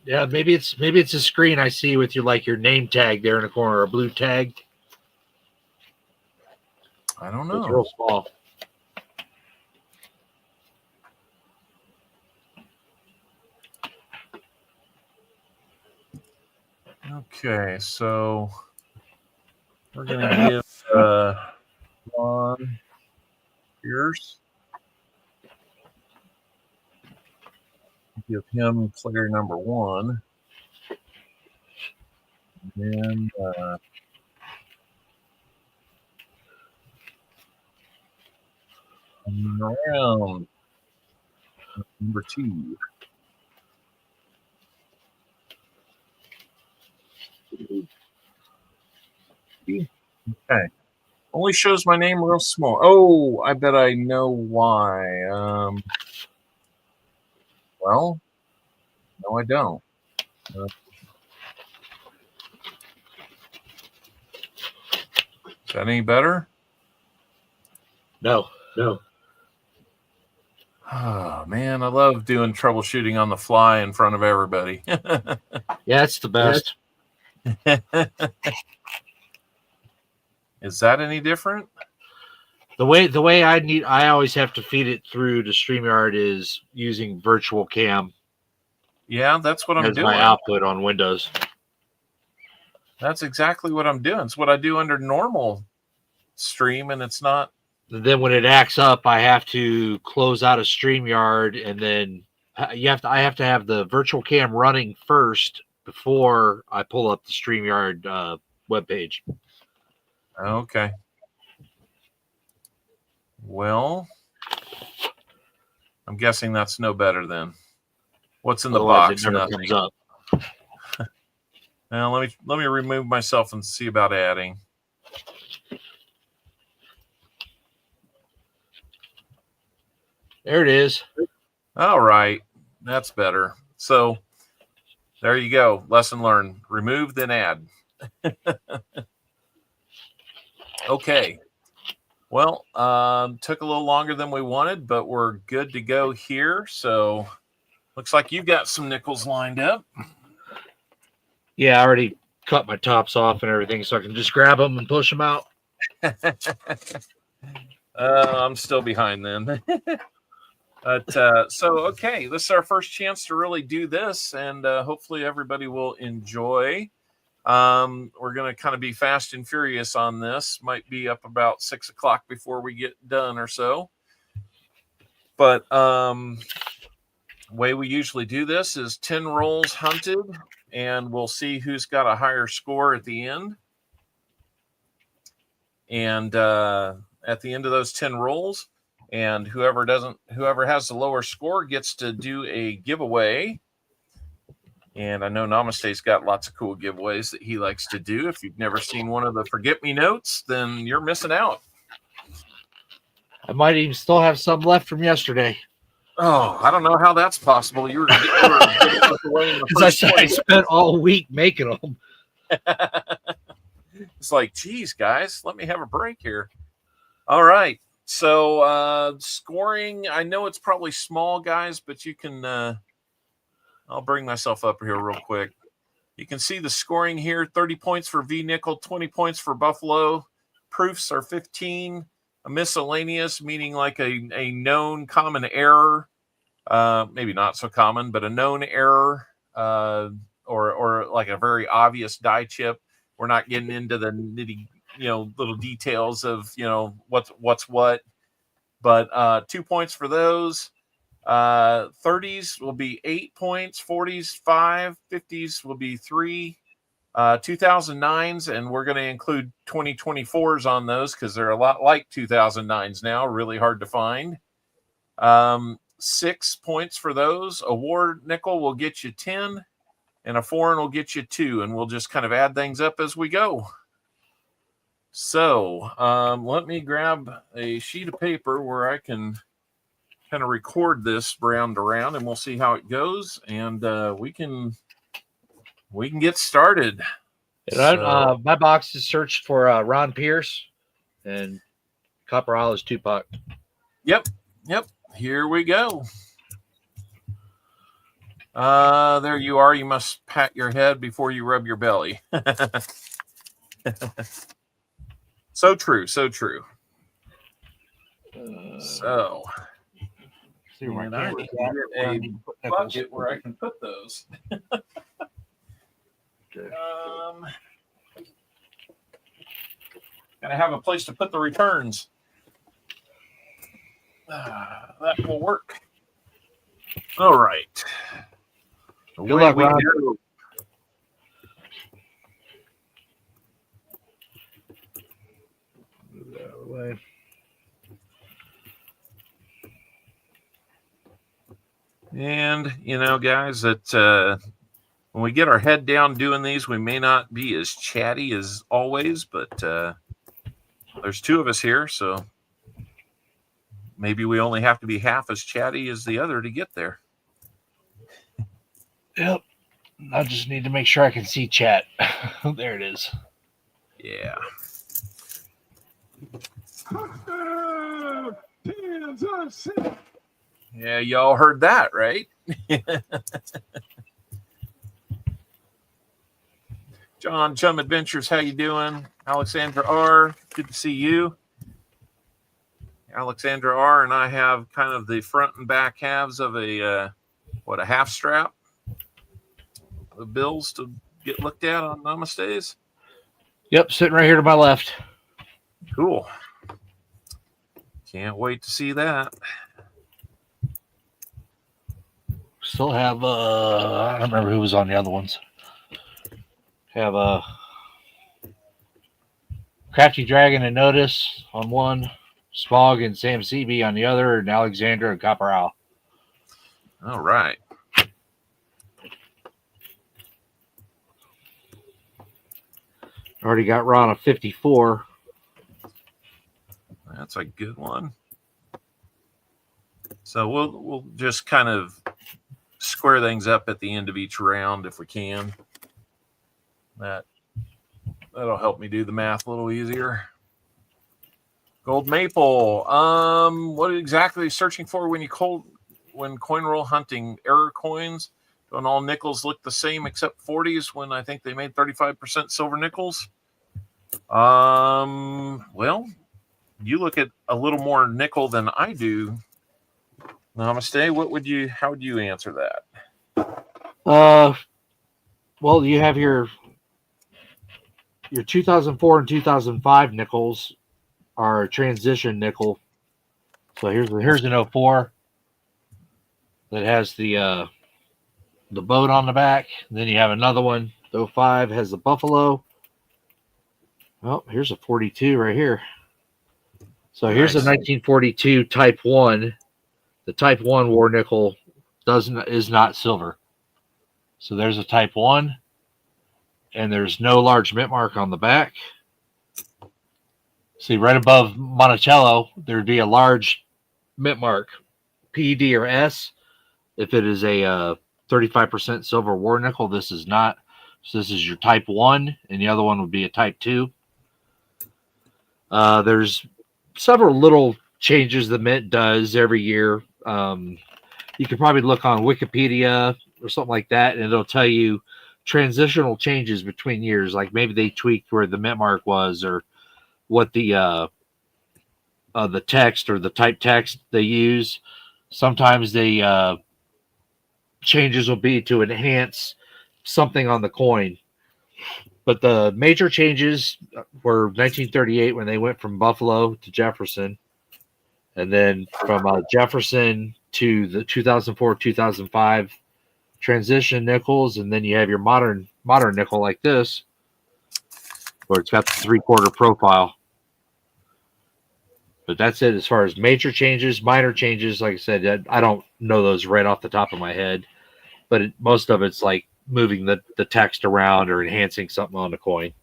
Yeah, maybe it's a screen I see with your name tag there in the corner, a blue tag. I don't It's know. real small. Okay, so we're going to give on Pierce. Give him player number 1. And then around number 2. Okay. Only shows my name real small. Oh, I bet I know why. Well, no, I don't. Is that any better? No. Oh, man, I love doing troubleshooting on the fly in front of everybody. Yeah, it's the best. Is that any different? The way I always have to feed it through to StreamYard is using virtual cam Yeah, that's what I'm as doing. my output on Windows. That's exactly what I'm doing. It's what I do under normal stream, and it's not. Then when it acts up, I have to close out of StreamYard, and then I have to have the virtual cam running first before I pull up the StreamYard webpage. Okay. Well, I'm guessing that's no better then. What's in the Otherwise, box? it never Nothing. comes up. Now let me remove myself and see about adding. There it is. All right, that's better. So there you go. Lesson learned. Remove, then add. Okay. Well, took a little longer than we wanted, but we're good to go here. So looks like you've got some nickels lined up. Yeah, I already cut my tops off and everything, so I can just grab them and push them out. I'm still behind then. But so, okay, this is our first chance to really do this, and hopefully everybody will enjoy. We're going to kind of be fast and furious on this. Might be up about 6 o'clock before we get done or so. But way we usually do this is 10 rolls hunted, and we'll see who's got a higher score at the end. And at the end of those 10 rolls, and whoever has the lower score gets to do a giveaway. And I know Namaste's got lots of cool giveaways that he likes to do. If you've never seen one of the forget-me-notes, then you're missing out. I might even still have some left from yesterday. Oh, I don't know how that's possible. You were away in the Because first I spent all week making them. It's like, geez, guys, let me have a break here. All right. So scoring, I know it's probably small, guys, but you can I'll bring myself up here real quick. You can see the scoring here: 30 points for V Nickel, 20 points for Buffalo. Proofs are 15. A miscellaneous, meaning like a known common error, maybe not so common, but a known error, or like a very obvious die chip. We're not getting into the nitty, little details of what's what, but 2 points for those. 30s will be 8 points, 40s 5, 50s will be 3, 2009s, and we're going to include 2024s on those because they're a lot like 2009s now, really hard to find. 6 points for those. Award nickel will get you 10, and a foreign will get you 2, and we'll just kind of add things up as we go. So let me grab a sheet of paper where I can kind of record this round around, and we'll see how it goes, and we can get started. So, my box is searched for Ron Pierce, and CopperOwl is Tupac. Yep. Here we go. There you are. You must pat your head before you rub your belly. So true. So, and I need to get a bucket where I can put those. Gotta have a place to put the returns. That will work. All right. Good luck, Ron. Move that out of the way. And, you know, guys, that when we get our head down doing these, we may not be as chatty as always, but there's two of us here, so maybe we only have to be half as chatty as the other to get there. Yep. I just need to make sure I can see chat. There it is. Yeah. Yeah, y'all heard that, right? John, Chum Adventures, how you doing? Alexandra R., good to see you. Alexandra R. and I have kind of the front and back halves of a half strap of bills to get looked at on Namaste's. Yep, sitting right here to my left. Cool. Can't wait to see that. Still have I don't remember who was on the other ones. Have Crafty Dragon and Notice on one, Smog and Sam CB on the other, and Alexandra and Copper Owl. All right. Already got Ron a 54. That's a good one. So we'll just kind of square things up at the end of each round if we can. That'll help me do the math a little easier. Gold Maple. What exactly are you searching for when coin roll hunting? Error coins? Don't all nickels look the same except 40s when I think they made 35% silver nickels? Well, you look at a little more nickel than I do. Namaste. How would you answer that? Well, you have your 2004 and 2005 nickels are transition nickel. So here's an 04 that has the boat on the back. And then you have another one. The 05 has the buffalo. Oh, here's a 42 right here. So here's a 1942 Type 1. The Type 1 war nickel is not silver. So there's a Type 1. And there's no large mint mark on the back. See, right above Monticello, there'd be a large mint mark, P, D, or S. If it is a 35% silver war nickel, this is not. So this is your Type 1, and the other one would be a Type 2. There's several little changes the mint does every year. You could probably look on Wikipedia or something like that, and it'll tell you transitional changes between years. Like maybe they tweaked where the mint mark was, or what the text or the type text they use. Sometimes they changes will be to enhance something on the coin. But the major changes were 1938 when they went from Buffalo to Jefferson, and then from Jefferson to the 2004-2005 transition nickels, and then you have your modern nickel like this, where it's got the 3/4 profile. But that's it as far as major changes. Minor changes, like I said, I don't know those right off the top of my head, but most of it's like moving the text around or enhancing something on the coin.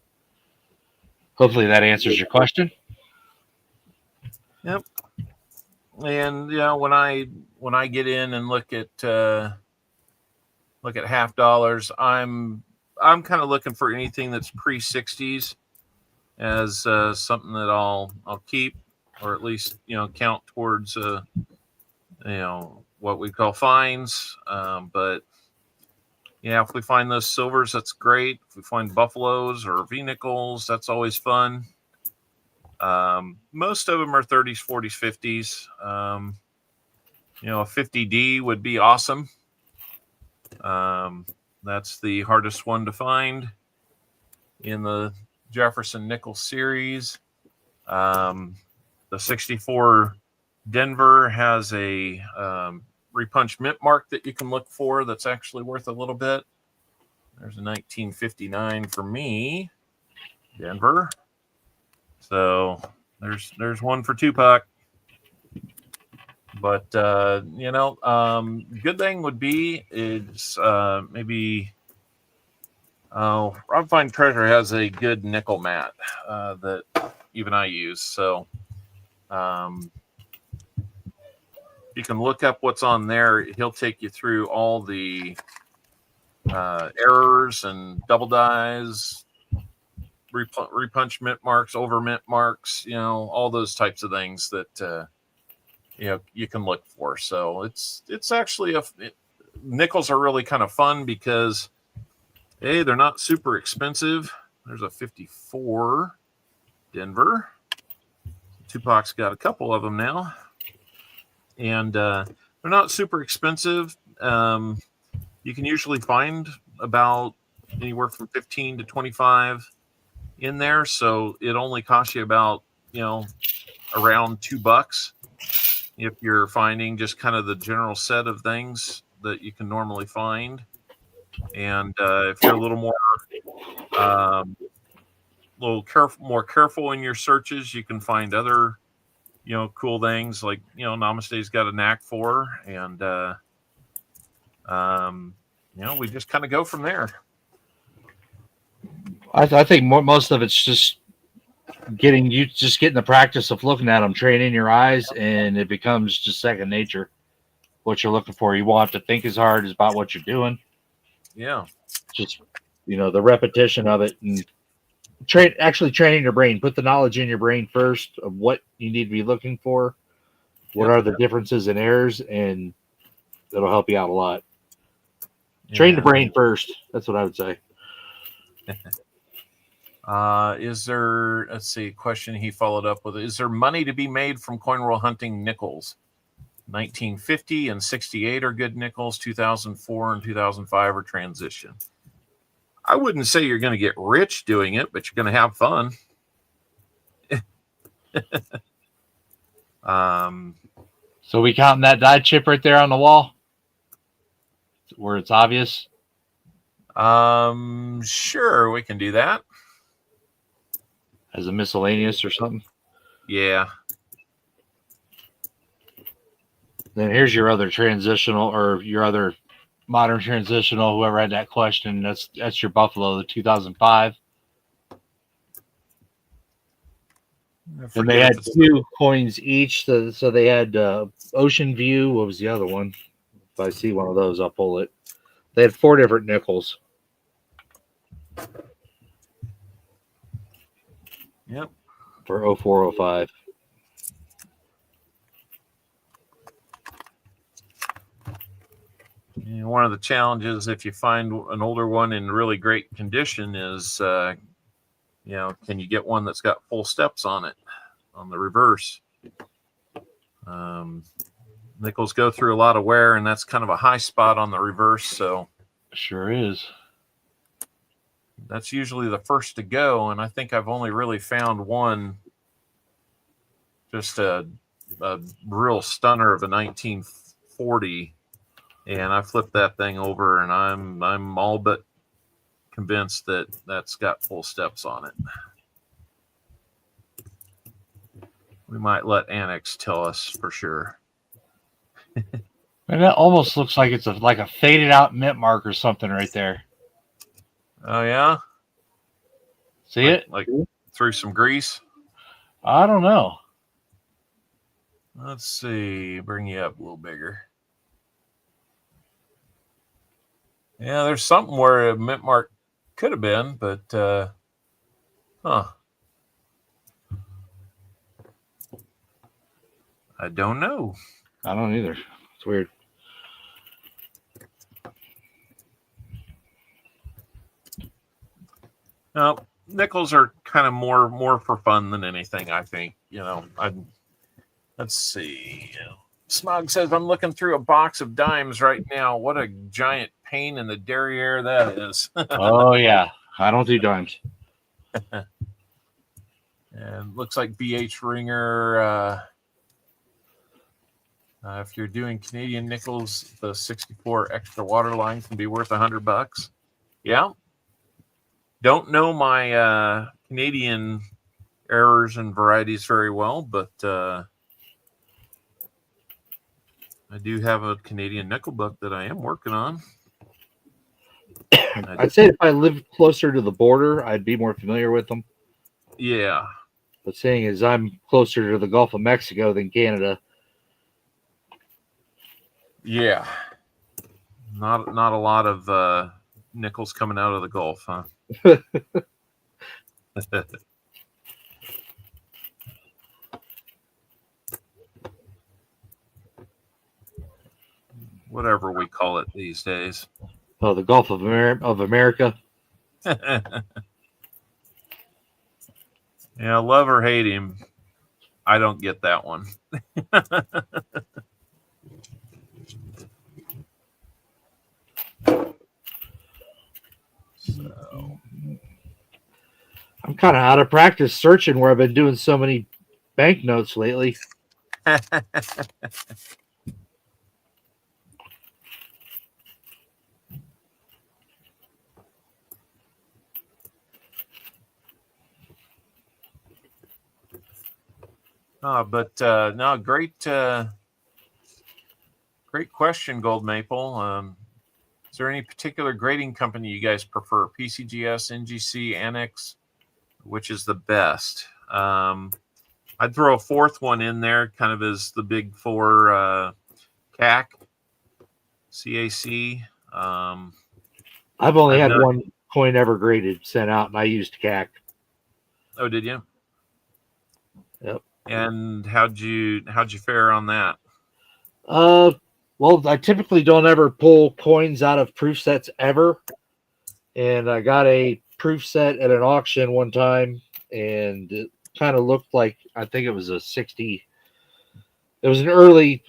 Hopefully that answers your question. Yep. And when I get in and look at half dollars, I'm kind of looking for anything that's pre-60s as something that I'll keep, or at least count towards what we call fines. But yeah, if we find those silvers, that's great. If we find buffaloes or V nickels, that's always fun. Most of them are 30s, 40s, 50s. A 50D would be awesome. That's the hardest one to find in the Jefferson nickel series. The 64 Denver has a repunch mint mark that you can look for that's actually worth a little bit. There's a 1959 for me, Denver. So there's one for Tupac. But good thing would be is maybe Rob Fine Treasure has a good nickel mat that even I use. So you can look up what's on there. He'll take you through all the errors and double dies, repunch mint marks, over mint marks, all those types of things that you can look for. So it's actually nickels are really kind of fun because they're not super expensive. There's a 54 Denver. Tupac's got a couple of them now, and they're not super expensive. You can usually find about anywhere from 15 to 25 in there, so it only costs you about around $2 if you're finding just kind of the general set of things that you can normally find. And if you're a little more more careful in your searches, you can find other cool things like Namaste's got a knack for, and we just kind of go from there. I think most of it's just getting the practice of looking at them, training your eyes, and it becomes just second nature. What you're looking for, you won't have to think as hard about what you're doing. Yeah, just the repetition of it, and training your brain. Put the knowledge in your brain first of what you need to be looking for. What are the differences and errors, and it'll help you out a lot. Train the brain first. That's what I would say. Is there, let's see, question he followed up with, is there money to be made from coin roll hunting nickels? 1950 and 68 are good nickels. 2004 and 2005 are transition. I wouldn't say you're going to get rich doing it, but you're going to have fun. So we counting that die chip right there on the wall where it's obvious? Sure, we can do that. As a miscellaneous or something? Yeah. Then here's your other transitional, or your other modern transitional, whoever had that question. That's your Buffalo, the 2005. And they had 2 coins each. So they had Ocean View. What was the other one? If I see one of those, I'll pull it. They had 4 different nickels. Yep. For 0405. One of the challenges, if you find an older one in really great condition, is can you get one that's got full steps on it on the reverse? Nickels go through a lot of wear, and that's kind of a high spot on the reverse. So sure is. That's usually the first to go, and I think I've only really found one, just a real stunner of a 1940, and I flipped that thing over, and I'm all but convinced that that's got full steps on it. We might let Annex tell us for sure. And that almost looks like it's like a faded out mint mark or something right there. Oh yeah, see it like through some grease. I don't know. Let's see, bring you up a little bigger. Yeah, there's something where a mint mark could have been, but I don't know. I don't either. It's weird. Now, nickels are kind of more for fun than anything, I think. Let's see. Smog says, I'm looking through a box of dimes right now. What a giant pain in the derriere that is. Oh, yeah. I don't do dimes. And looks like BH Ringer. If you're doing Canadian nickels, the 64 extra water line can be worth $100. Yeah. Don't know my Canadian errors and varieties very well, but I do have a Canadian nickel book that I am working on. I'd say if I lived closer to the border, I'd be more familiar with them. Yeah. But seeing as I'm closer to the Gulf of Mexico than Canada. Yeah. Not a lot of nickels coming out of the Gulf, huh? Whatever we call it these days. Oh, the Gulf of America. Yeah, love or hate him. I don't get that one. So I'm kind of out of practice searching where I've been doing so many banknotes lately. No, great question, Gold Maple. Is there any particular grading company you guys prefer? PCGS, NGC, Annex? Which is the best? I'd throw a fourth one in there, kind of as the big four, CAC, CAC. I've only had one coin ever graded sent out, and I used CAC. Oh, did you? Yep. And how'd you fare on that? Well, I typically don't ever pull coins out of proof sets ever. And I got a proof set at an auction one time, and it kind of looked like, I think it was a 60. It was an early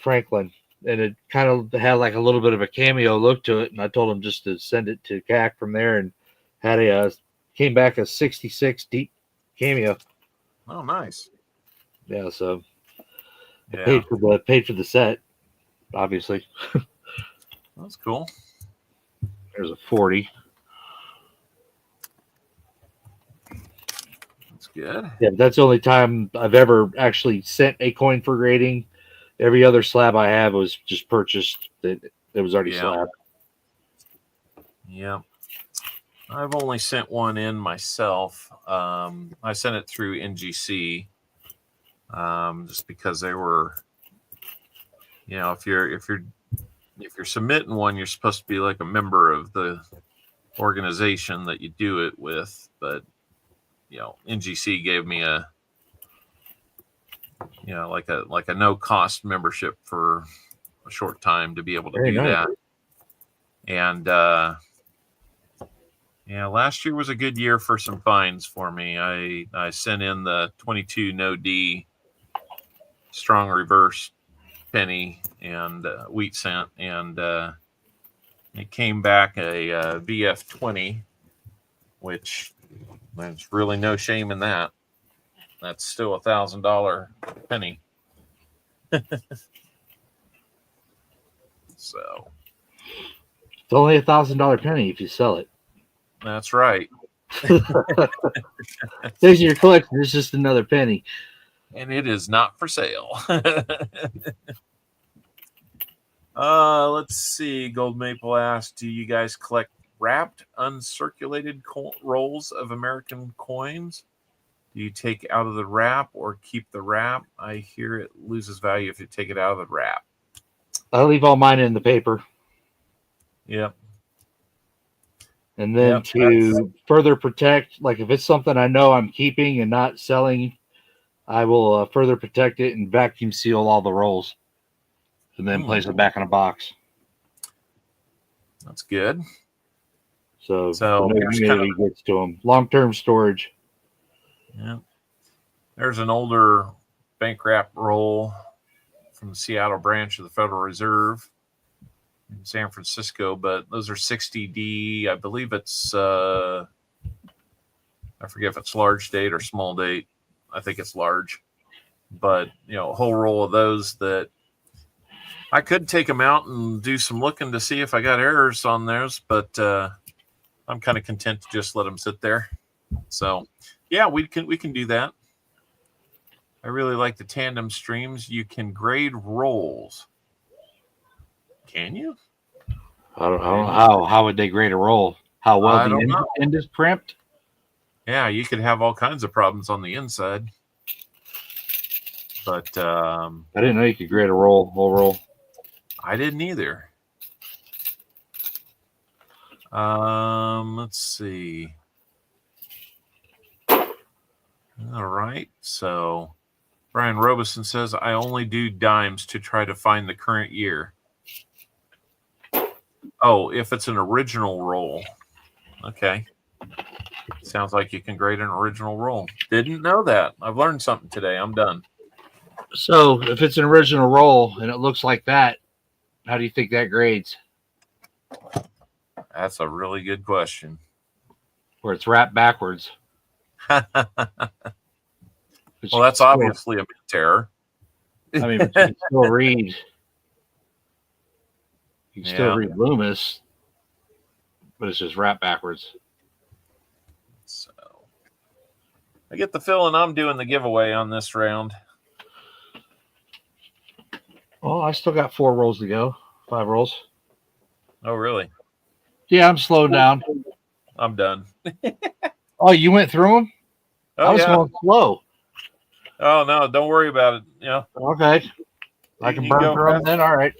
Franklin, and it kind of had like a little bit of a cameo look to it. And I told him just to send it to CAC from there, and had came back a 66 deep cameo. Oh, nice. Yeah, so Yeah. paid for the set, obviously. That's cool. There's a 40. That's good. Yeah, that's the only time I've ever actually sent a coin for grading. Every other slab I have was just purchased that was already slabbed. Yeah. I've only sent one in myself. I sent it through NGC, just because they were, if you're submitting one, you're supposed to be like a member of the organization that you do it with. But NGC gave me a no cost membership for a short time to be able to do that. And last year was a good year for some finds for me. I sent in the 22 no D strong reverse penny and wheat cent, and it came back a VF20, which there's really no shame in that. That's still $1,000 penny. So it's only $1,000 penny if you sell it. That's right. There's your collection. It's just another penny. And it is not for sale. Let's see. Gold Maple asked, do you guys collect wrapped, uncirculated rolls of American coins? Do you take out of the wrap or keep the wrap? I hear it loses value if you take it out of the wrap. I leave all mine in the paper. Yep. And then to further protect, like if it's something I know I'm keeping and not selling, I will further protect it and vacuum seal all the rolls and then place it back in a box. That's good. So no humidity gets to them. Long-term storage. Yeah. There's an older bank wrap roll from the Seattle branch of the Federal Reserve in San Francisco, but those are 60D. I believe it's I forget if it's large date or small date. I think it's large. But, a whole roll of those that I could take them out and do some looking to see if I got errors on theirs, but I'm kind of content to just let them sit there. So, yeah, we can do that. I really like the tandem streams. You can grade rolls. Can you? I don't know how would they grade a roll? How well I the don't know. end is crimped? Yeah, you could have all kinds of problems on the inside. But I didn't know you could grade a whole roll. I didn't either. Let's see. All right. So Brian Robeson says, I only do dimes to try to find the current year. Oh, if it's an original roll. Okay. Sounds like you can grade an original roll. Didn't know that. I've learned something today. I'm done. So if it's an original roll and it looks like that, how do you think that grades? That's a really good question. Where it's wrapped backwards. Well, that's obviously a big terror. I mean, but you can still read. You can still read Loomis, but it's just wrapped backwards. So I get the feeling I'm doing the giveaway on this round. Well, I still got 4 rolls to go. 5 rolls. Oh, really? Yeah, I'm slowing down. I'm done. Oh, you went through them? Oh, I was yeah. going slow. Oh, no, don't worry about it. Okay. I can You burn go through them fast. then? All right.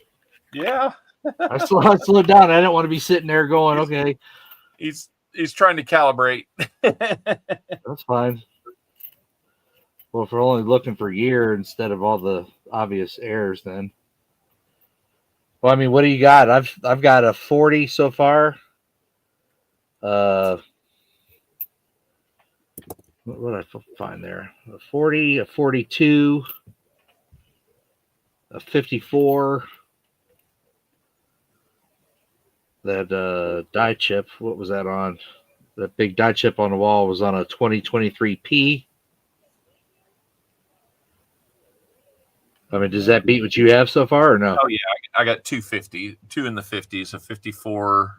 Yeah. I slowed down. I didn't want to be sitting there going, okay. He's trying to calibrate. That's fine. Well, if we're only looking for year instead of all the obvious errors, then. Well, I mean, what do you got? I've got a 40 so far. What did I find there? A 40, a 42, a 54. That die chip, what was that on? That big die chip on the wall was on a 2023P. I mean, does that beat what you have so far or no? Oh, yeah. I got 250, 2 in the 50s, a 54.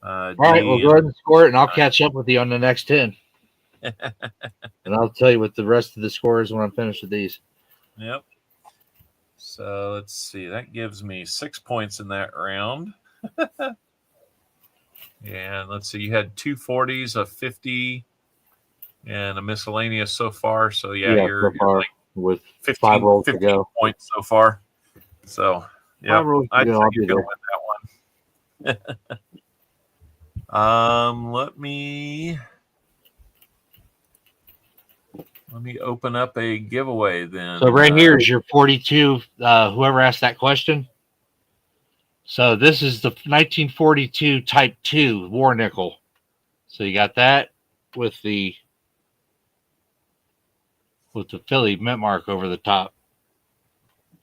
All right, well, go ahead and score it, and I'll catch up with you on the next 10. And I'll tell you what the rest of the score is when I'm finished with these. Yep. So let's see. That gives me 6 points in that round. And let's see. You had 2 40s, a 50, and a miscellaneous so far. So, you're like with 15, 5 rolls 15 to go. points so far. So, yeah, 5 rolls to I'd go. say I'll you're be going there. to win that one. Let me open up a giveaway then. So right here is your 42. Whoever asked that question. So this is the 1942 Type 2 war nickel. So you got that with the Philly mint mark over the top.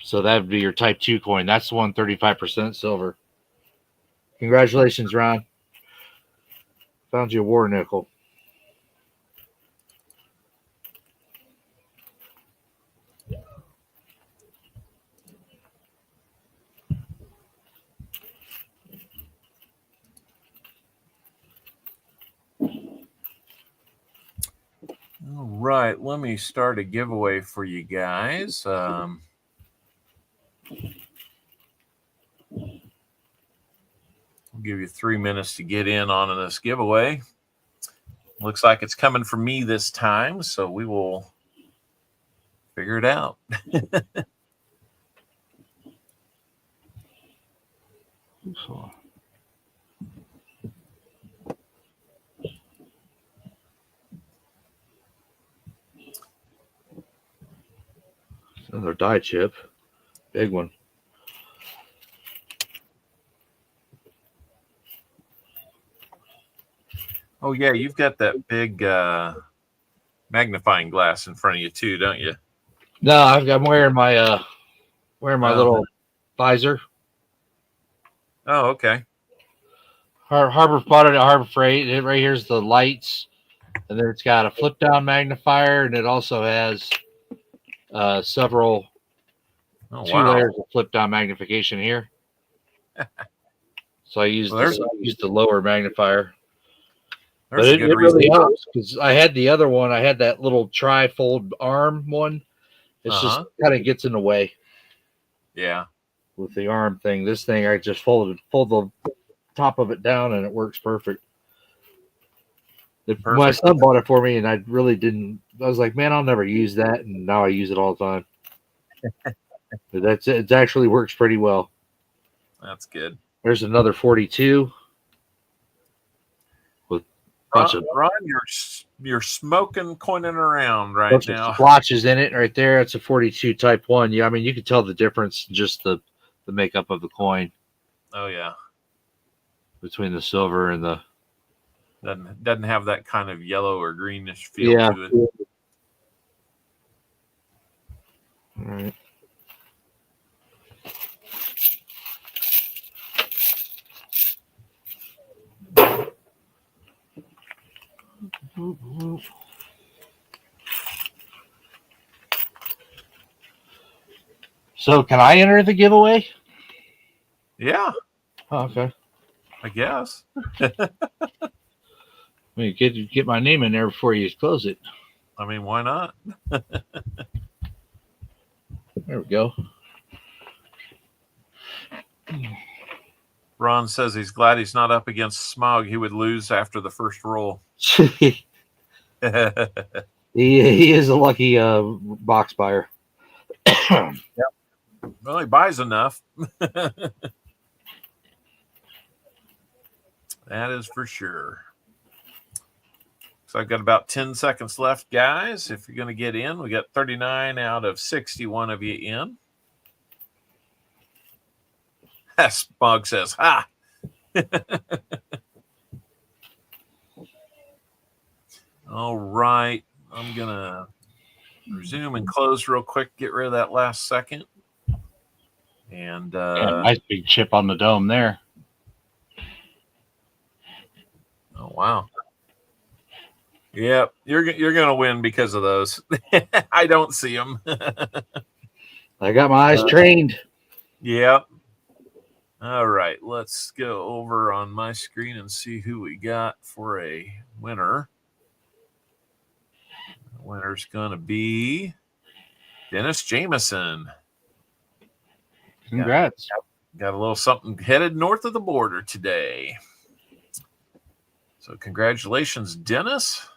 So that would be your Type 2 coin. That's the one 35% silver. Congratulations, Ron. Found you a war nickel. All right, let me start a giveaway for you guys. I'll give you 3 minutes to get in on this giveaway. Looks like it's coming from me this time, so we will figure it out. Another die chip. Big one. Oh, yeah, you've got that big magnifying glass in front of you too, don't you? No, I'm wearing my little visor. Oh, okay. Harbor bought it at Harbor Freight. Right here's the lights, And then it's got a flip down magnifier, and it also has several Oh, two wow. layers of flip down magnification here. So I used, Well, the lower magnifier. There's But a good it really reason. helps because I had the other one. I had that little tri-fold arm one. It's just kind of gets in the way. Yeah. With the arm thing. This thing, I just fold the top of it down, and it works perfect. My son bought it for me, and I really didn't. I was like, man, I'll never use that, and now I use it all the time. But it actually works pretty well. That's good. There's another 42 with a bunch of Ron, you're smoking, coining around right now. splotches in it right there. It's a 42 Type 1. Yeah, I mean, you can tell the difference in just the makeup of the coin. Oh, yeah. Between the silver and the... Doesn't have that kind of yellow or greenish feel to it. All right. So, can I enter the giveaway? Yeah. Oh, okay. I guess. I mean, get my name in there before you close it. I mean, why not? There we go. Ron says he's glad he's not up against Smog. He would lose after the first roll. he is a lucky box buyer. Yep. Well, he buys enough. That is for sure. So I've got about 10 seconds left, guys. If you're going to get in, we got 39 out of 61 of you in. Smog says, ha! All right. I'm going to resume and close real quick. Get rid of that last second. And nice big chip on the dome there. Oh, wow. Yep, you're gonna win because of those. I don't see them. I got my eyes trained. Yep. All right, let's go over on my screen and see who we got for a winner. The winner's gonna be Dennis Jameson. Congrats. Got a little something headed north of the border today. So congratulations, Dennis.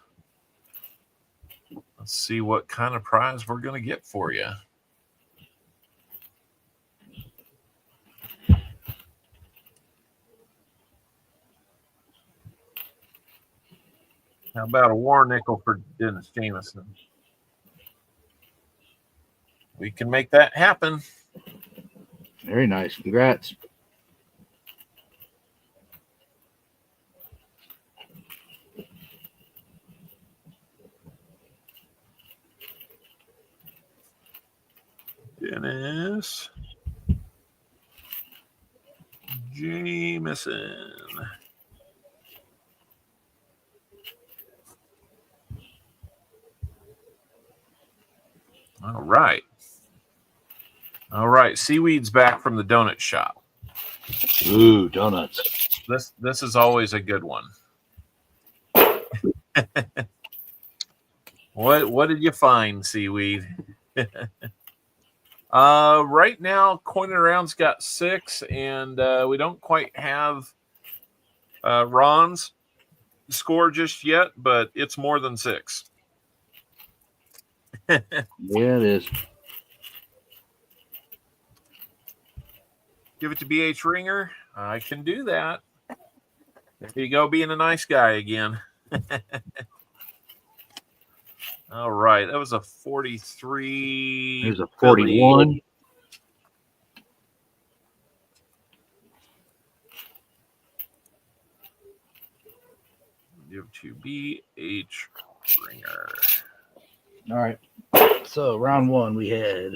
Let's see what kind of prize we're going to get for you. How about a war nickel for Dennis Jameson? We can make that happen. Very nice. Congrats. Dennis Jameson. All right. All right. Seaweed's back from the donut shop. Ooh, donuts. This is always a good one. What did you find, Seaweed? Right now, Coining Around's got 6, and we don't quite have Ron's score just yet, but it's more than 6. Yeah, it is. Give it to BH Ringer. I can do that. There you go, being a nice guy again. All right, that was a 43. There's a 41. Give to BH Ringer. All right. So round 1 we had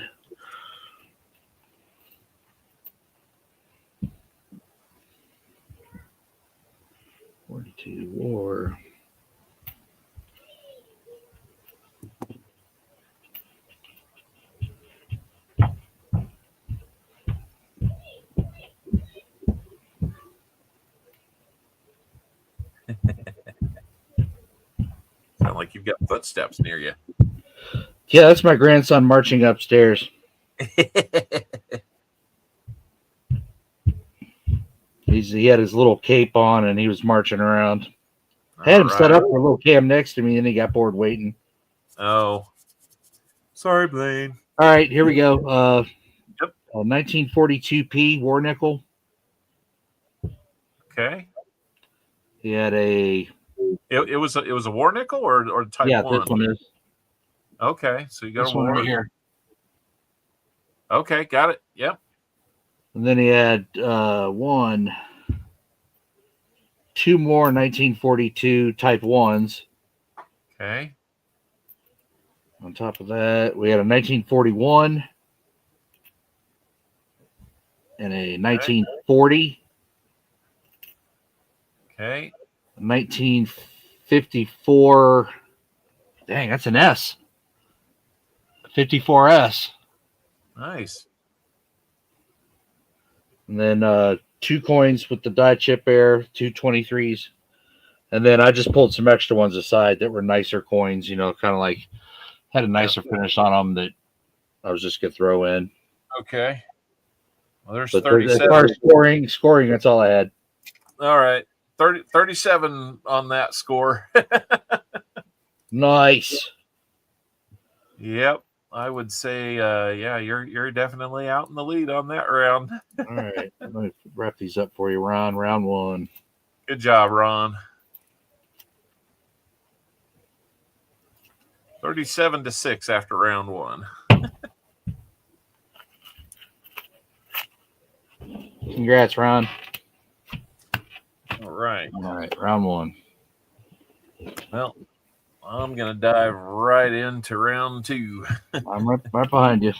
$42 war. Sound like you've got footsteps near you. Yeah, that's my grandson marching upstairs. He had his little cape on and he was marching around. I had him set up for a little cam next to me, and he got bored waiting. Oh, sorry, Blaine. All right, here we go. Yep. 1942p war nickel. Okay. He had a. It was a war nickel or type Yeah, 1? this one is. Okay, so you got This a one war right here. Okay, got it. Yep. And then he had two more 1942 type 1s. Okay. On top of that, we had a 1941 and a 1940, Okay. 1954. Dang, that's an S. 54S. Nice. And then 2 coins with the die chip air, 2 23s. And then I just pulled some extra ones aside that were nicer coins, kind of like had a nicer finish on them that I was just going to throw in. Okay. Well, there's But 37. as far as scoring, that's all I had. All right. 37 on that score. Nice. Yep. I would say, yeah, you're definitely out in the lead on that round. All right. I'm going to wrap these up for you, Ron. Round 1. Good job, Ron. 37-6 after round 1. Congrats, Ron. All right. All right, round 1. Well, I'm going to dive right into round 2. I'm right behind you.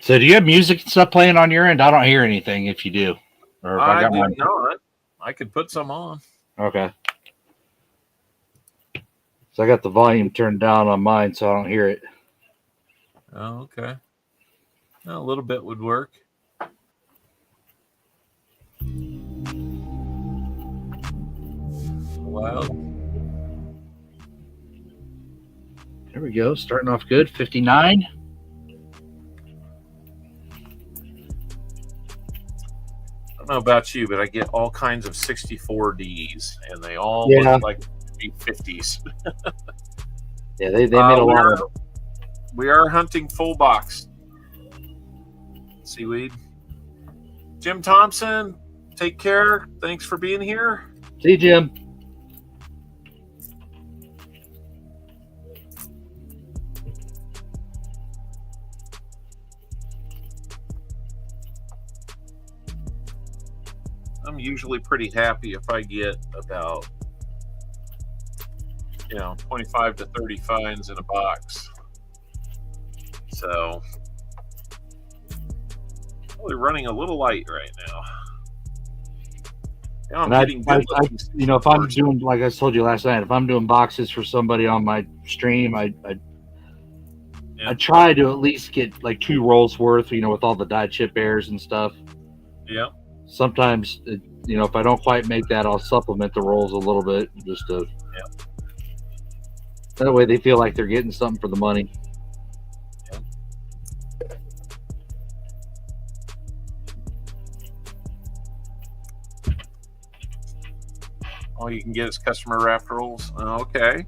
So do you have music and stuff playing on your end? I don't hear anything if you do. Or if I got do mine. not. I could put some on. Okay. So I got the volume turned down on mine so I don't hear it. Oh, okay. Well, a little bit would work. Wow. There we go. Starting off good. 59. I don't know about you, but I get all kinds of 64Ds, and they all Yeah. look like 50s. Yeah, they made a lot of. We are hunting full box. Seaweed. Jim Thompson, take care. Thanks for being here. See you, Jim. I'm usually pretty happy if I get about 25 to 30 finds in a box. So probably running a little light right now. Yeah, I'm getting good looking if I'm doing, like I told you last night, if I'm doing boxes for somebody on my stream, I try to at least get like 2 rolls worth, with all the die chip airs and stuff. Yeah. Sometimes, if I don't quite make that, I'll supplement the rolls a little bit just to. Yeah. That way they feel like they're getting something for the money. Yeah. All you can get is customer wrapped rolls. Okay.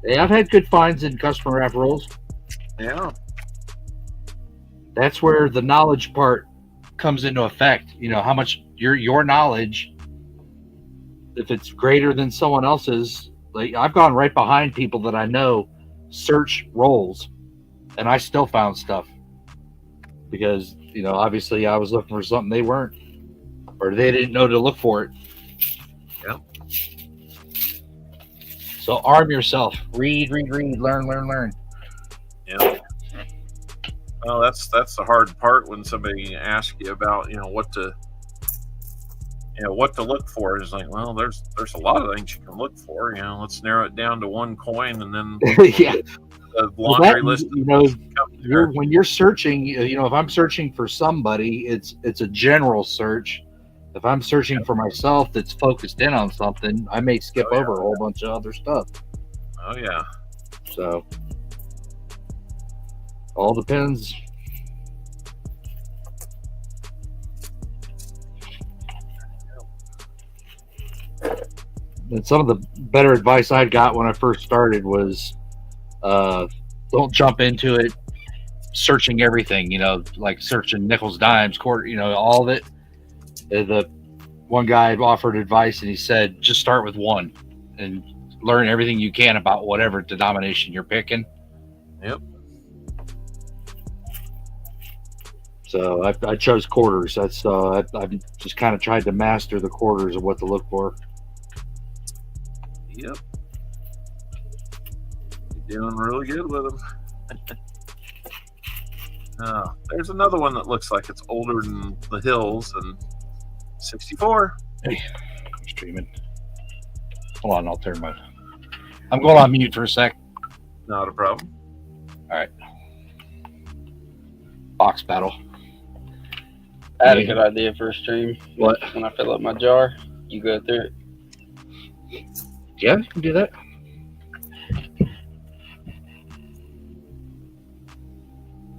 Hey, I've had good finds in customer wrap rolls. Yeah. That's where the knowledge part comes into effect. How much your knowledge, if it's greater than someone else's. Like, I've gone right behind people that I know search rolls, and I still found stuff because obviously I was looking for something they weren't, or they didn't know to look for it. Yeah. So arm yourself. Read, learn. Yeah. Well, that's the hard part when somebody asks you about what to what to look for is like, well, there's a lot of things you can look for. Let's narrow it down to one coin, and then Yeah. the laundry list. When you're searching, if I'm searching for somebody, it's a general search. If I'm searching for myself that's focused in on something, I may skip over a whole bunch of other stuff. Oh yeah. So all depends. And some of the better advice I got when I first started was don't jump into it searching everything, like searching nickels, dimes, quarter, all of it. The one guy offered advice and he said, just start with one and learn everything you can about whatever denomination you're picking. Yep. So I chose quarters. That's I've just kind of tried to master the quarters of what to look for. Yep. You're doing really good with them. There's another one that looks like it's older than the hills, and 64. Hey, I'm streaming. Hold on, I'm going on mute for a sec. Not a problem. All right. Box battle. I had a good idea for a stream. What? When I fill up my jar, you go through it. Yeah, you can do that.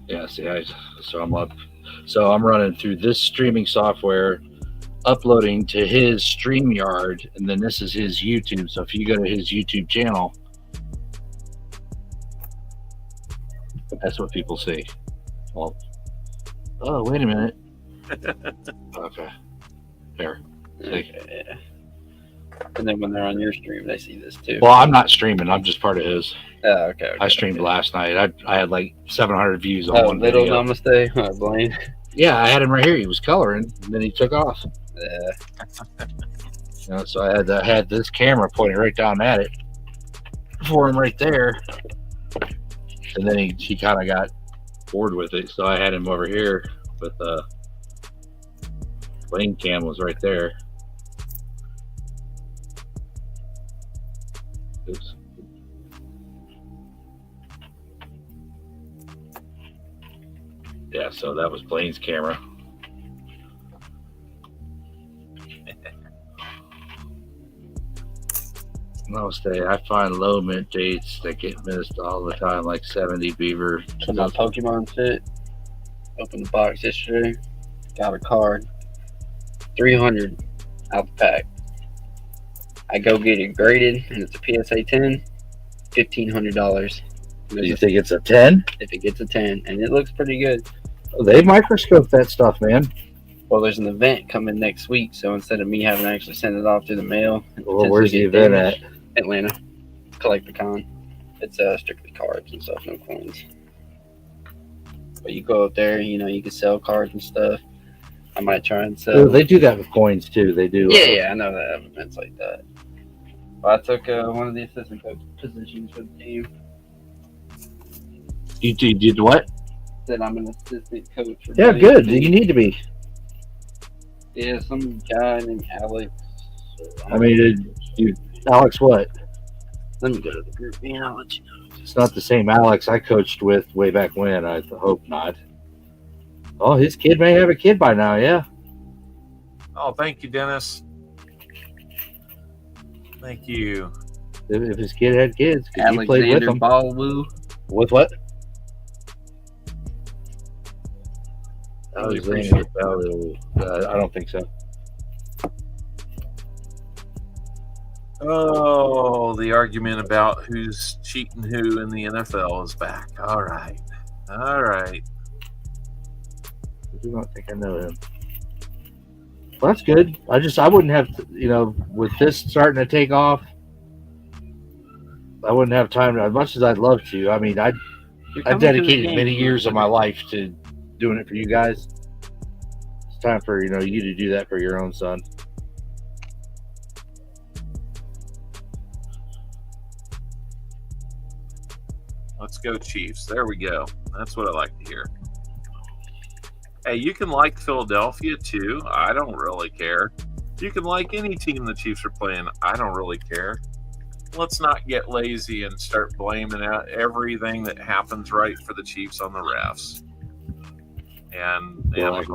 Yeah, see, I'm running through this streaming software, uploading to his StreamYard, and then this is his YouTube. So if you go to his YouTube channel, that's what people see. Well, oh, wait a minute. Okay. There. See. Yeah. And then when they're on your stream, they see this too. Well, I'm not streaming. I'm just part of his. Oh, okay. I streamed last night. I had like 700 views on one little video. namaste, Blaine. Yeah, I had him right here. He was coloring, and then he took off. Yeah. So I had this camera pointed right down at it for him right there, and then he kind of got bored with it. So I had him over here with Blaine cam was right there. Oops. Yeah, so that was Blaine's camera. Namaste. I find low mint dates that get missed all the time, like 70 beaver. So my Pokemon fit. Opened the box yesterday. Got a card. 300 out the pack. I go get it graded, and it's a PSA 10. $1,500. Do you think it's a 10? If it gets a 10, and it looks pretty good. They microscope that stuff, man. Well, there's an event coming next week, so instead of me having to actually send it off through the mail, Well, where's the event at? Atlanta. Collecticon. It's strictly cards and stuff, no coins. But you go up there, you can sell cards and stuff. I might try and sell. Well, they do that with coins too. They do. Yeah, I know they have events like that. But I took one of the assistant coach positions for the team. You did what? Said I'm an assistant coach. For Yeah, the good. team. You need to be. Yeah, some guy named Alex. I mean, Alex what? Let me go to the group. Yeah, I'll let you know. It's not the same Alex I coached with way back when. I hope not. Oh, his kid may have a kid by now, yeah. Oh, thank you, Dennis. Thank you. If his kid had kids, because you played with Alexander them. Ballwoo. With what? Really appreciate I don't think so. Oh, the argument about who's cheating who in the NFL is back. All right. I do not think I know him. Well, that's good. I wouldn't have, with this starting to take off, I wouldn't have time to, as much as I'd love to. I mean, I've dedicated many years of my life to doing it for you guys. It's time for, you to do that for your own son. Let's go, Chiefs. There we go. That's what I like to hear. Hey, you can like Philadelphia too. I don't really care. You can like any team the Chiefs are playing. I don't really care. Let's not get lazy and start blaming out everything that happens right for the Chiefs on the refs. And really,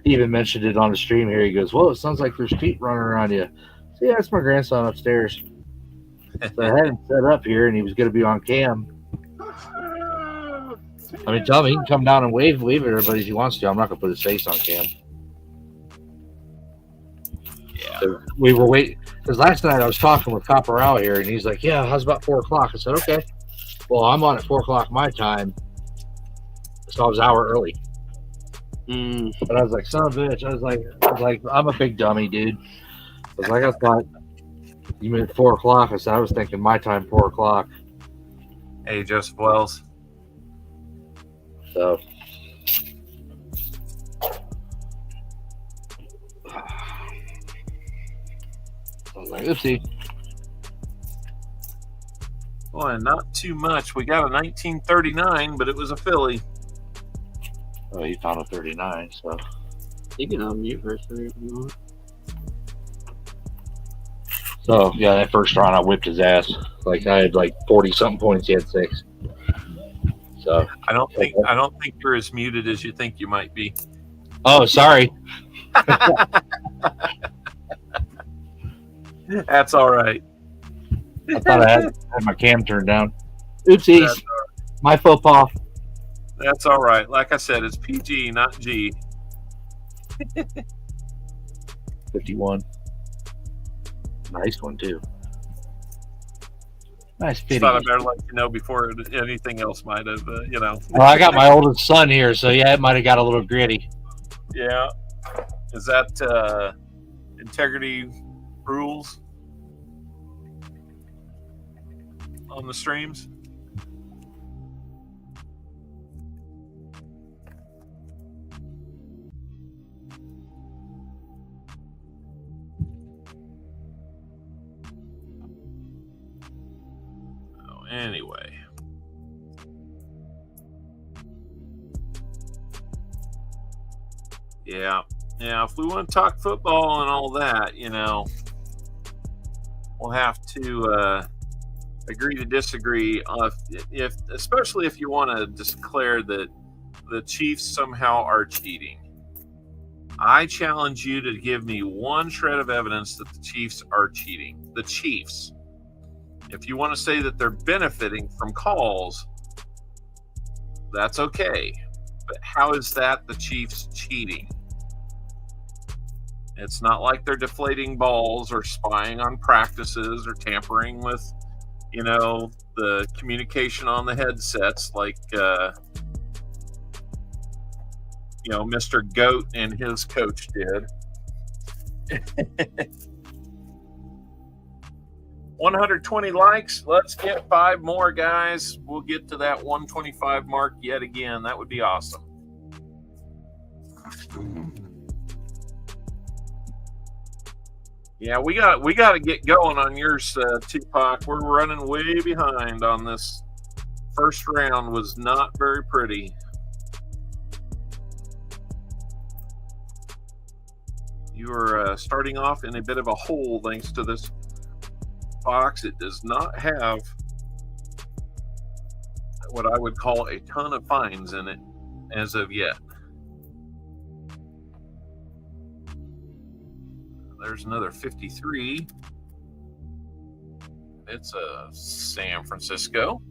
he even mentioned it on the stream here. He goes, "Well, it sounds like there's feet running around you." So yeah, that's my grandson upstairs. So I had him set up here, and he was going to be on cam. I mean, tell him he can come down and wave at everybody if he wants to. I'm not going to put his face on cam. Yeah. So we were waiting because last night I was talking with CopperOwl here, and he's like, "Yeah, how's about 4 o'clock?" I said, "Okay." Well, I'm on at 4 o'clock my time, so I was an hour early. But I was like, "Son of a bitch!" I was like, "I'm a big dummy, dude." I was like, "I thought you meant 4 o'clock." I said, "I was thinking my time 4 o'clock." Hey, Joseph Wells. So. I was like, oopsie. Boy, not too much. We got a 1939, but it was a Philly. Oh, he found a 39, so. You can unmute for a second if you want. So, yeah, that first round, I whipped his ass. Like, I had like 40-something points. He had 6. So. I don't think you're as muted as you think you might be. Oh, sorry. That's all right. I thought I had my cam turned down. Oopsies. That's My faux pas. That's all right. Like I said, it's PG, not G. 51. Nice one, too. Nice Just fitting. thought I better let you know before anything else might have, Well, I got my oldest son here, so yeah, it might have got a little gritty. Yeah. Is that integrity rules on the streams? Anyway. Yeah. If we want to talk football and all that, we'll have to agree to disagree. Especially if you want to declare that the Chiefs somehow are cheating. I challenge you to give me one shred of evidence that the Chiefs are cheating. The Chiefs. If you want to say that they're benefiting from calls, that's okay. But how is that the Chiefs cheating? It's not like they're deflating balls or spying on practices or tampering with, the communication on the headsets like, Mr. Goat and his coach did. 120 likes. Let's get 5 more, guys. We'll get to that 125 mark yet again. That would be awesome. Yeah, we got to get going on yours, Tupac. We're running way behind on this. First round was not very pretty. You are starting off in a bit of a hole thanks to this box. It does not have what I would call a ton of finds in it as of yet. There's another 53. It's a San Francisco.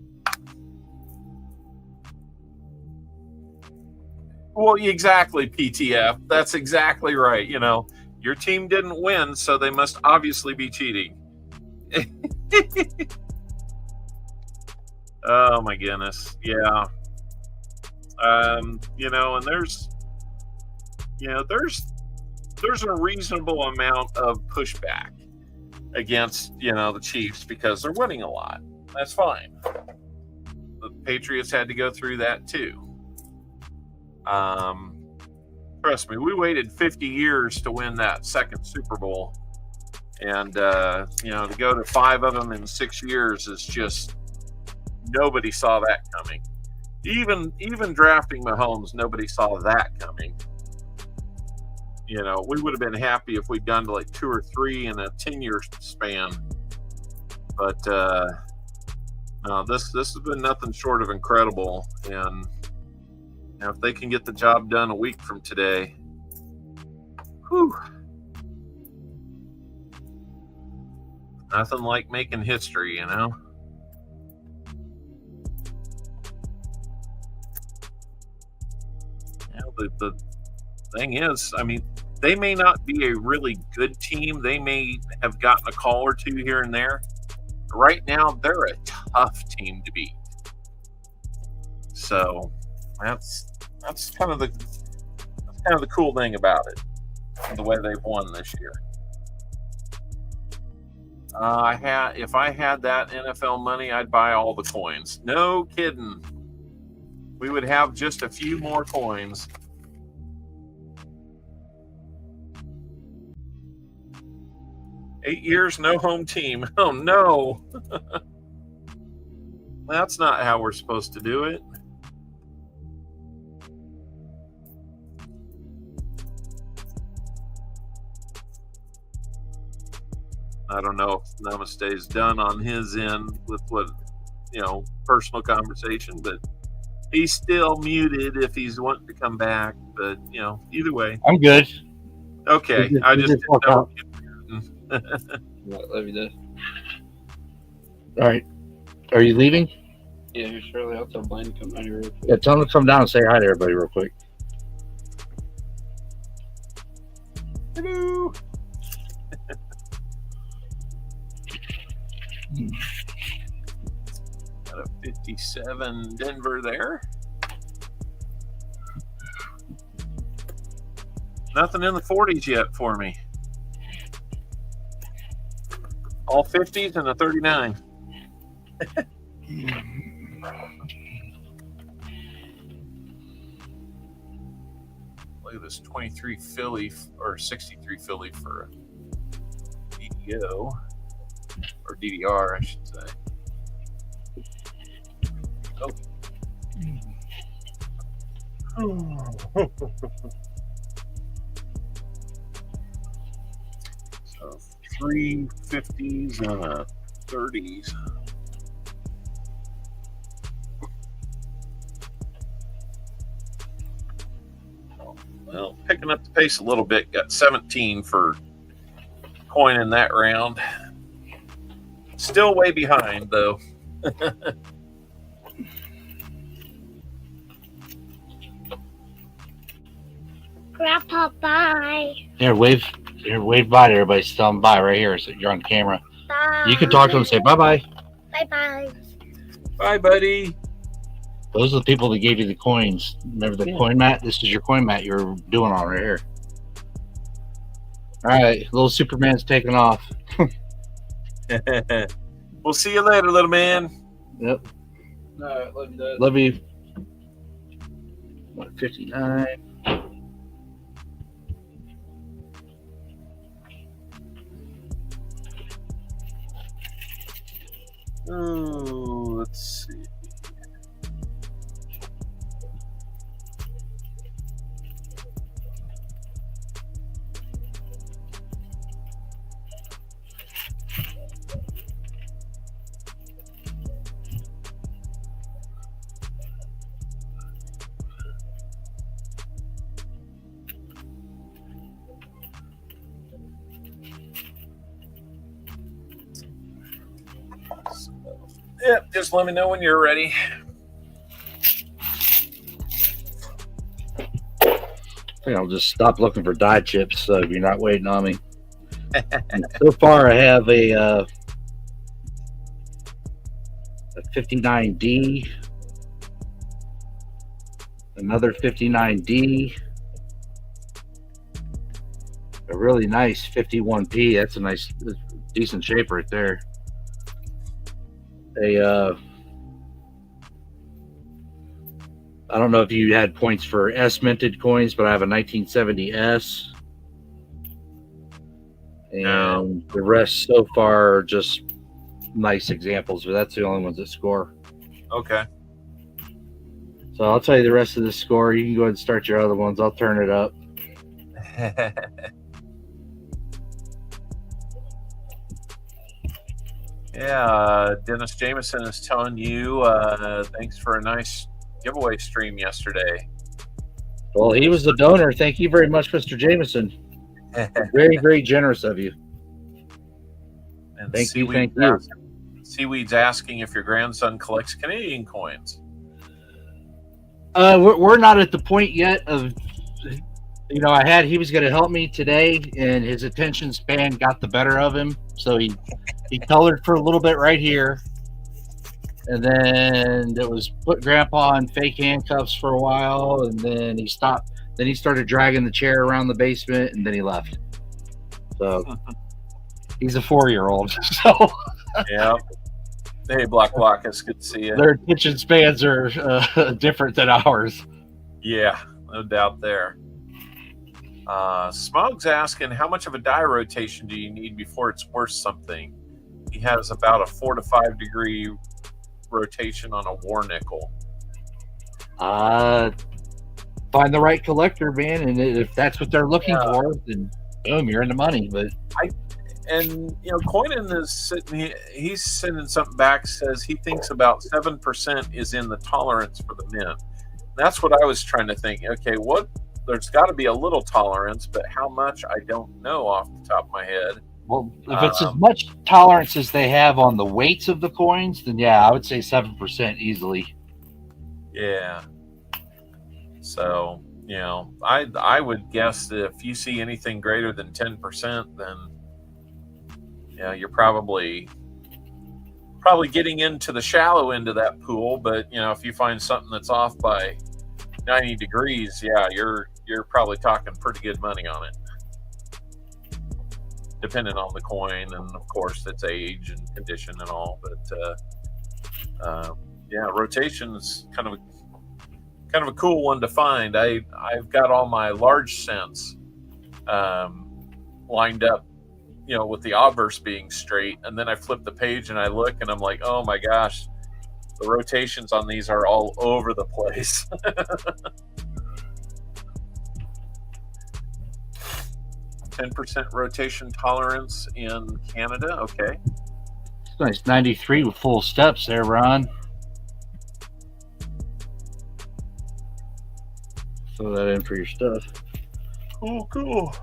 Well, exactly, PTF. That's exactly right. Your team didn't win, so they must obviously be cheating. Oh my goodness. Yeah. And there's a reasonable amount of pushback against, the Chiefs because they're winning a lot. That's fine. The Patriots had to go through that too. Trust me, we waited 50 years to win that second Super Bowl. And, to go to 5 of them in 6 years is just, nobody saw that coming. Even drafting Mahomes, nobody saw that coming. You know, we would have been happy if we'd gone to like 2 or 3 in a 10-year span. But no, this has been nothing short of incredible. And you know, if they can get the job done a week from today, whew, nothing like making history, you know. You know, the thing is, I mean, they may not be a really good team. They may have gotten a call or two here and there. Right now, they're a tough team to beat. So that's kind of the cool thing about it, the way they've won this year. If I had that NFL money, I'd buy all the coins. No kidding. We would have just a few more coins. Eight years, no home team. Oh no. That's not how we're supposed to do it. I don't know if Namaste is done on his end with what, you know, personal conversation, but he's still muted if he's wanting to come back. But, you know, either way. I'm good. Okay. I just didn't know. Let me do. All right. Are you leaving? Yeah, surely. I'll tell Blaine to come down here real quick. Yeah, tell him to come down and say hi to everybody real quick. Hello. Got a 57 Denver there. Nothing in the 40s yet for me. All 50s and a 39. Look at this 23 Philly or 63 Philly for a DDO. Or DDR, I should say. Oh. So 3 50s and a 30s. Well, picking up the pace a little bit. Got 17 for coin in that round. Still way behind, though. Grandpa, bye. Here, wave bye to everybody. Tell them bye right here. So you're on camera. Bye. You can talk to them and say bye-bye. Bye-bye. Bye, buddy. Those are the people that gave you the coins. Remember the coin mat? This is your coin mat you're doing on right here. All right, little Superman's taking off. We'll see you later, little man. Yep. All right, love you, Dad. Love you. 159. Oh, let's see. Yep, just let me know when you're ready. I think I'll just stop looking for die chips so you're not waiting on me. And so far, I have a 59D, another 59D, a really nice 51P. That's a nice, decent shape right there. I don't know if you had points for S minted coins, but I have a 1970S. And the rest so far are just nice examples, but that's the only ones that score. Okay. So I'll tell you the rest of the score. You can go ahead and start your other ones. I'll turn it up. Yeah, Dennis Jameson is telling you thanks for a nice giveaway stream yesterday. Well, he was the donor. Thank you very much, Mr. Jameson. Very, very generous of you. And Thank you. Seaweed's asking if your grandson collects Canadian coins. We're not at the point yet of, he was going to help me today, and his attention span got the better of him. So he colored for a little bit right here. And then it was put Grandpa in fake handcuffs for a while, and then he stopped. Then he started dragging the chair around the basement, and then he left. So he's a 4-year-old. So yeah. Hey, Block, it's good to see you. Their attention spans are different than ours. Yeah, no doubt there. Smug's asking, how much of a die rotation do you need before it's worth something? He has about a 4 to 5 degree rotation on a war nickel. Find the right collector, man, and if that's what they're looking for, then boom, you're in the money. But Coinan is sitting. He's sending something back. Says he thinks about 7% is in the tolerance for the mint. That's what I was trying to think. Okay, there's got to be a little tolerance, but how much I don't know off the top of my head. Well, if it's as much tolerance as they have on the weights of the coins, then yeah, I would say 7% easily. Yeah. So, I would guess that if you see anything greater than 10%, then you're probably getting into the shallow end of that pool. But if you find something that's off by 90 degrees, you're probably talking pretty good money on it, depending on the coin and of course its age and condition and all. But rotation is kind of a cool one to find. I've got all my large cents lined up, with the obverse being straight, and then I flip the page and I look and I'm like, oh my gosh, the rotations on these are all over the place. 10% rotation tolerance in Canada. Okay. Nice 93 with full steps there, Ron. Throw that in for your stuff. Cool.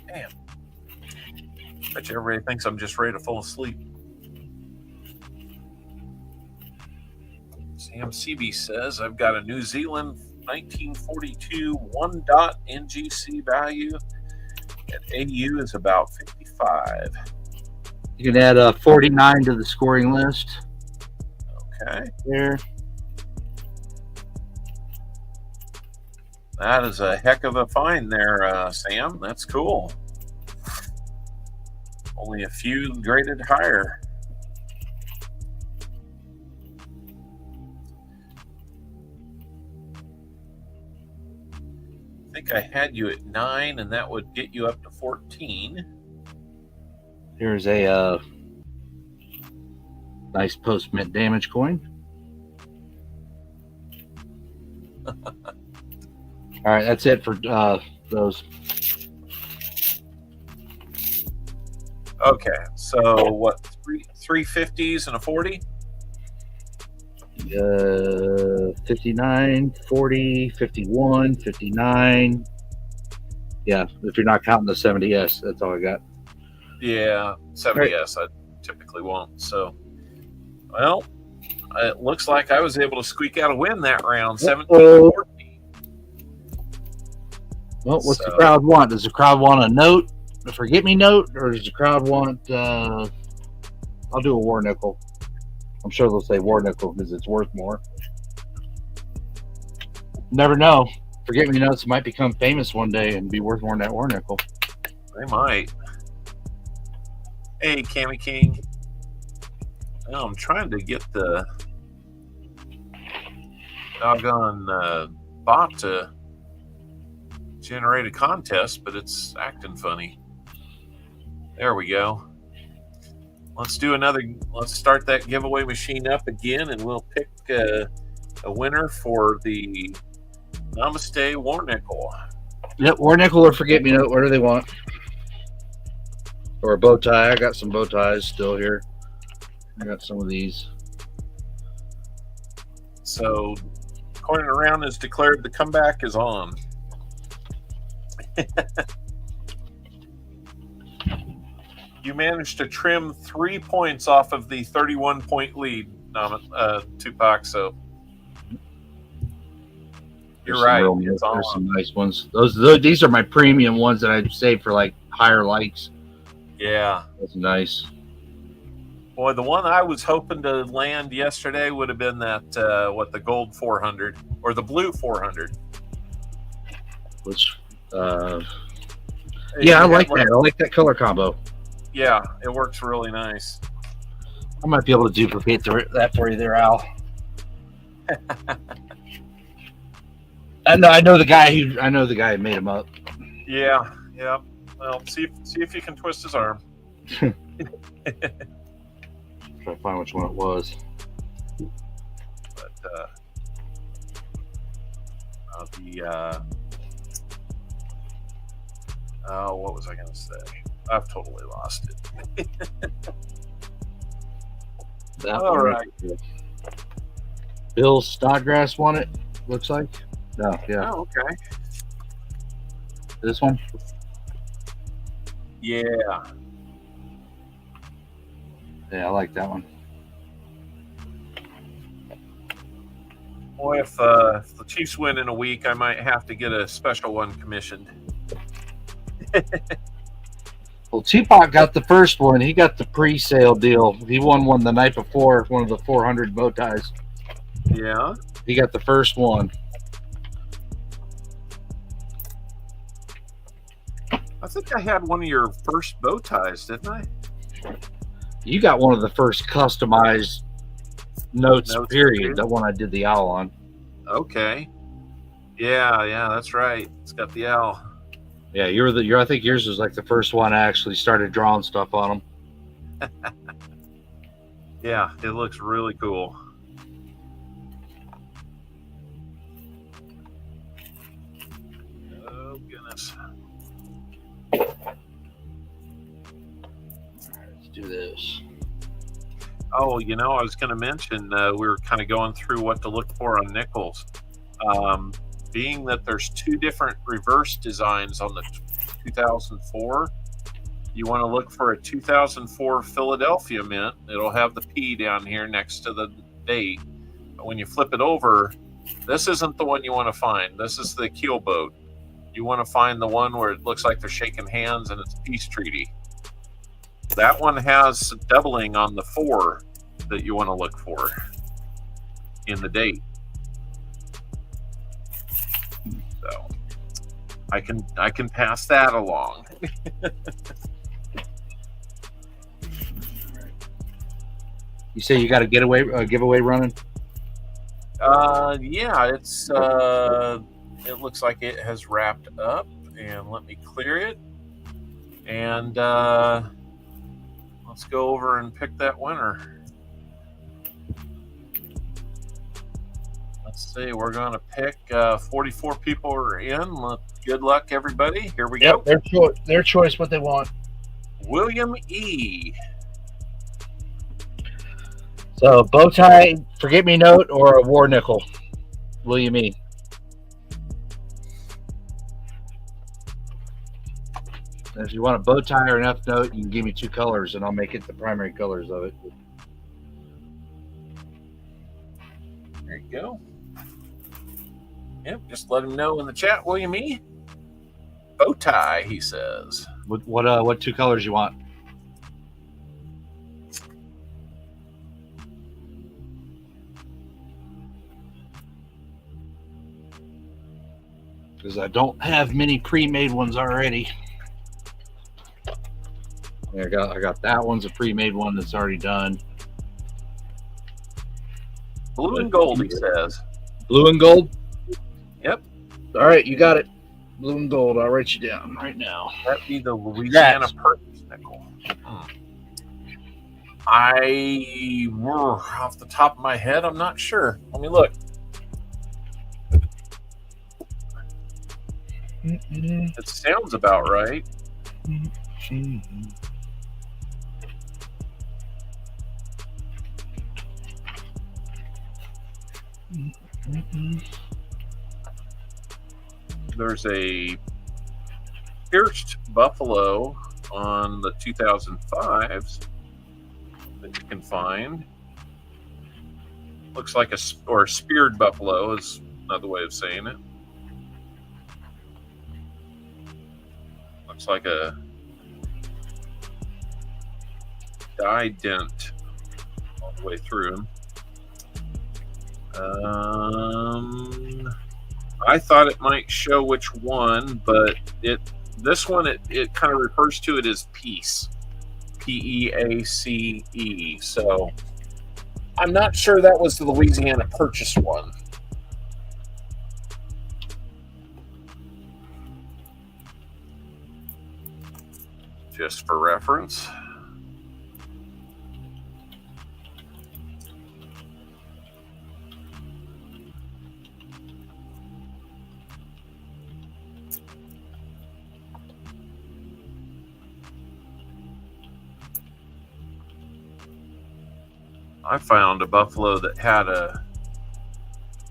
Damn. Bet you everybody thinks I'm just ready to fall asleep. Sam CB says I've got a New Zealand 1942 1-dot NGC value, and AU is about 55. You can add 49 to the scoring list. Okay. There. That is a heck of a find there, Sam. That's cool. Only a few graded higher. I think I had you at 9, and that would get you up to 14. Here's a nice post-mint damage coin. All right, that's it for those. Okay, so what, 350s and a 40? 59, 40, 51, 59. Yeah, if you're not counting the 70S, that's all I got. Yeah, 70S I typically won't. So, well, it looks like I was able to squeak out a win that round, 17-14. Well, what's the crowd want? Does the crowd want a note, a forget-me-note, or does the crowd want, I'll do a war nickel. I'm sure they'll say war nickel because it's worth more. Never know. Forget-me-notes might become famous one day and be worth more than that war nickel. They might. Hey, Cammy King. Oh, I'm trying to get the doggone bot to generate a contest, but it's acting funny. There we go. Let's start that giveaway machine up again, and we'll pick a winner for the Namaste, War Nickel. Yep, war nickel or forget me note. What do they want? Or a bow tie. I got some bow ties still here. I got some of these. So, Coin Around has declared the comeback is on. You managed to trim 3 points off of the 31-point lead, Tupac. So you're right. There's some nice ones. These are my premium ones that I saved for like higher likes. Yeah, that's nice. Boy, the one I was hoping to land yesterday would have been that the gold 400 or the blue 400. Which, yeah, I like that. I like that color combo. Yeah, it works really nice. I might be able to duplicate that for you there, Al. I know the guy who made him up. Yeah. Well, see if you can twist his arm. Try to find which one it was. But what was I going to say? I've totally lost it. All right. Bill Snodgrass won it, looks like. No, yeah. Oh, okay. This one? Yeah. Yeah, I like that one. Boy, if the Chiefs win in a week, I might have to get a special one commissioned. Well, Tupac got the first one. He got the pre-sale deal. He won one the night before, one of the 400 bow ties. Yeah. He got the first one. I think I had one of your first bow ties, didn't I? You got one of the first customized notes period. That one I did the owl on. Okay. Yeah, that's right. It's got the owl. Yeah, I think yours was like the first one I actually started drawing stuff on them. Yeah, it looks really cool. Oh, goodness. All right, let's do this. Oh, I was going to mention we were kind of going through what to look for on nickels. Being that there's two different reverse designs on the 2004, you want to look for a 2004 Philadelphia mint. It'll have the P down here next to the date. But when you flip it over, this isn't the one you want to find. This is the keel boat. You want to find the one where it looks like they're shaking hands and it's a peace treaty. That one has doubling on the 4 that you want to look for in the date. So I can pass that along. You say you got a giveaway running? Yeah, it's it looks like it has wrapped up, and let me clear it. And let's go over and pick that winner. Let's see, we're going to pick 44 people are in. Good luck, everybody. Here we go. Their choice, what they want. William E. So, bow tie, forget me note, or a war nickel. William E. And if you want a bow tie or an F note, you can give me 2 colors, and I'll make it the primary colors of it. There you go. Yep, just let him know in the chat, William E. Bow tie, he says. What 2 colors you want? Because I don't have many pre-made ones already. I got that one's a pre-made one that's already done. Blue and gold, he says. Blue and gold? Yep. All right, you got it. Blue and gold. I'll write you down right now. That'd be the Louisiana Purchase nickel. Off the top of my head, I'm not sure. Let me look. It sounds about right. There's a pierced buffalo on the 2005s that you can find. Looks like or speared buffalo is another way of saying it. Looks like a dye dent all the way through. I thought it might show which one, but this one it kind of refers to it as Peace, P-E-A-C-E. So I'm not sure that was the Louisiana Purchase one. Just for reference. I found a buffalo that had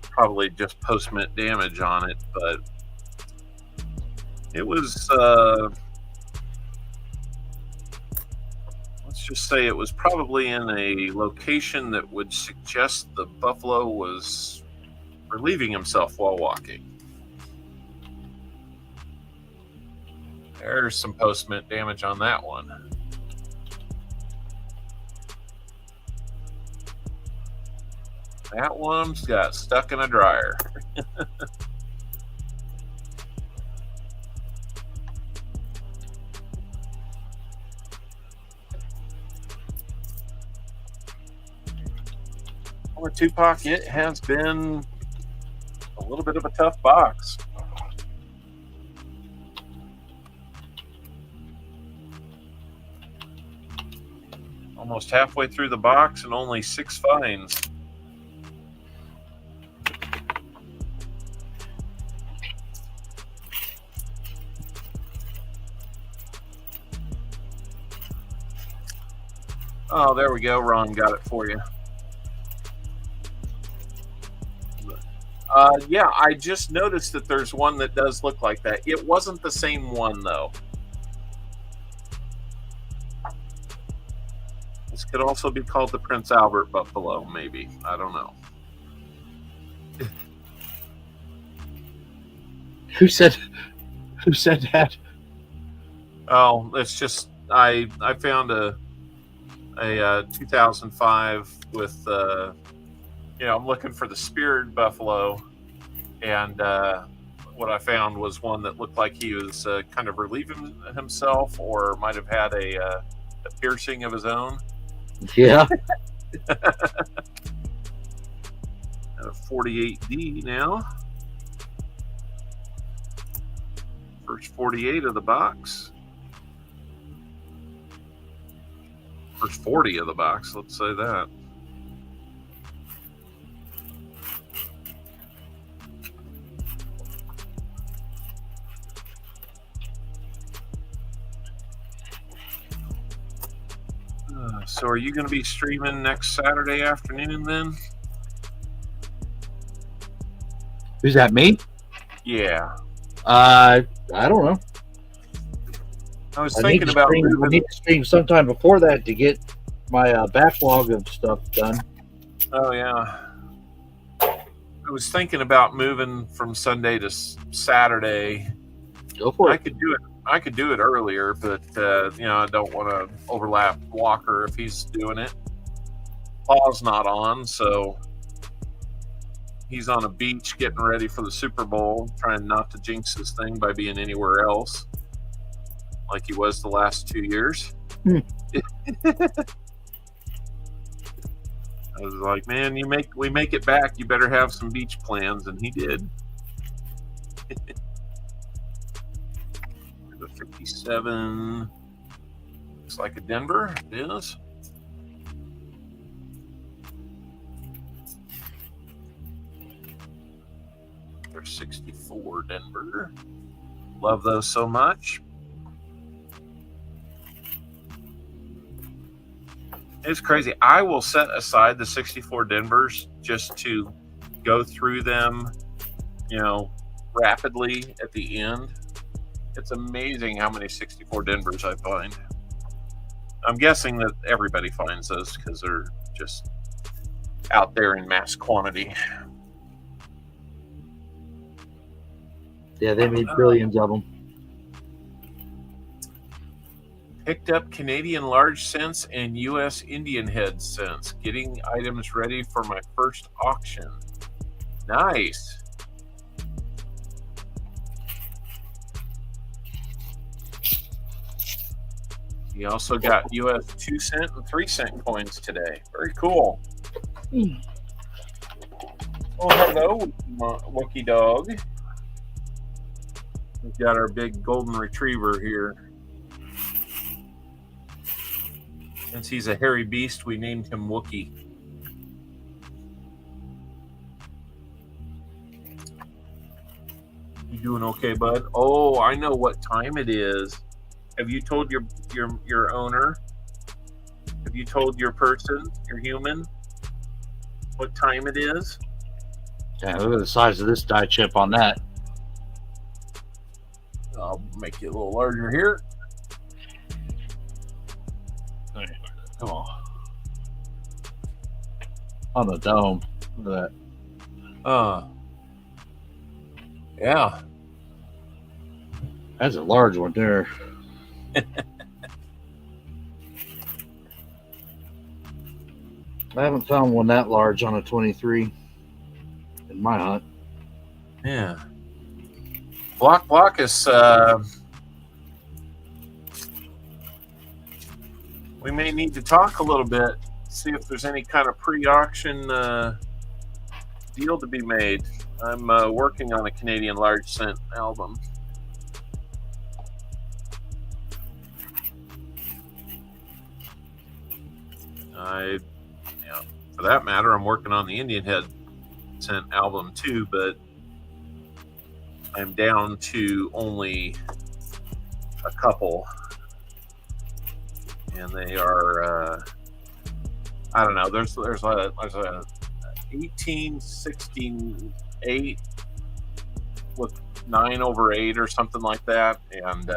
probably just post-mint damage on it, but it was, let's just say it was probably in a location that would suggest the buffalo was relieving himself while walking. There's some post-mint damage on that one. That one's got stuck in a dryer. Or Tupac, it has been a little bit of a tough box. Almost halfway through the box and only 6 finds. Oh, there we go. Ron got it for you. Yeah, I just noticed that there's one that does look like that. It wasn't the same one, though. This could also be called the Prince Albert Buffalo, maybe. I don't know. Who said that? Oh, it's just I found a 2005 with I'm looking for the speared buffalo, and what I found was one that looked like he was kind of relieving himself, or might have had a piercing of his own. Yeah. A 48D now. First 48 of the box. First 40 of the box, let's say that. So are you going to be streaming next Saturday afternoon then? Who's that, me? Yeah. I don't know. I was thinking about I need to stream sometime before that to get my backlog of stuff done. Oh, yeah. I was thinking about moving from Sunday to Saturday. Go for it. I could do it earlier, but I don't want to overlap Walker if he's doing it. Paul's not on, so he's on a beach getting ready for the Super Bowl, trying not to jinx his thing by being anywhere else, like he was the last 2 years. I was like, man, we make it back, you better have some beach plans, and he did. The 57 looks like a Denver. It is. There's 64 Denver. Love those so much. It's crazy. I will set aside the 64 Denvers just to go through them, rapidly at the end. It's amazing how many 64 Denvers I find. I'm guessing that everybody finds those because they're just out there in mass quantity. Yeah, they made billions of them. Picked up Canadian large cents and U.S. Indian head cents. Getting items ready for my first auction. Nice. He also got U.S. 2 cent and 3 cent coins today. Very cool. Oh, hello, Wookie dog. We've got our big golden retriever here. Since he's a hairy beast, we named him Wookie. You doing okay, bud? Oh, I know what time it is. Have you told your owner? Have you told your person, your human, what time it is? Yeah, look at the size of this die chip on that. I'll make you a little larger here. Come on. On the dome. Look at Yeah. that's a large one there. I haven't found one that large on a 23 in my hunt. Yeah. Block is we may need to talk a little bit, see if there's any kind of pre-auction deal to be made. I'm working on a Canadian large cent album. For that matter, I'm working on the Indian head cent album too, but I'm down to only a couple, and they are I don't know. There's a 1868 with 9/8 or something like that, and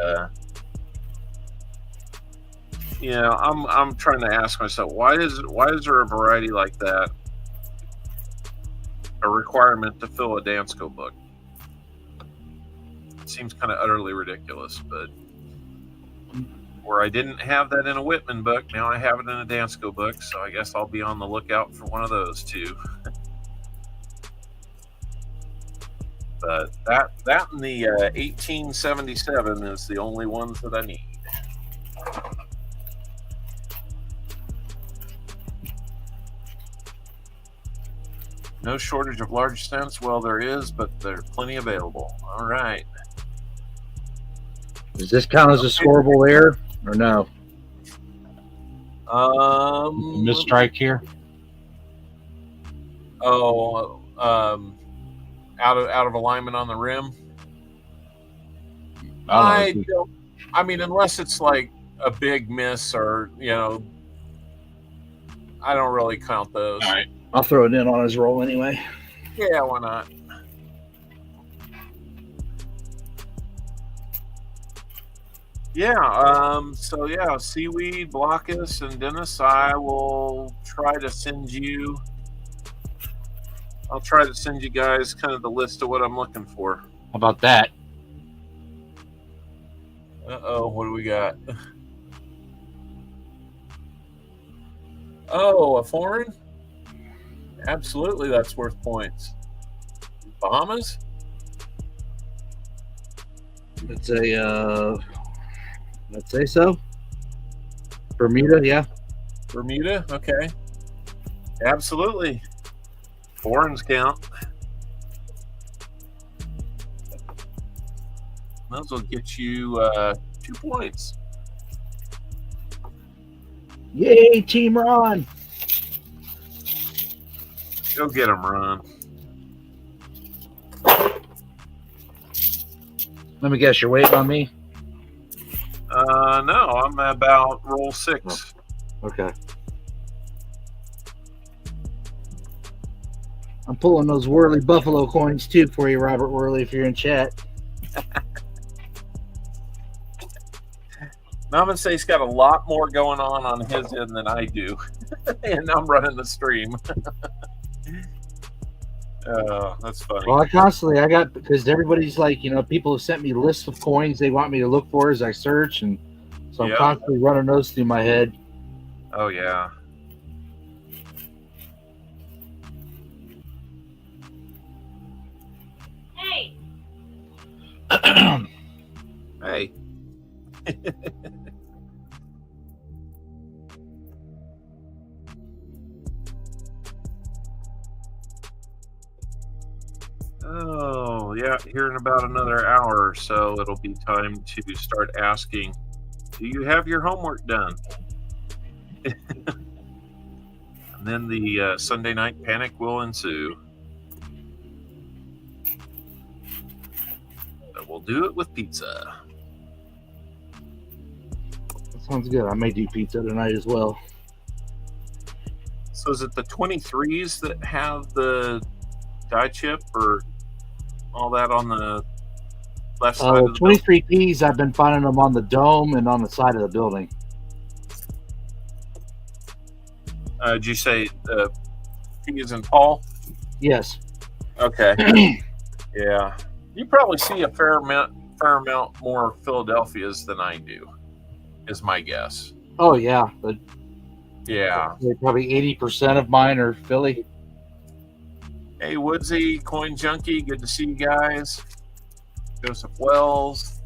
I'm trying to ask myself, why is there a variety like that a requirement to fill a Dansko book? It seems kind of utterly ridiculous, but where I didn't have that in a Whitman book, now I have it in a Dansko book, so I guess I'll be on the lookout for one of those too. But that and the 1877 is the only ones that I need. No shortage of large cents. Well, there is, but there's plenty available. All right. Does this count as a scoreable error or no? Misstrike here. Oh, out of alignment on the rim. I mean, unless it's like a big miss or I don't really count those. All right. I'll throw it in on his roll anyway. Yeah, why not? Yeah, so yeah, Seaweed, Blockus, and Dennis, I'll try to send you guys kind of the list of what I'm looking for. How about that? Uh-oh, what do we got? Oh, a foreign? Absolutely, that's worth points. Bahamas? Let's say so. Bermuda, yeah. Bermuda, okay. Absolutely. Foreigns count. Those will get you 2 points. Yay, Team Ron! Go get him, Ron. Let me guess, you're waiting on me? No, I'm about roll 6. Okay. I'm pulling those Whirly Buffalo coins too for you, Robert Whirly, if you're in chat. Now I'm going to say he's got a lot more going on his end than I do. And I'm running the stream. Oh, that's funny. Well, because everybody's like, people have sent me lists of coins they want me to look for as I search, and so I'm constantly running those through my head. Oh, yeah. Hey. Hey. Oh, yeah, here in about another hour or so, it'll be time to start asking, do you have your homework done? And then the Sunday night panic will ensue. But we'll do it with pizza. That sounds good. I may do pizza tonight as well. So is it the 23s that have the die chip or all that on the left side of the 23Ps, I've been finding them on the dome and on the side of the building. Did you say P is in Paul? Yes. Okay. Yeah. You probably see a fair amount more Philadelphias than I do, is my guess. Oh, yeah. But yeah. Probably 80% of mine are Philly. Hey, Woodsy, Coin Junkie, good to see you guys. Joseph Wells,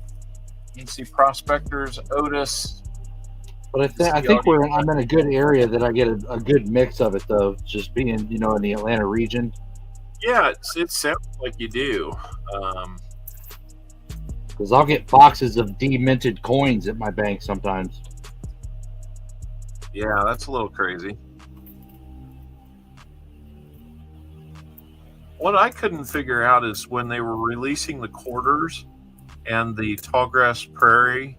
NC Prospectors, Otis. But I think I'm in a good area that I get a good mix of it, though, just being, in the Atlanta region. Yeah, it sounds like you do. Because I'll get boxes of deminted coins at my bank sometimes. Yeah, that's a little crazy. What I couldn't figure out is when they were releasing the quarters and the Tallgrass Prairie.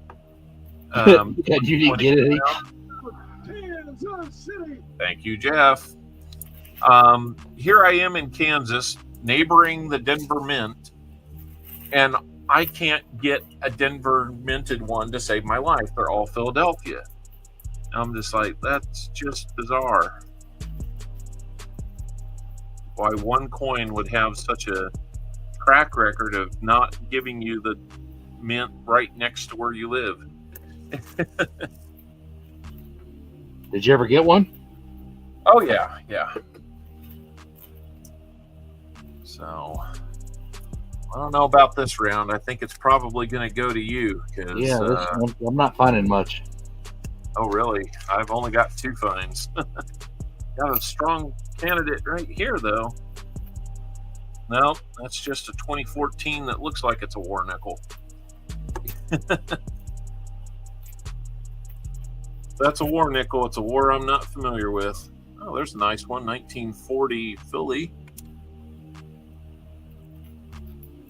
Yeah, you didn't get it. Thank you, Jeff. Here I am in Kansas, neighboring the Denver Mint, and I can't get a Denver minted one to save my life. They're all Philadelphia. I'm just like, that's just bizarre. Why one coin would have such a track record of not giving you the mint right next to where you live. Did you ever get one? Oh, yeah. So, I don't know about this round. I think it's probably going to go to you. Yeah, I'm not finding much. Oh, really? I've only got 2 finds. Got a strong candidate right here, though. No, that's just a 2014 that looks like it's a war nickel. That's a war nickel. It's a war I'm not familiar with. Oh, there's a nice one. 1940 Philly.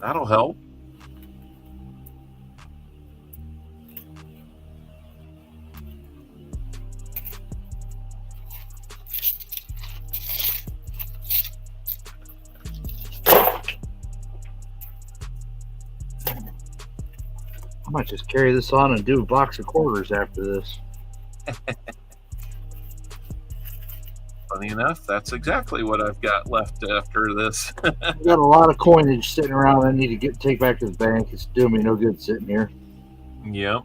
That'll help. I might just carry this on and do a box of quarters after this. Funny enough, that's exactly what I've got left after this. I've got a lot of coinage sitting around I need to take back to the bank. It's doing me no good sitting here. Yep.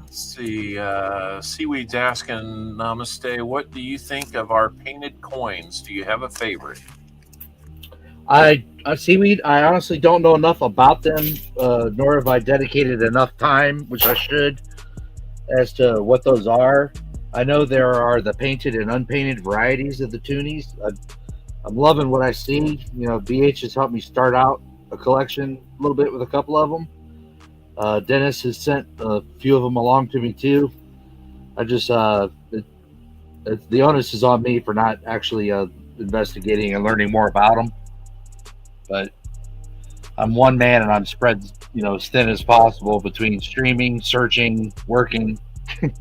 Let's see. Seaweed's asking, Namaste, what do you think of our painted coins? Do you have a favorite? Seaweed, I honestly don't know enough about them, nor have I dedicated enough time, which I should, as to what those are. I know there are the painted and unpainted varieties of the toonies. I'm loving what I see. BH has helped me start out a collection a little bit with a couple of them. Dennis has sent a few of them along to me too. I just the onus is on me for not actually investigating and learning more about them. But I'm one man and I'm spread, as thin as possible between streaming, searching, working. I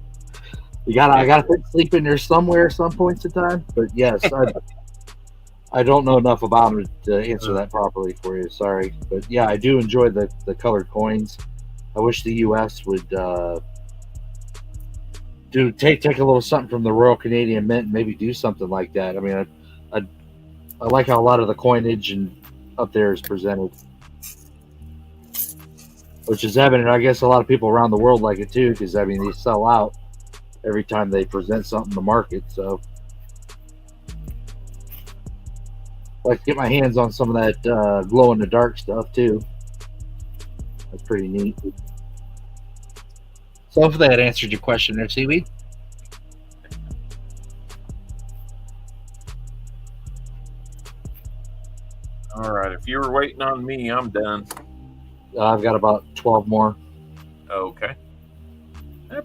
gotta put sleep in there somewhere, some points in time. But yes, I don't know enough about them to answer that properly for you. Sorry, but yeah, I do enjoy the colored coins. I wish the U.S. would take a little something from the Royal Canadian Mint and maybe do something like that. I mean, I like how a lot of the coinage and up there is presented, which is evident. I guess a lot of people around the world like it too, because I mean they sell out every time they present something in the market. So I like to get my hands on some of that glow in the dark stuff too. That's pretty neat. So hopefully that answered your question there, Seaweed. All right. If you were waiting on me, I'm done. I've got about 12 more. Okay.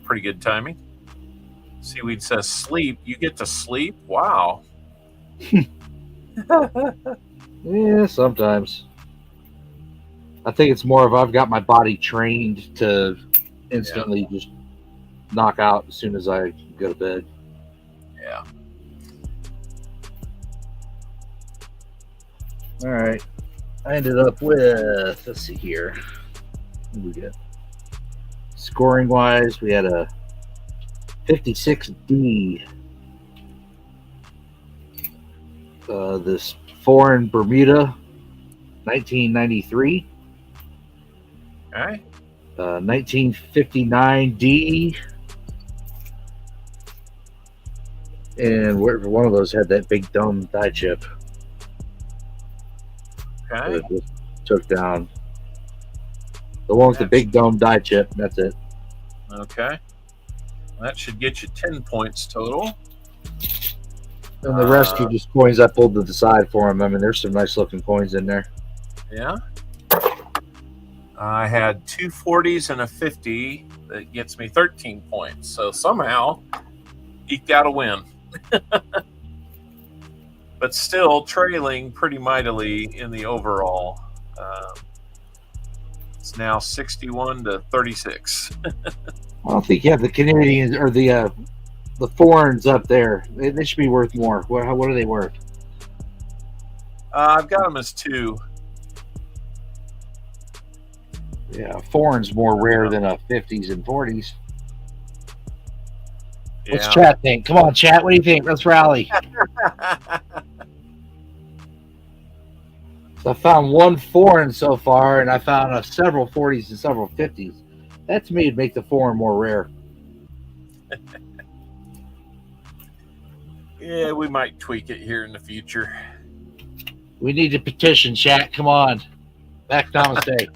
Pretty good timing. Seaweed says sleep. You get to sleep? Wow. Yeah, sometimes. I think it's more of I've got my body trained to instantly just knock out as soon as I go to bed. Yeah. All right. I ended up with, let's see here. What do we get? Scoring wise, we had a 56D. This foreign Bermuda, 1993. Okay. 1959D. And one of those had that big dumb die chip. Okay. That it just took down. The one with the big dome die chip. That's it. Okay. That should get you 10 points total. And the rest are just coins I pulled to the side for them. I mean, there's some nice looking coins in there. Yeah. I had 2 40s and a 50. That gets me 13 points. So somehow eked out a win. But still trailing pretty mightily in the overall. It's now 61-36. I don't think you have the Canadians or the foreigns up there. They should be worth more. What are they worth? I've got them as 2. Yeah, foreign's more rare than a 50s and 40s. What's chat think? Come on, chat. What do you think? Let's rally. So I found one foreign so far, and I found several 40s and several 50s. That to me would make the foreign more rare. Yeah, we might tweak it here in the future. We need to petition, chat. Come on. Back namaste.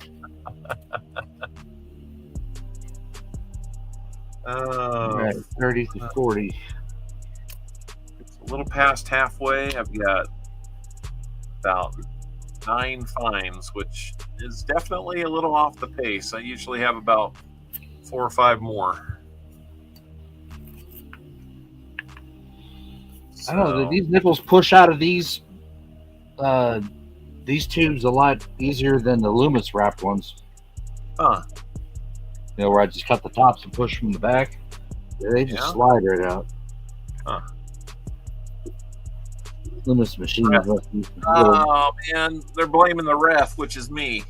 All right, 30 to 40. It's a little past halfway. I've got about 9 finds, which is definitely a little off the pace. I usually have about 4 or 5 more. I don't know. These nipples push out of these tubes a lot easier than the Loomis wrapped ones. Huh. You know, where I just cut the tops and push from the back. They just slide right out. Huh. Loomis machines. Oh, man. They're blaming the ref, which is me.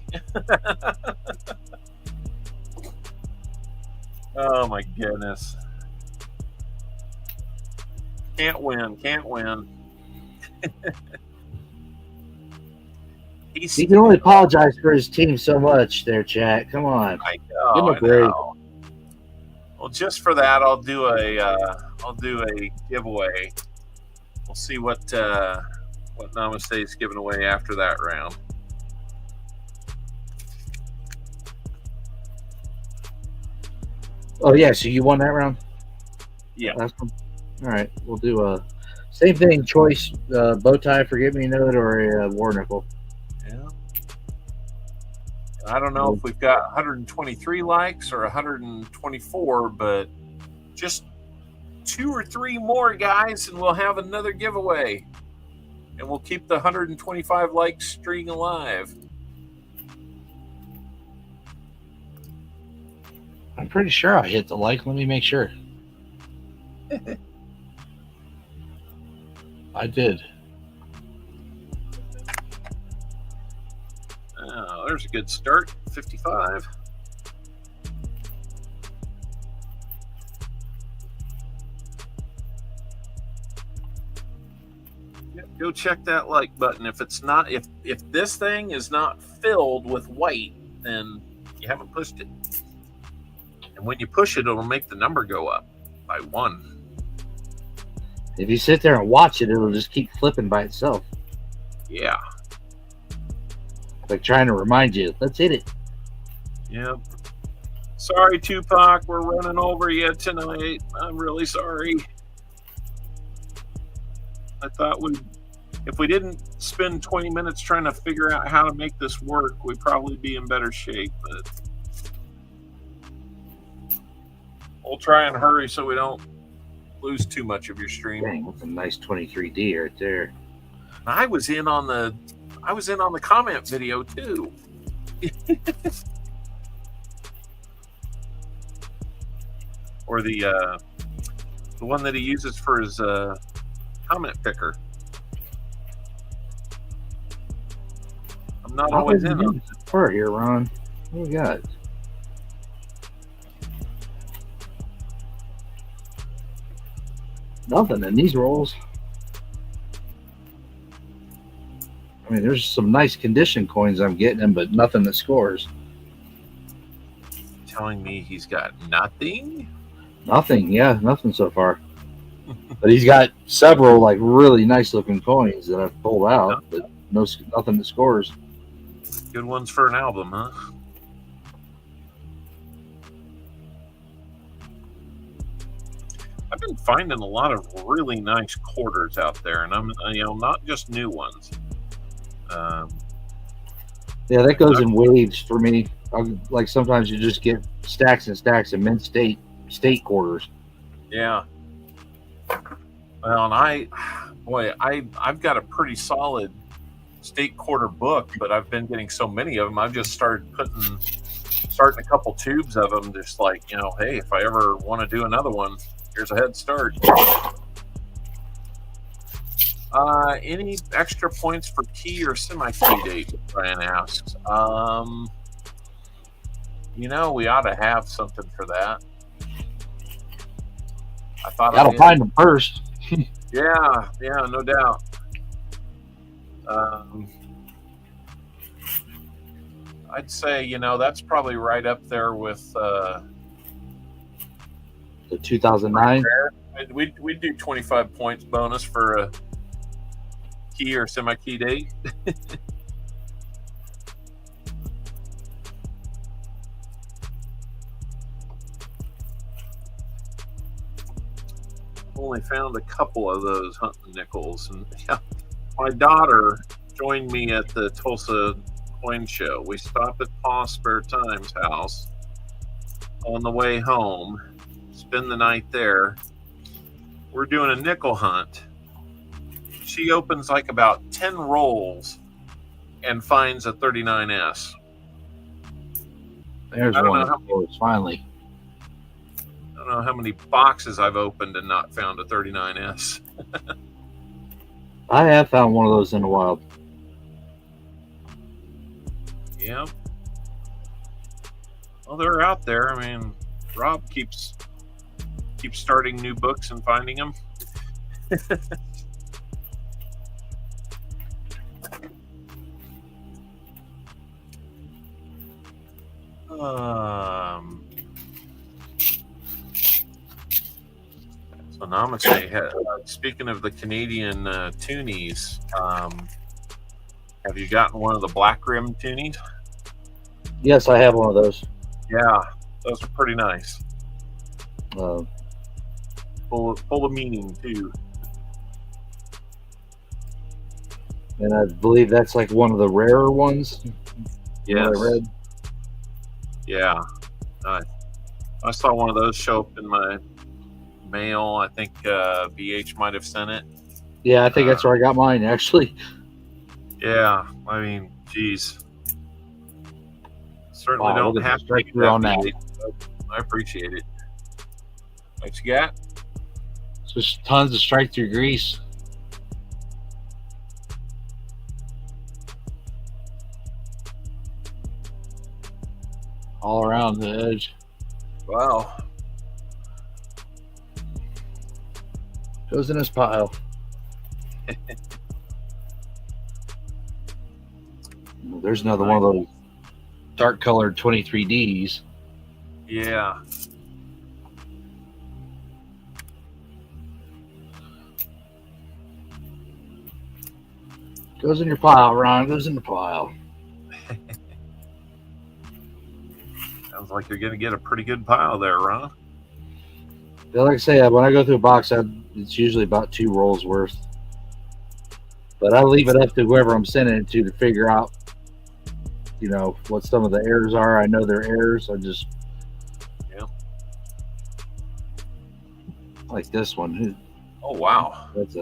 Oh, my goodness. Can't win. He can only apologize for his team so much there, chat. Come on. I know. Well, just for that, I'll do a giveaway. We'll see what Namaste is giving away after that round. Oh yeah, so you won that round? Yeah. Last one? All right, we'll do a same thing. Choice bow tie, forget me note, or a war nickel. Yeah. I don't know if we've got 123 likes or 124, but just 2 or 3 more, guys, and we'll have another giveaway. And we'll keep the 125 like string alive. I'm pretty sure I hit the like. Let me make sure. I did. Oh, there's a good start. 55. Yeah, go check that like button. If it's not, if this thing is not filled with white, then you haven't pushed it. And when you push it, it'll make the number go up by 1. If you sit there and watch it, it'll just keep flipping by itself. Yeah. Like trying to remind you, let's hit it. Yep. Sorry, Tupac, we're running over you tonight. I'm really sorry. I thought if we didn't spend 20 minutes trying to figure out how to make this work, we'd probably be in better shape. But we'll try and hurry so we don't lose too much of your stream. Dang, that's a nice 23D right there. I was in on the comment video too. Or the one that he uses for his comment picker. I'm not always in on Fur here, Ron. What do we got? Nothing in these rolls. I mean, there's some nice condition coins I'm getting, but nothing that scores. telling me he's got nothing. Nothing, yeah, nothing so far. But he's got several like really nice looking coins that I've pulled out, but nothing that scores. Good ones for an album, huh? I've been finding a lot of really nice quarters out there, and I'm not just new ones. Yeah, that goes in waves for me. Like sometimes you just get stacks and stacks of mint state quarters. Yeah. Well, and I've got a pretty solid state quarter book, but I've been getting so many of them. I've just starting a couple tubes of them, just like, hey, if I ever want to do another one, here's a head start. Any extra points for key or semi-key date? Brian asks. We ought to have something for that. I thought Gotta find them first. Yeah, no doubt. I'd say that's probably right up there with the 2009. We'd do 25 points bonus for a key or semi-key date. Only found a couple of those hunting nickels, and my daughter joined me at the Tulsa coin show. We stopped at Pa Spare Time's house on the way home, spend the night there. We're doing a nickel hunt. She opens like about 10 rolls and finds a 39S. There's one. Finally. I don't know how many boxes I've opened and not found a 39S. I have found one of those in the wild. Yeah. Well, they're out there. I mean, Rob keeps starting new books and finding them. So Namaste, speaking of the Canadian toonies, have you gotten one of the black rim toonies? Yes, I have one of those. Yeah, those are pretty nice. Uh, Full of meaning too. And I believe that's like one of the rarer ones. Yes. I read. Yeah. I saw one of those show up in my mail. I think BH might have sent it. Yeah, I think that's where I got mine, actually. Yeah. I mean, geez. Certainly Wow, don't look at have the to do strike-through on that. BH, but I appreciate it. What you got? Just tons of strike-through grease. All around the edge. Wow. Goes in his pile. There's another one of those dark colored 23Ds. Yeah. Goes in your pile, Ron. Goes in the pile. Sounds like you're going to get a pretty good pile there, Ron. Yeah, like I say, when I go through a box, it's usually about 2 rolls worth. But I leave it up to whoever I'm sending it to figure out, you know, what some of the errors are. I know they're errors. I just, Yeah. like this one. Oh, wow. There's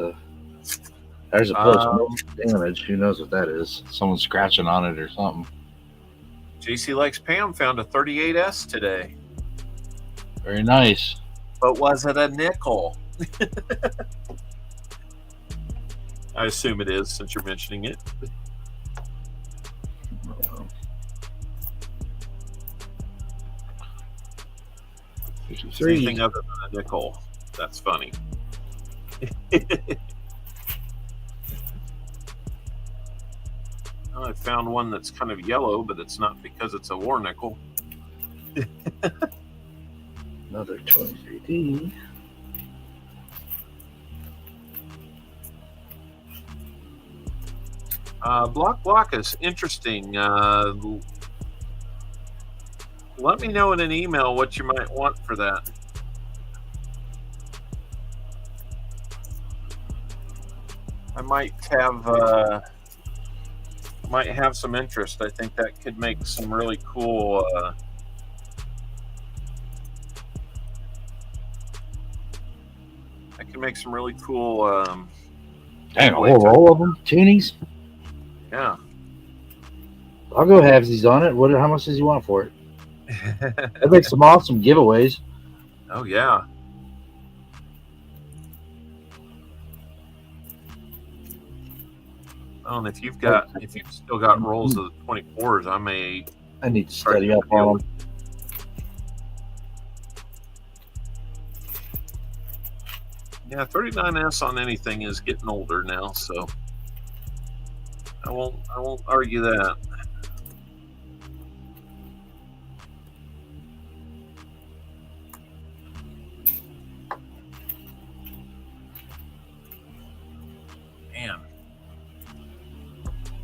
a plus damage. Who knows what that is? Someone's scratching on it or something. JC Likes Pam found a 38S today. Very nice. But was it a nickel? I assume it is since you're mentioning it. Anything other than a nickel. That's funny. I found one that's kind of yellow, but it's not because it's a war nickel. Another 23D. Block is interesting. Let me know in an email what you might want for that. I might have some interest. I think that could make some really cool Dang, a whole roll of them? Toonies? Yeah. I'll go halvesies on it. How much does he want for it? That makes some awesome giveaways. Oh yeah. And if you've still got rolls of the 24s, I need to study up on them. Yeah, 39S on anything is getting older now, so I won't argue that. Man.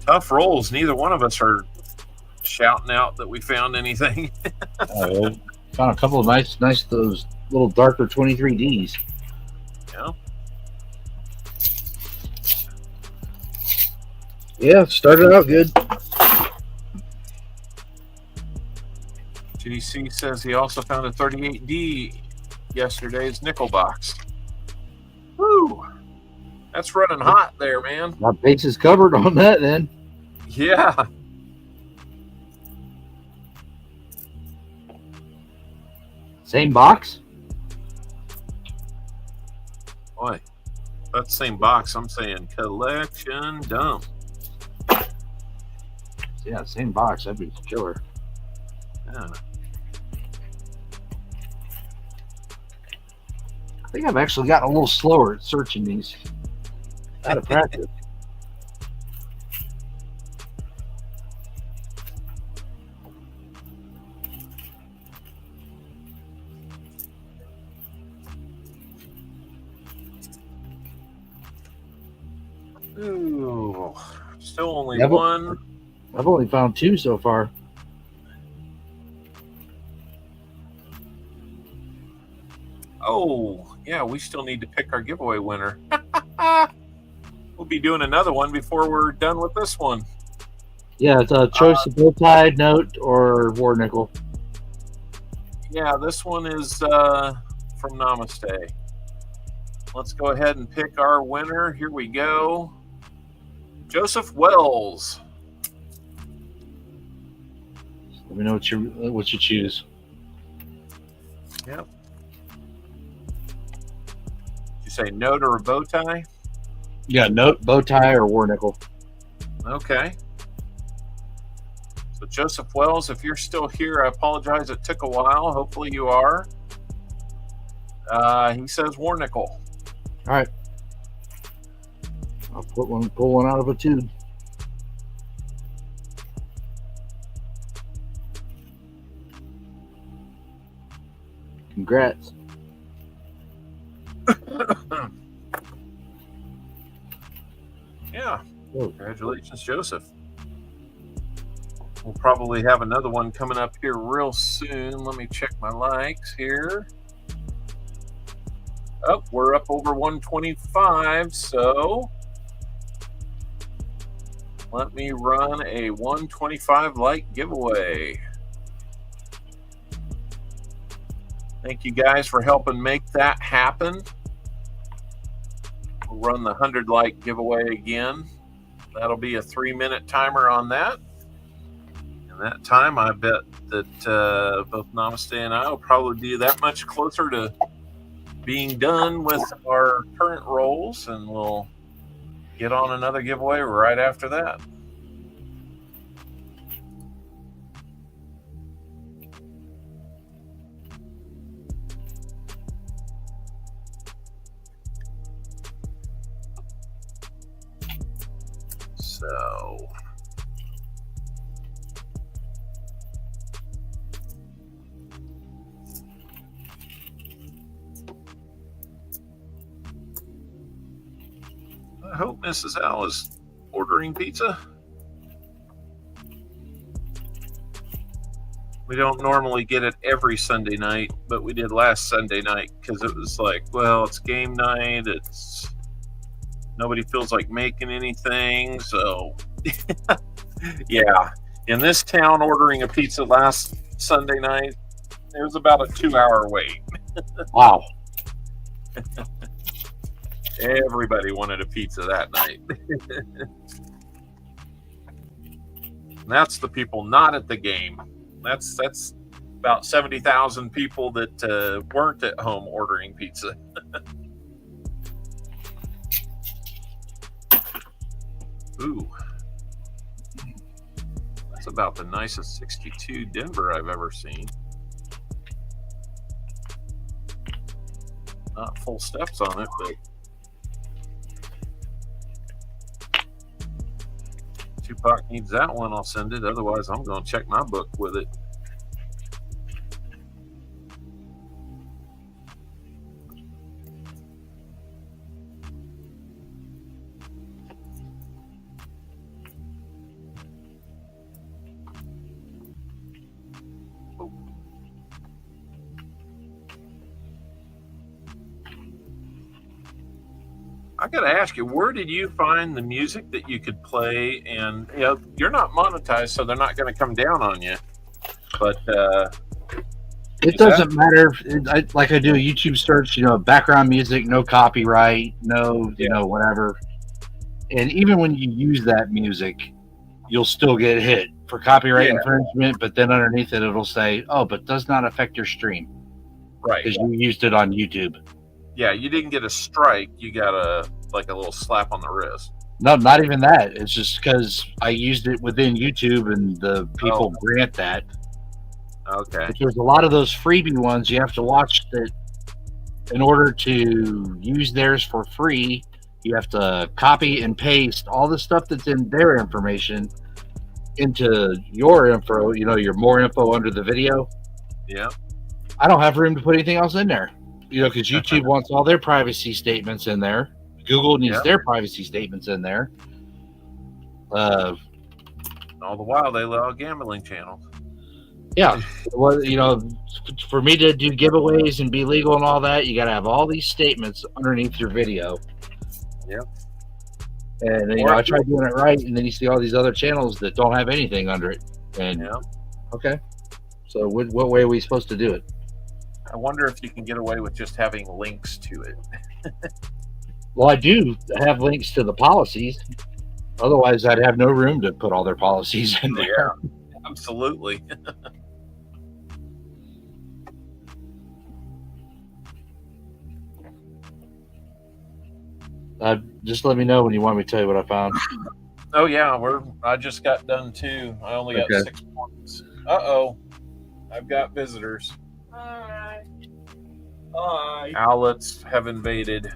Tough rolls. Neither one of us are shouting out that we found anything. Found a couple of nice those little darker 23Ds. Yeah. Yeah, started out good. GC says he also found a 38D yesterday's nickel box. Woo! That's running hot there, man. My base is covered on that then. Yeah. Same box? Boy, that's the same box. I'm saying collection dump. Yeah, same box. That'd be killer. Yeah. I think I've actually gotten a little slower at searching these. Out of practice. Ooh, still only one. I've only found 2 so far. Oh, yeah, we still need to pick our giveaway winner. We'll be doing another one before we're done with this one. Yeah, it's a choice of bow tie, note, or war nickel. Yeah, this one is from Namaste. Let's go ahead and pick our winner. Here we go. Joseph Wells. Let me know what you choose. Yep. Did you say note or a bow tie? Yeah, note, bow tie, or war nickel. Okay. So Joseph Wells, if you're still here, I apologize. It took a while. Hopefully you are. He says war nickel. All right. I'll pull one out of a tube. Congrats. Yeah. Congratulations, Joseph. We'll probably have another one coming up here real soon. Let me check my likes here. Oh, we're up over 125, so let me run a 125 like giveaway. Thank you guys for helping make that happen. We'll run the 100 like giveaway again. That'll be a 3-minute timer on that. And that time, I bet that both Namaste and I will probably be that much closer to being done with our current rolls, and we'll get on another giveaway right after that. So I hope Mrs. Al is ordering pizza. We don't normally get it every Sunday night, but we did last Sunday night because it was like, well, it's game night. It's nobody feels like making anything. So, yeah. In this town, ordering a pizza last Sunday night, it was about a 2-hour wait. Wow. Everybody wanted a pizza that night. And that's the people not at the game. That's about 70,000 people that weren't at home ordering pizza. Ooh. That's about the nicest 62 Denver I've ever seen. Not full steps on it, but Tupac needs that one, I'll send it. Otherwise, I'm going to check my book with it. I got to ask you, where did you find the music that you could play? And you know, you're not monetized, so they're not going to come down on you. But it doesn't matter. Like I do a YouTube search, background music, no copyright, no, whatever. And even when you use that music, you'll still get hit for copyright infringement. But then underneath it, it'll say, "Oh, but does not affect your stream," right? Because you used it on YouTube. Yeah, you didn't get a strike. You got a little slap on the wrist. No, not even that. It's just because I used it within YouTube, and the people grant that. Okay. But there's a lot of those freebie ones you have to watch that in order to use theirs for free. You have to copy and paste all the stuff that's in their information into your info. Your more info under the video. Yeah. I don't have room to put anything else in there. Because YouTube wants all their privacy statements in there. Google needs their privacy statements in there. All the while, they allow gambling channels. Yeah. Well, for me to do giveaways and be legal and all that, you got to have all these statements underneath your video. Yep. And then, I try doing it right, and then you see all these other channels that don't have anything under it. And okay, so what way are we supposed to do it? I wonder if you can get away with just having links to it. Well, I do have links to the policies. Otherwise, I'd have no room to put all their policies in there. Yeah, absolutely. Just let me know when you want me to tell you what I found. Oh yeah, I just got done too. I only got 6 points. Uh-oh. I've got visitors. Hi. Owlets have invaded.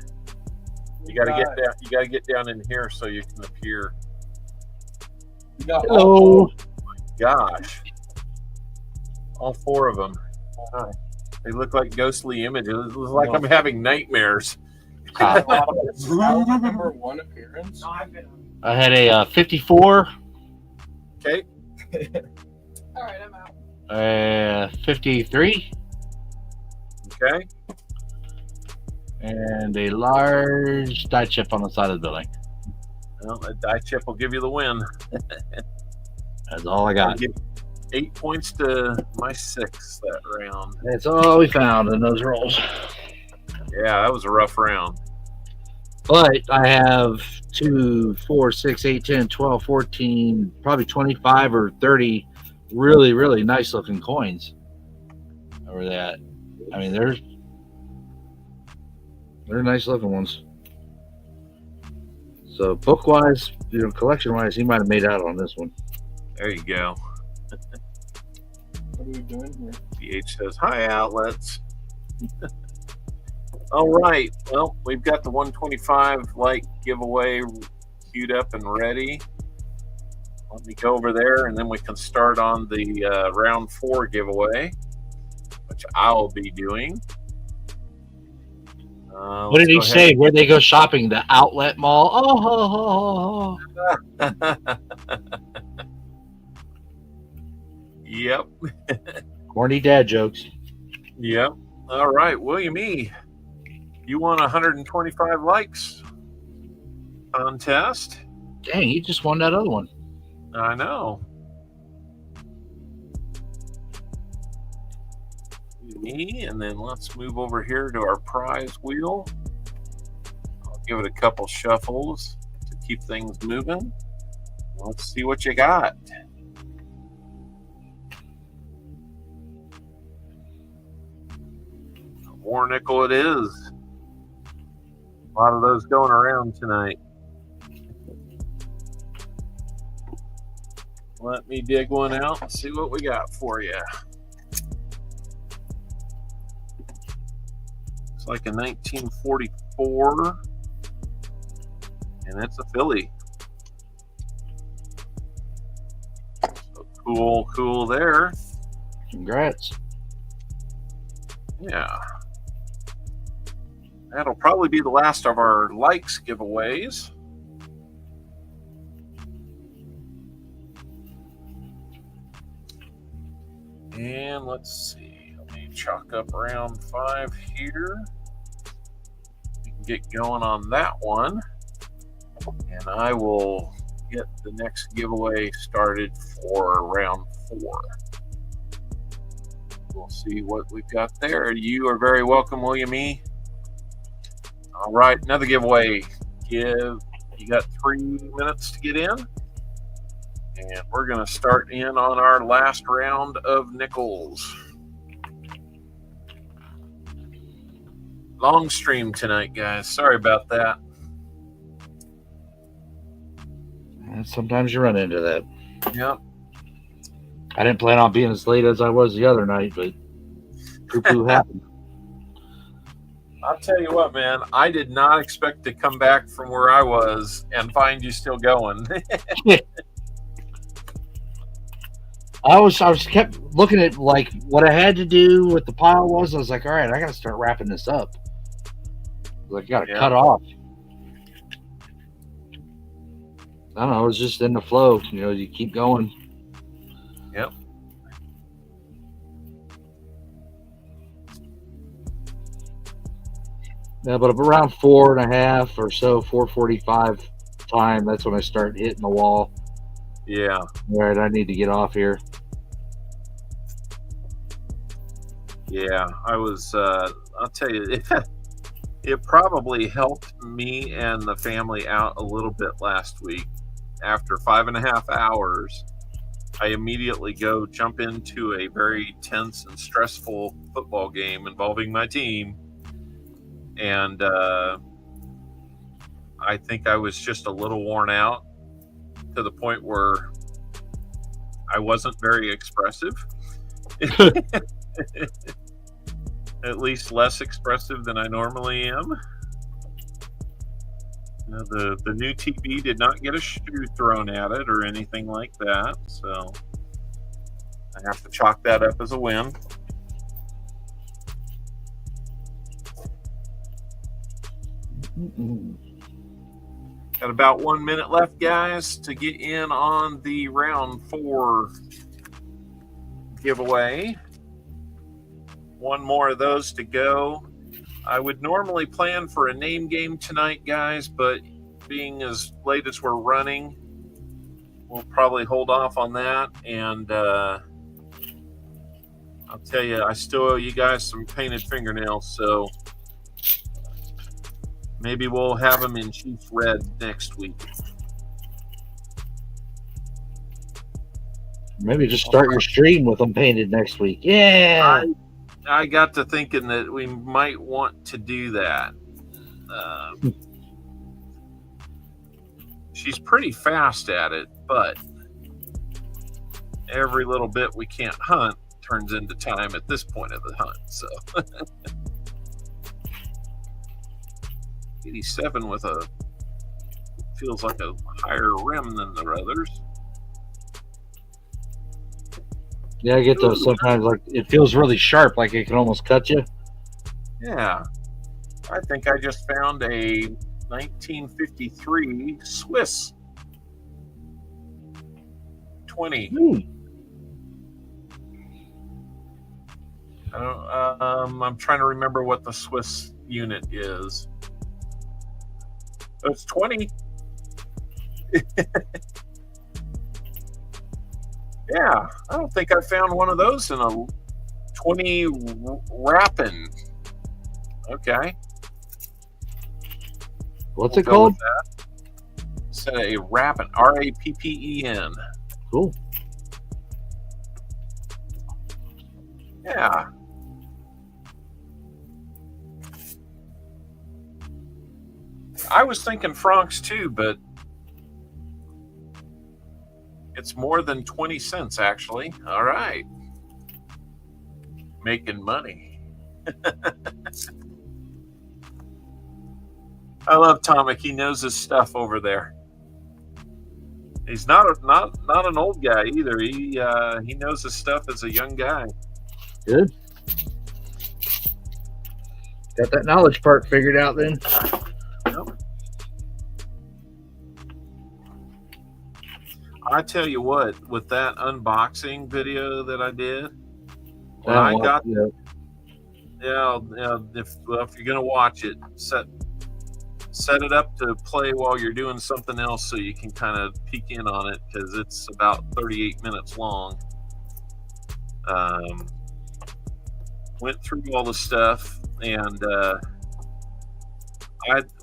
You gotta get down. You gotta get down in here so you can appear. Hello. Gosh, all 4 of them. They look like ghostly images. It looks like I'm having nightmares. I remember one appearance. I had a 54, Okay. All right, I'm out. 53, Okay. and a large die chip on the side of the building. Well, a die chip will give you the win. That's all I got. 8 points to my 6 that round. That's all we found in those rolls. Yeah, that was a rough round. But I have 2, 4, 6, 8, 10, 12, 14, probably 25 or 30 really, really nice looking coins over that. I mean, they're nice looking ones. So book wise, collection wise, he might have made out on this one. There you go. What are we doing here? BH says, hi, outlets. All right. Well, we've got the 125 like giveaway queued up and ready. Let me go over there, and then we can start on the round 4 giveaway, which I'll be doing. What did he say? Where'd they go shopping? The outlet mall? Oh, ho, ho, ho. Yep. Corny dad jokes. Yep. All right, William E. You won 125 likes contest. Dang, he just won that other one. I know. Me, and then let's move over here to our prize wheel. I'll give it a couple shuffles to keep things moving. Let's see what you got. War nickel it is. A lot of those going around tonight. Let me dig one out and see what we got for you. It's like a 1944, and it's a Philly. So cool there. Congrats. Yeah. That'll probably be the last of our likes giveaways. And let's see. Let me chalk up round 5 here. We can get going on that one. And I will get the next giveaway started for round 4. We'll see what we've got there. You are very welcome, William E. All right, another giveaway. You got 3 minutes to get in. And we're going to start in on our last round of nickels. Long stream tonight, guys. Sorry about that. And sometimes you run into that. Yep. I didn't plan on being as late as I was the other night, but poo-poo happened. I'll tell you what, man. I did not expect to come back from where I was and find you still going. I was kept looking at like what I had to do with the pile was. I was like, all right, I got to start wrapping this up. Like, I got to cut off. I don't know. It was just in the flow. You keep going. Yep. Yeah, but around 4.5 or so, 4:45 time, that's when I start hitting the wall. Yeah. All right, I need to get off here. Yeah, I was. I'll tell you, it probably helped me and the family out a little bit last week. After 5.5 hours, I immediately jump into a very tense and stressful football game involving my team. And I think I was just a little worn out to the point where I wasn't very expressive. At least less expressive than I normally am. The new TV did not get a shoe thrown at it or anything like that, so I have to chalk that up as a win. Got about 1 minute left, guys, to get in on the round 4 giveaway. One more of those to go. I would normally plan for a name game tonight, guys, but being as late as we're running, we'll probably hold off on that. And I'll tell you, I still owe you guys some painted fingernails, so maybe we'll have them in Chiefs red next week. Maybe just start your stream with them painted next week. Yeah. I got to thinking that we might want to do that. She's pretty fast at it, but every little bit we can't hunt turns into time at this point of the hunt. So 87 with feels like a higher rim than the others. Yeah, I get those sometimes. Like it feels really sharp, like it can almost cut you. Yeah, I think I just found a 1953 Swiss 20. I don't. I'm trying to remember what the Swiss unit is. It's 20. Yeah, I don't think I found one of those in a 20 Rapin. Okay. What's it called? It's a Rapin, R-A-P-P-E-N. Cool. Yeah. I was thinking francs too, but it's more than 20 cents, actually. All right. Making money. I love Tomic. He knows his stuff over there. He's not an old guy either. He knows his stuff as a young guy. Good. Got that knowledge part figured out then. I tell you what, with that unboxing video that I did, when I got, if you're gonna watch it, set it up to play while you're doing something else, so you can kind of peek in on it because it's about 38 minutes long. Went through all the stuff, and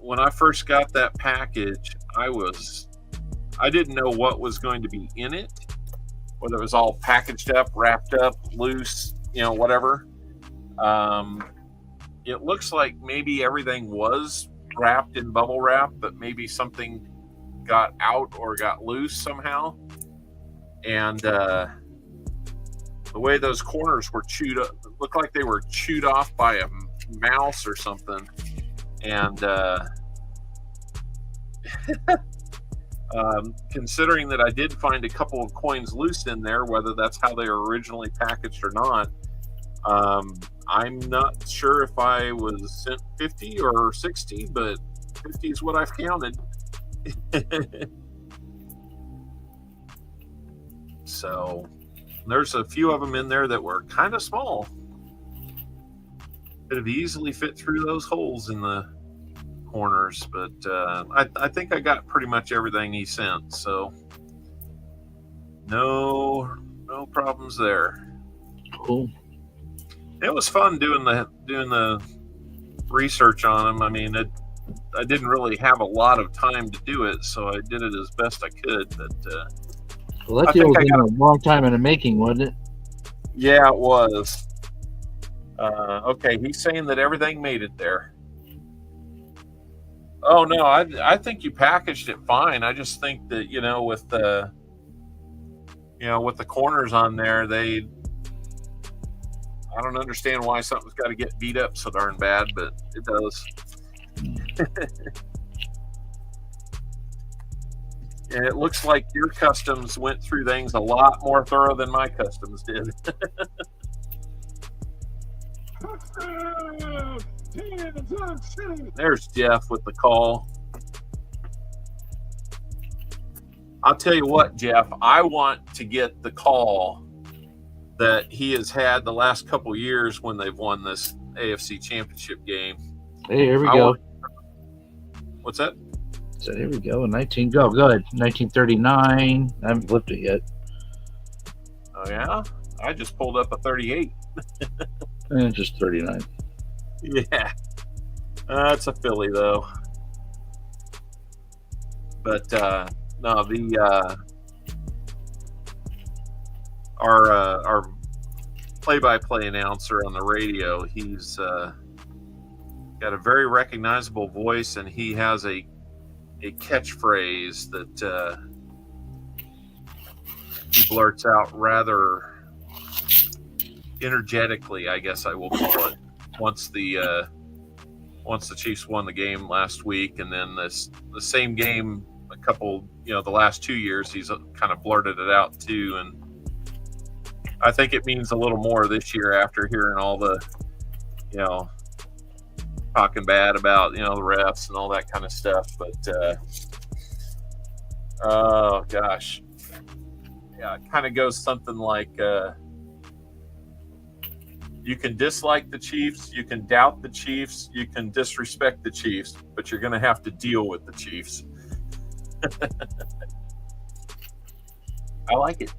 when I first got that package, I didn't know what was going to be in it, whether it was all packaged up, wrapped up, loose, whatever. It looks like maybe everything was wrapped in bubble wrap, but maybe something got out or got loose somehow. And the way those corners were chewed up, it looked like they were chewed off by a mouse or something. And considering that I did find a couple of coins loose in there, whether that's how they were originally packaged or not, I'm not sure if I was sent 50 or 60, but 50 is what I've counted. So there's a few of them in there that were kind of small. Could have easily fit through those holes in the corners, but I think I got pretty much everything he sent, so no problems there. Cool. It was fun doing the research on them. I mean, I didn't really have a lot of time to do it, so I did it as best I could. But well, that deal was in a long time in the making, wasn't it? Yeah, it was. Okay, he's saying that everything made it there. Oh no, I think you packaged it fine. I just think that with the corners on there, I don't understand why something's got to get beat up so darn bad, but it does. And it looks like your customs went through things a lot more thorough than my customs did. There's Jeff with the call. I'll tell you what, Jeff, I want to get the call that he has had the last couple years when they've won this AFC Championship game. Hey, here we go. What's that? So here we go. 19. Go ahead. 1939. I haven't flipped it yet. Oh yeah, I just pulled up a 38. Just 39. Yeah, it's a Philly though. But no, our play-by-play announcer on the radio, he's got a very recognizable voice, and he has a catchphrase that he blurts out rather energetically, I guess I will call it. Once the Chiefs won the game last week, and then the same game a couple, the last 2 years, he's kind of blurted it out too, and I think it means a little more this year after hearing all the, talking bad about, the refs and all that kind of stuff. But, oh gosh. Yeah, it kind of goes something like, you can dislike the Chiefs, you can doubt the Chiefs, you can disrespect the Chiefs, but you're going to have to deal with the Chiefs. I like it.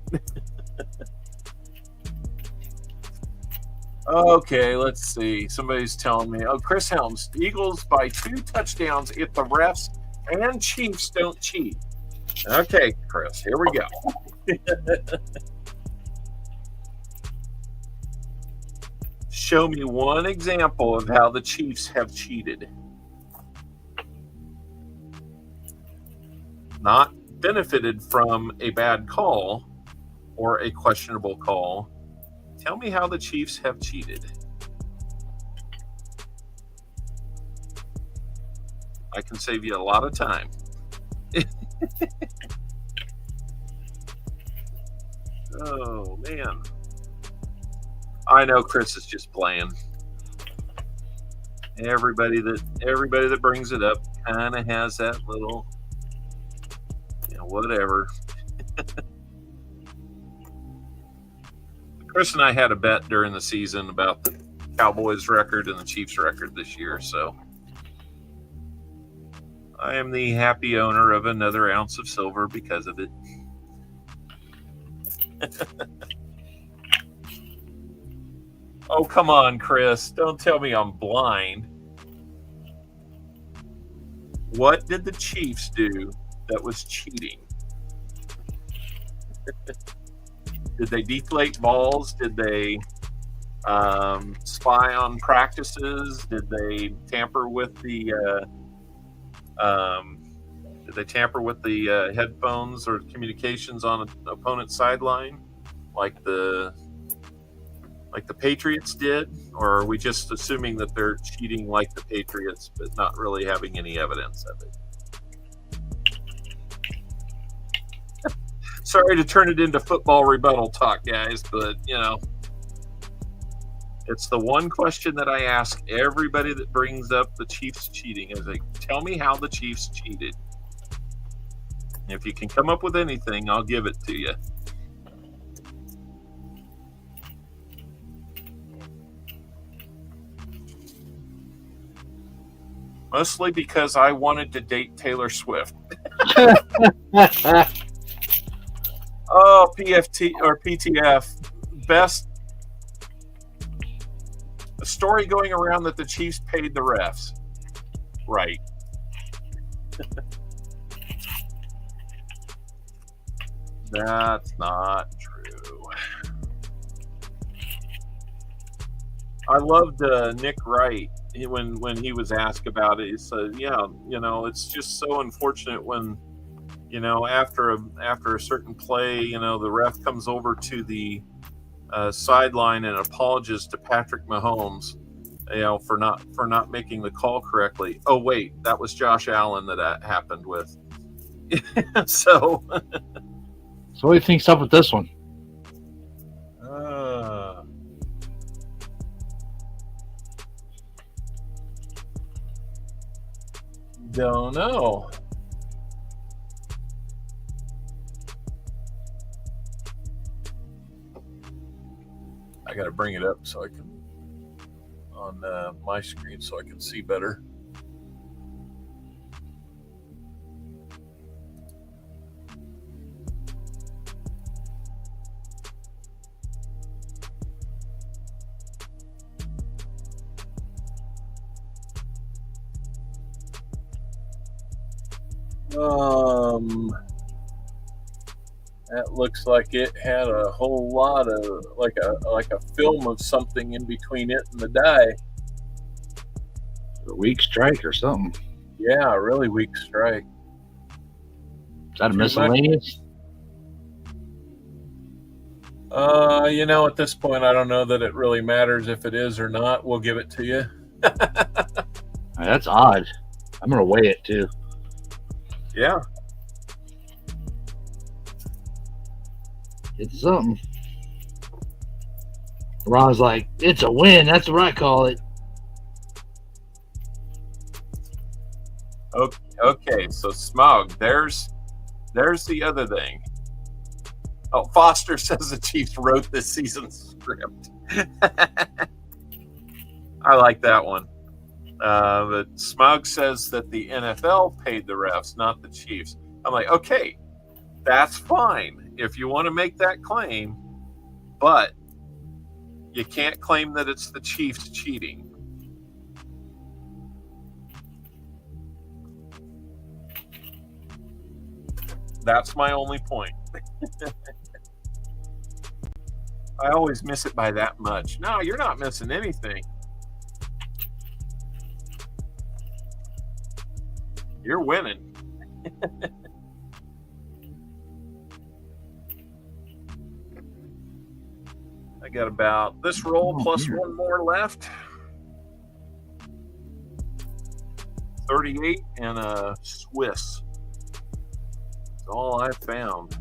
Okay, let's see. Somebody's telling me. Oh, Chris Helms. Eagles by 2 touchdowns if the refs and Chiefs don't cheat. Okay, Chris, here we go. Show me one example of how the Chiefs have cheated. Not benefited from a bad call or a questionable call. Tell me how the Chiefs have cheated. I can save you a lot of time. Oh, man. I know Chris is just playing. Everybody that brings it up kind of has that little, whatever. Chris and I had a bet during the season about the Cowboys record and the Chiefs record this year, so I am the happy owner of another ounce of silver because of it. Oh, come on, Chris. Don't tell me I'm blind. What did the Chiefs do that was cheating? Did they deflate balls? Did they spy on practices? Did they tamper with the headphones or communications on an opponent's sideline, like the Patriots did? Or are we just assuming that they're cheating like the Patriots, but not really having any evidence of it? Sorry to turn it into football rebuttal talk, guys, but, it's the one question that I ask everybody that brings up the Chiefs cheating. Is like, tell me how the Chiefs cheated. If you can come up with anything, I'll give it to you. Mostly because I wanted to date Taylor Swift. Oh, PFT or PTF. Best A story going around that the Chiefs paid the refs. Right. That's not true. I loved Nick Wright when he was asked about it. He said, "Yeah, it's just so unfortunate when, after a certain play, the ref comes over to the sideline and apologizes to Patrick Mahomes, for not making the call correctly. Oh wait, that was Josh Allen that happened with." So what do you think's up with this one? Don't know. I got to bring it up so I can on my screen so I can see better. That looks like it had a whole lot of like a film of something in between it and the die. A weak strike or something. Yeah, a really weak strike. Is that a miscellaneous? At this point, I don't know that it really matters if it is or not. We'll give it to you. That's odd. I'm gonna weigh it too. Yeah. It's something. Ron's like, it's a win. That's what I call it. Okay, so Smog, there's the other thing. Oh, Foster says the Chiefs wrote this season's script. I like that one. But Smog says that the NFL paid the refs, not the Chiefs. I'm like, okay, that's fine if you want to make that claim, but you can't claim that it's the Chiefs cheating. That's my only point. I always miss it by that much. No, you're not missing anything. You're winning. I got about this roll plus one more left. 38 and a Swiss. That's all I found.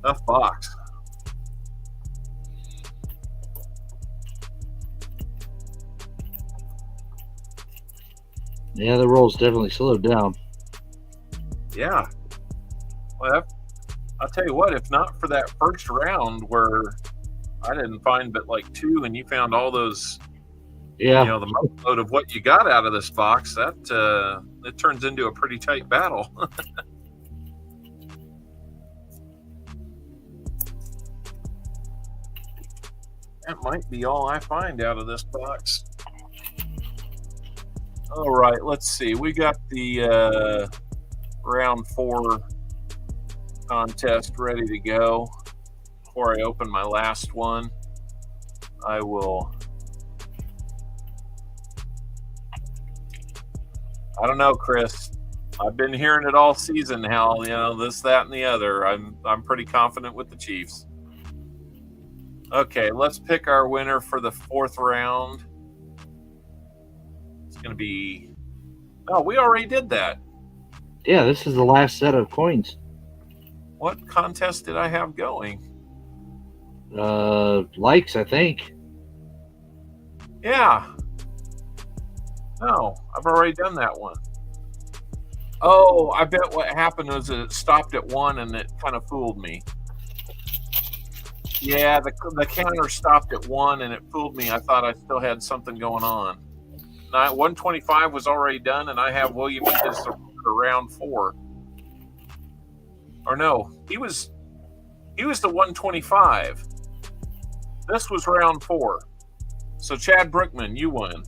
Tough box. Yeah, the roll's definitely slowed down. Yeah. Well, I'll tell you what, if not for that first round where I didn't find but like two and you found all those, yeah, the most of what you got out of this box, that it turns into a pretty tight battle. That might be all I find out of this box. All right, let's see. We got the round 4 contest ready to go. Before I open my last one, I don't know, Chris. I've been hearing it all season, how, this, that, and the other. I'm pretty confident with the Chiefs. Okay, let's pick our winner for the 4th round. It's going to be... Oh, we already did that. Yeah, this is the last set of coins. What contest did I have going? Likes, I think. Yeah. No, I've already done that one. Oh, I bet what happened was it stopped at 1 and it kind of fooled me. Yeah, the counter stopped at 1 and it fooled me. I thought I still had something going on. 125 was already done, and I have William as the round 4. Or no, he was the 125. This was round 4. So Chad Brookman, you win.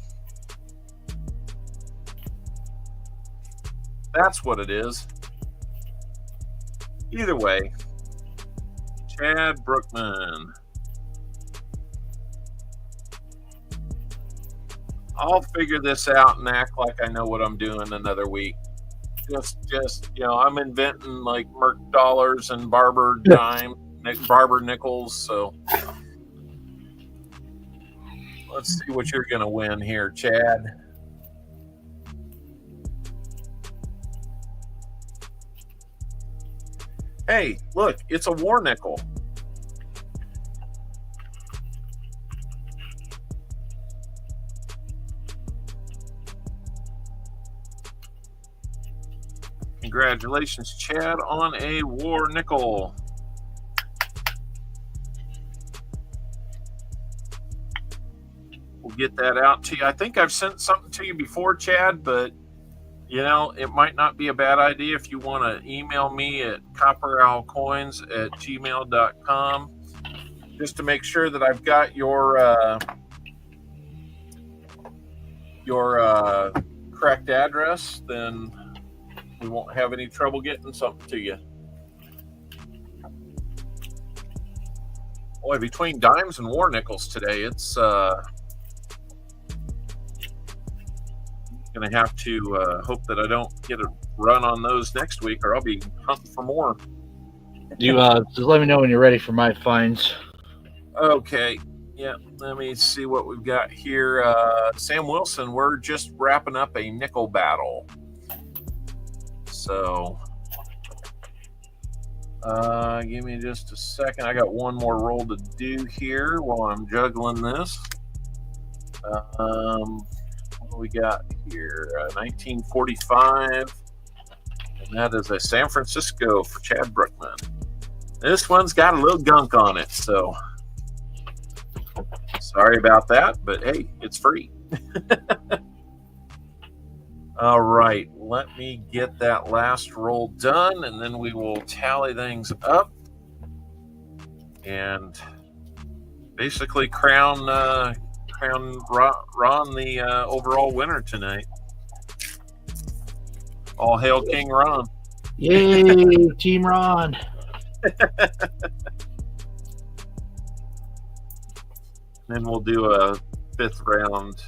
That's what it is. Either way, Chad Brookman. I'll figure this out and act like I know what I'm doing another week. Just I'm inventing like Merc dollars and Barber dime, Barber nickels. So let's see what you're going to win here, Chad. Hey, look, it's a war nickel. Congratulations, Chad, on a war nickel. We'll get that out to you. I think I've sent something to you before, Chad, but it might not be a bad idea if you want to email me at CopperOwlCoins@gmail.com just to make sure that I've got your correct address. Then we won't have any trouble getting something to you. Boy, between dimes and war nickels today, it's going to have to hope that I don't get a run on those next week, or I'll be hunting for more. You just let me know when you're ready for my finds. Okay. Yeah, let me see what we've got here. Sam Wilson, we're just wrapping up a nickel battle. So, give me just a second. I got one more roll to do here while I'm juggling this. What do we got here? 1945, and that is a San Francisco for Chad Brookman. This one's got a little gunk on it, so sorry about that, but hey, it's free. All right, let me get that last roll done, and then we will tally things up and basically crown Ron the overall winner tonight. All hail King Ron. Yay, Team Ron. Then we'll do a 5th round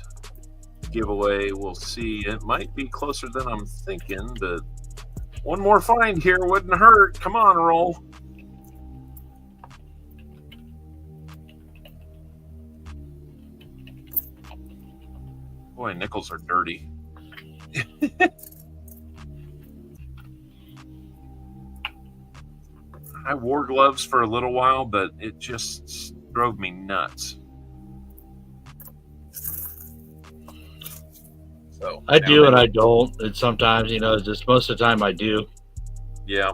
giveaway. We'll see. It might be closer than I'm thinking, but one more find here wouldn't hurt. Come on, roll. Boy, nickels are dirty. I wore gloves for a little while, but it just drove me nuts. So I do and I don't. And sometimes, just most of the time I do. Yeah.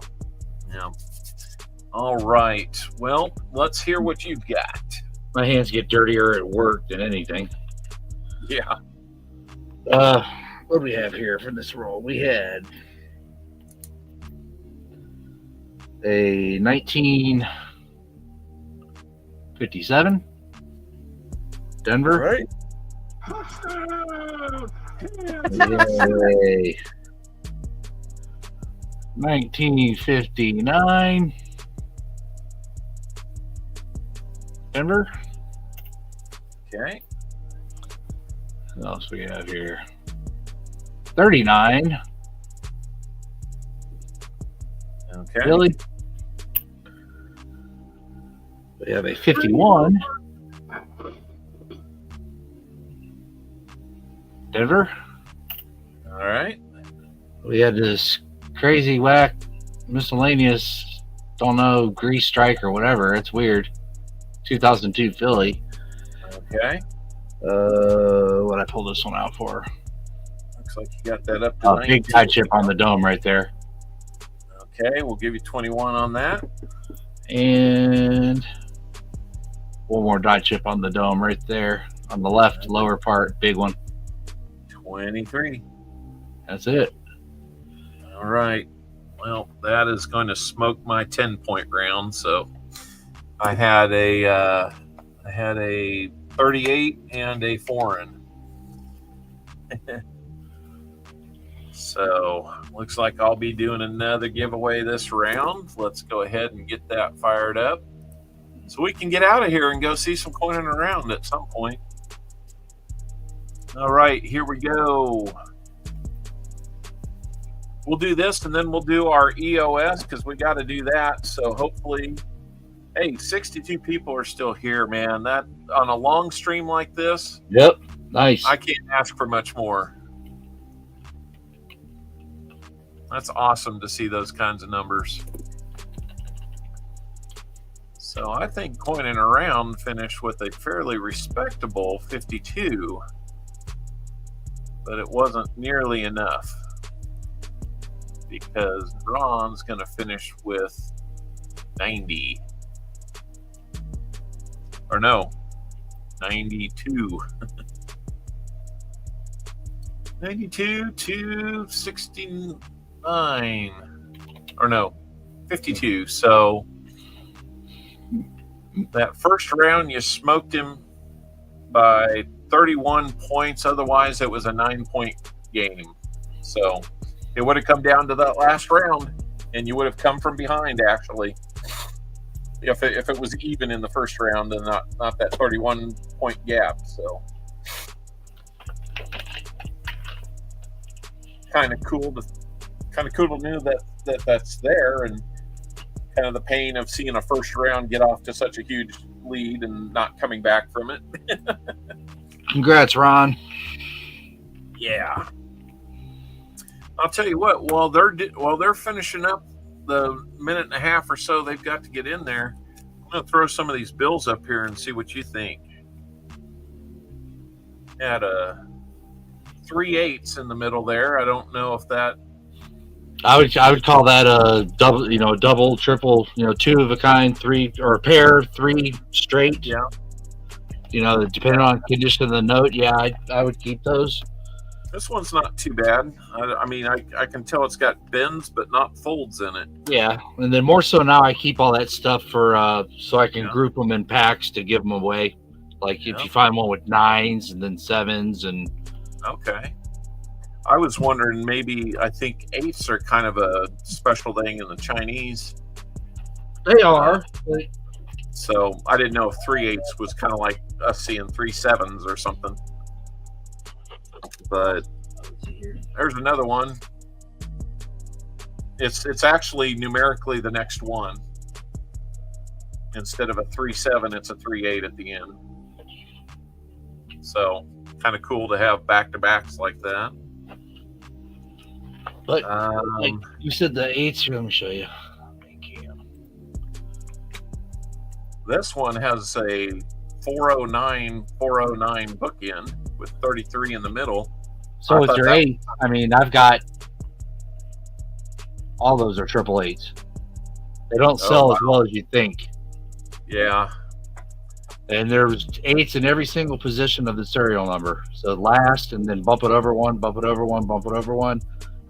All right. Well, let's hear what you've got. My hands get dirtier at work than anything. Yeah. What do we have here for this roll? We had a 1957 Denver. Right. Yay. 1959 Denver. Okay. What else we have here? 39. Okay. Philly. We have a 51. Denver. All right. We had this crazy whack miscellaneous, don't know, grease strike or whatever. It's weird. 2002 Philly. Okay. What I pulled this one out for? Looks like you got that up to Big tie chip on the dome right there. Okay, we'll give you 21 on that. And one more die chip on the dome right there on the left lower part. Big one. 23. That's it. All right. Well, that is going to smoke my 10-point round. So I had a 38, and a foreign. So looks like I'll be doing another giveaway this round. Let's go ahead and get that fired up so we can get out of here and go see some coining around at some point. All right, here we go. We'll do this and then we'll do our EOS because we got to do that. So hopefully, hey, 62 people are still here, man. That on a long stream like this. Yep. Nice. I can't ask for much more. That's awesome to see those kinds of numbers. So I think coining around finished with a fairly respectable 52, but it wasn't nearly enough because Ron's going to finish with 90. Or no, 92. 92 to 69. Or no, 52. So that first round you smoked him by 31 points. Otherwise it was a 9-point game. So it would have come down to that last round and you would have come from behind actually if it was even in the first round and not that 31-point gap. So kind of cool to know that's there, and kind of the pain of seeing a first round get off to such a huge lead and not coming back from it. Congrats, Ron. Yeah. I'll tell you what, while they're finishing up the minute and a half or so they've got to get in there, I'm going to throw some of these bills up here and see what you think. Had a 3/8 in the middle there. I don't know if that. I would call that a double, double, triple, 2 of a kind, 3 or a pair, 3 straight. Yeah. Depending on condition of the note, yeah, I would keep those. This one's not too bad. I can tell it's got bends but not folds in it. Yeah, and then more so now I keep all that stuff for so I can group them in packs to give them away. Like if you find one with 9s and then 7s and. Okay. I was wondering I think 8s are kind of a special thing in the Chinese. They are. So I didn't know if 3/8 was kind of like us seeing 3 7s or something. But there's another one. It's actually numerically the next one. Instead of a 3/7, it's a 3/8 at the end. So kind of cool to have back-to-backs like that. But like you said, the 8s. Let me show you. This one has a 409 bookend with 33 in the middle. So it's your 8. I've got all those are 888s. They don't sell as well as you think. Yeah. And there's 8s in every single position of the serial number. So last, and then bump it over one, bump it over one, bump it over one.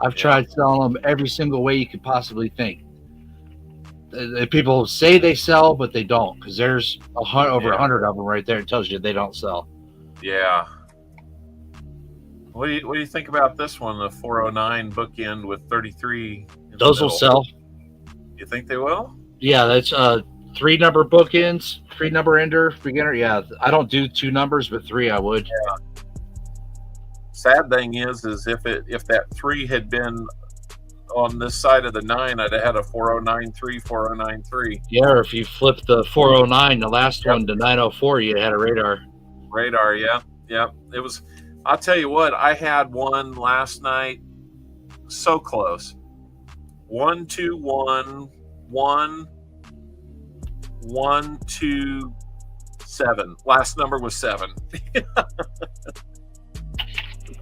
I've tried selling them every single way you could possibly think. People say they sell, but they don't, because there's over 100 of them right there. It tells you they don't sell. Yeah. What do you think about this one, the 409 bookend with 33? Those will sell. You think they will? Yeah, that's 3 number bookends, 3 number ender, beginner. Yeah, I don't do 2 numbers, but 3 I would. Yeah. Sad thing is if that 3 had been on this side of the 9, I'd have had a 4093, 4093. Yeah, or if you flip the 409, the last one, to 904, you had a radar. Radar, yeah. It was. I'll tell you what, I had one last night, so close. 1 2 1 1 1 2 7. Last number was 7.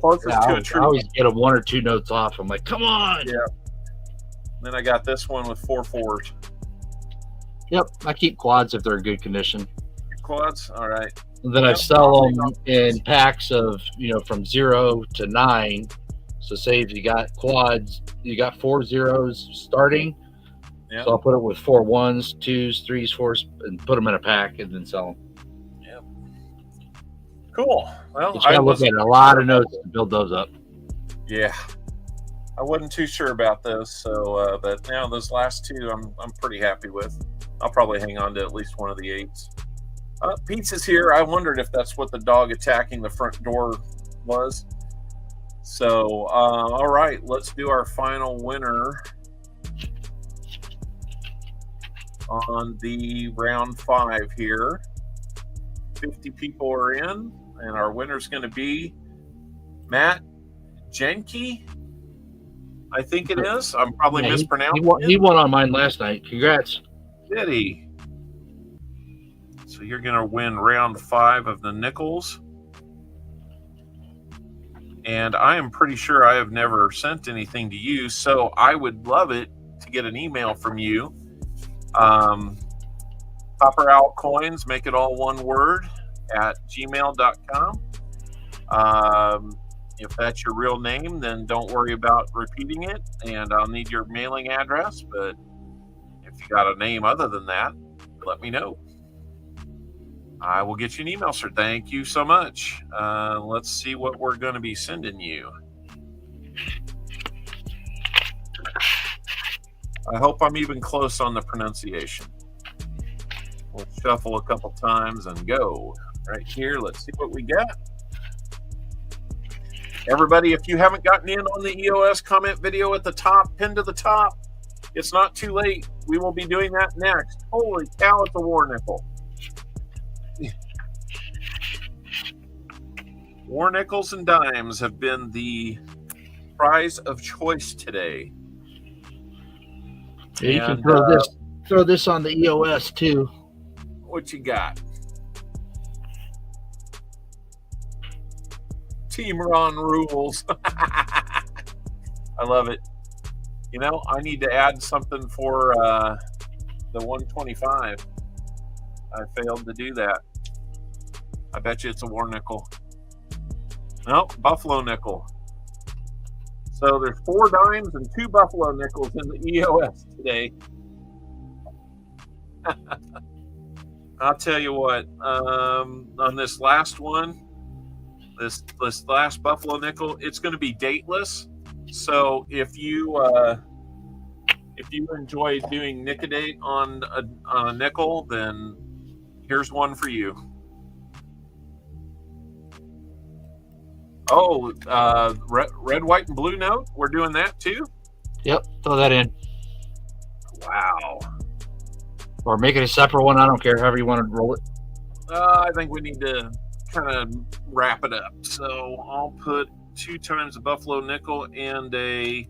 Closest to a true. I always get them 1 or 2 notes off. I'm like, come on. Yeah. Then I got this one with 4 4s. Yep, I keep quads if they're in good condition. Quads, all right. And then I sell them in packs of, from 0 to 9. So say if you got quads, you got 4 zeros starting. Yep. So I'll put it with 4 1s, 2s, 3s, 4s, and put them in a pack and then sell them. Yep. Cool. Well, Just gotta look at a lot of notes to build those up. Yeah, I wasn't too sure about those. So, but now those last two, I'm pretty happy with. I'll probably hang on to at least one of the 8s. Pizza's here. I wondered if that's what the dog attacking the front door was. So, all right, let's do our final winner on the round 5 here. 50 people are in, and our winner's going to be Matt Jenke. I think it is. I'm probably mispronouncing it. He won on mine last night. Congrats. Did he? So you're going to win round 5 of the nickels. And I am pretty sure I have never sent anything to you, so I would love it to get an email from you. CopperOwlCoins, make it all one word, at gmail.com. If that's your real name, then don't worry about repeating it, and I'll need your mailing address. But if you got a name other than that, let me know. I will get you an email, sir. Thank you so much. Let's see what we're going to be sending you. I hope I'm even close on the pronunciation. We'll shuffle a couple times and go. Right here, let's see what we got. Everybody, if you haven't gotten in on the EOS comment video at the top, pinned to the top, it's not too late. We will be doing that next. Holy cow, it's a war nickel. War nickels and dimes have been the prize of choice today. Yeah, you can throw this on the EOS too. What you got? Team Ron rules. I love it. You know, I need to add something for the 125. I failed to do that. I bet you it's a war nickel. No, buffalo nickel. So there's 4 dimes and 2 buffalo nickels in the EOS today. I'll tell you what, on this last one, this last buffalo nickel, it's going to be dateless. So if you enjoy doing nick-a-date on a nickel, then here's one for you. Oh, red, white, and blue note. We're doing that too? Yep, throw that in. Wow. Or make it a separate one. I don't care, however you want to roll it. I think we need to kind of wrap it up. So I'll put 2 times the buffalo nickel and a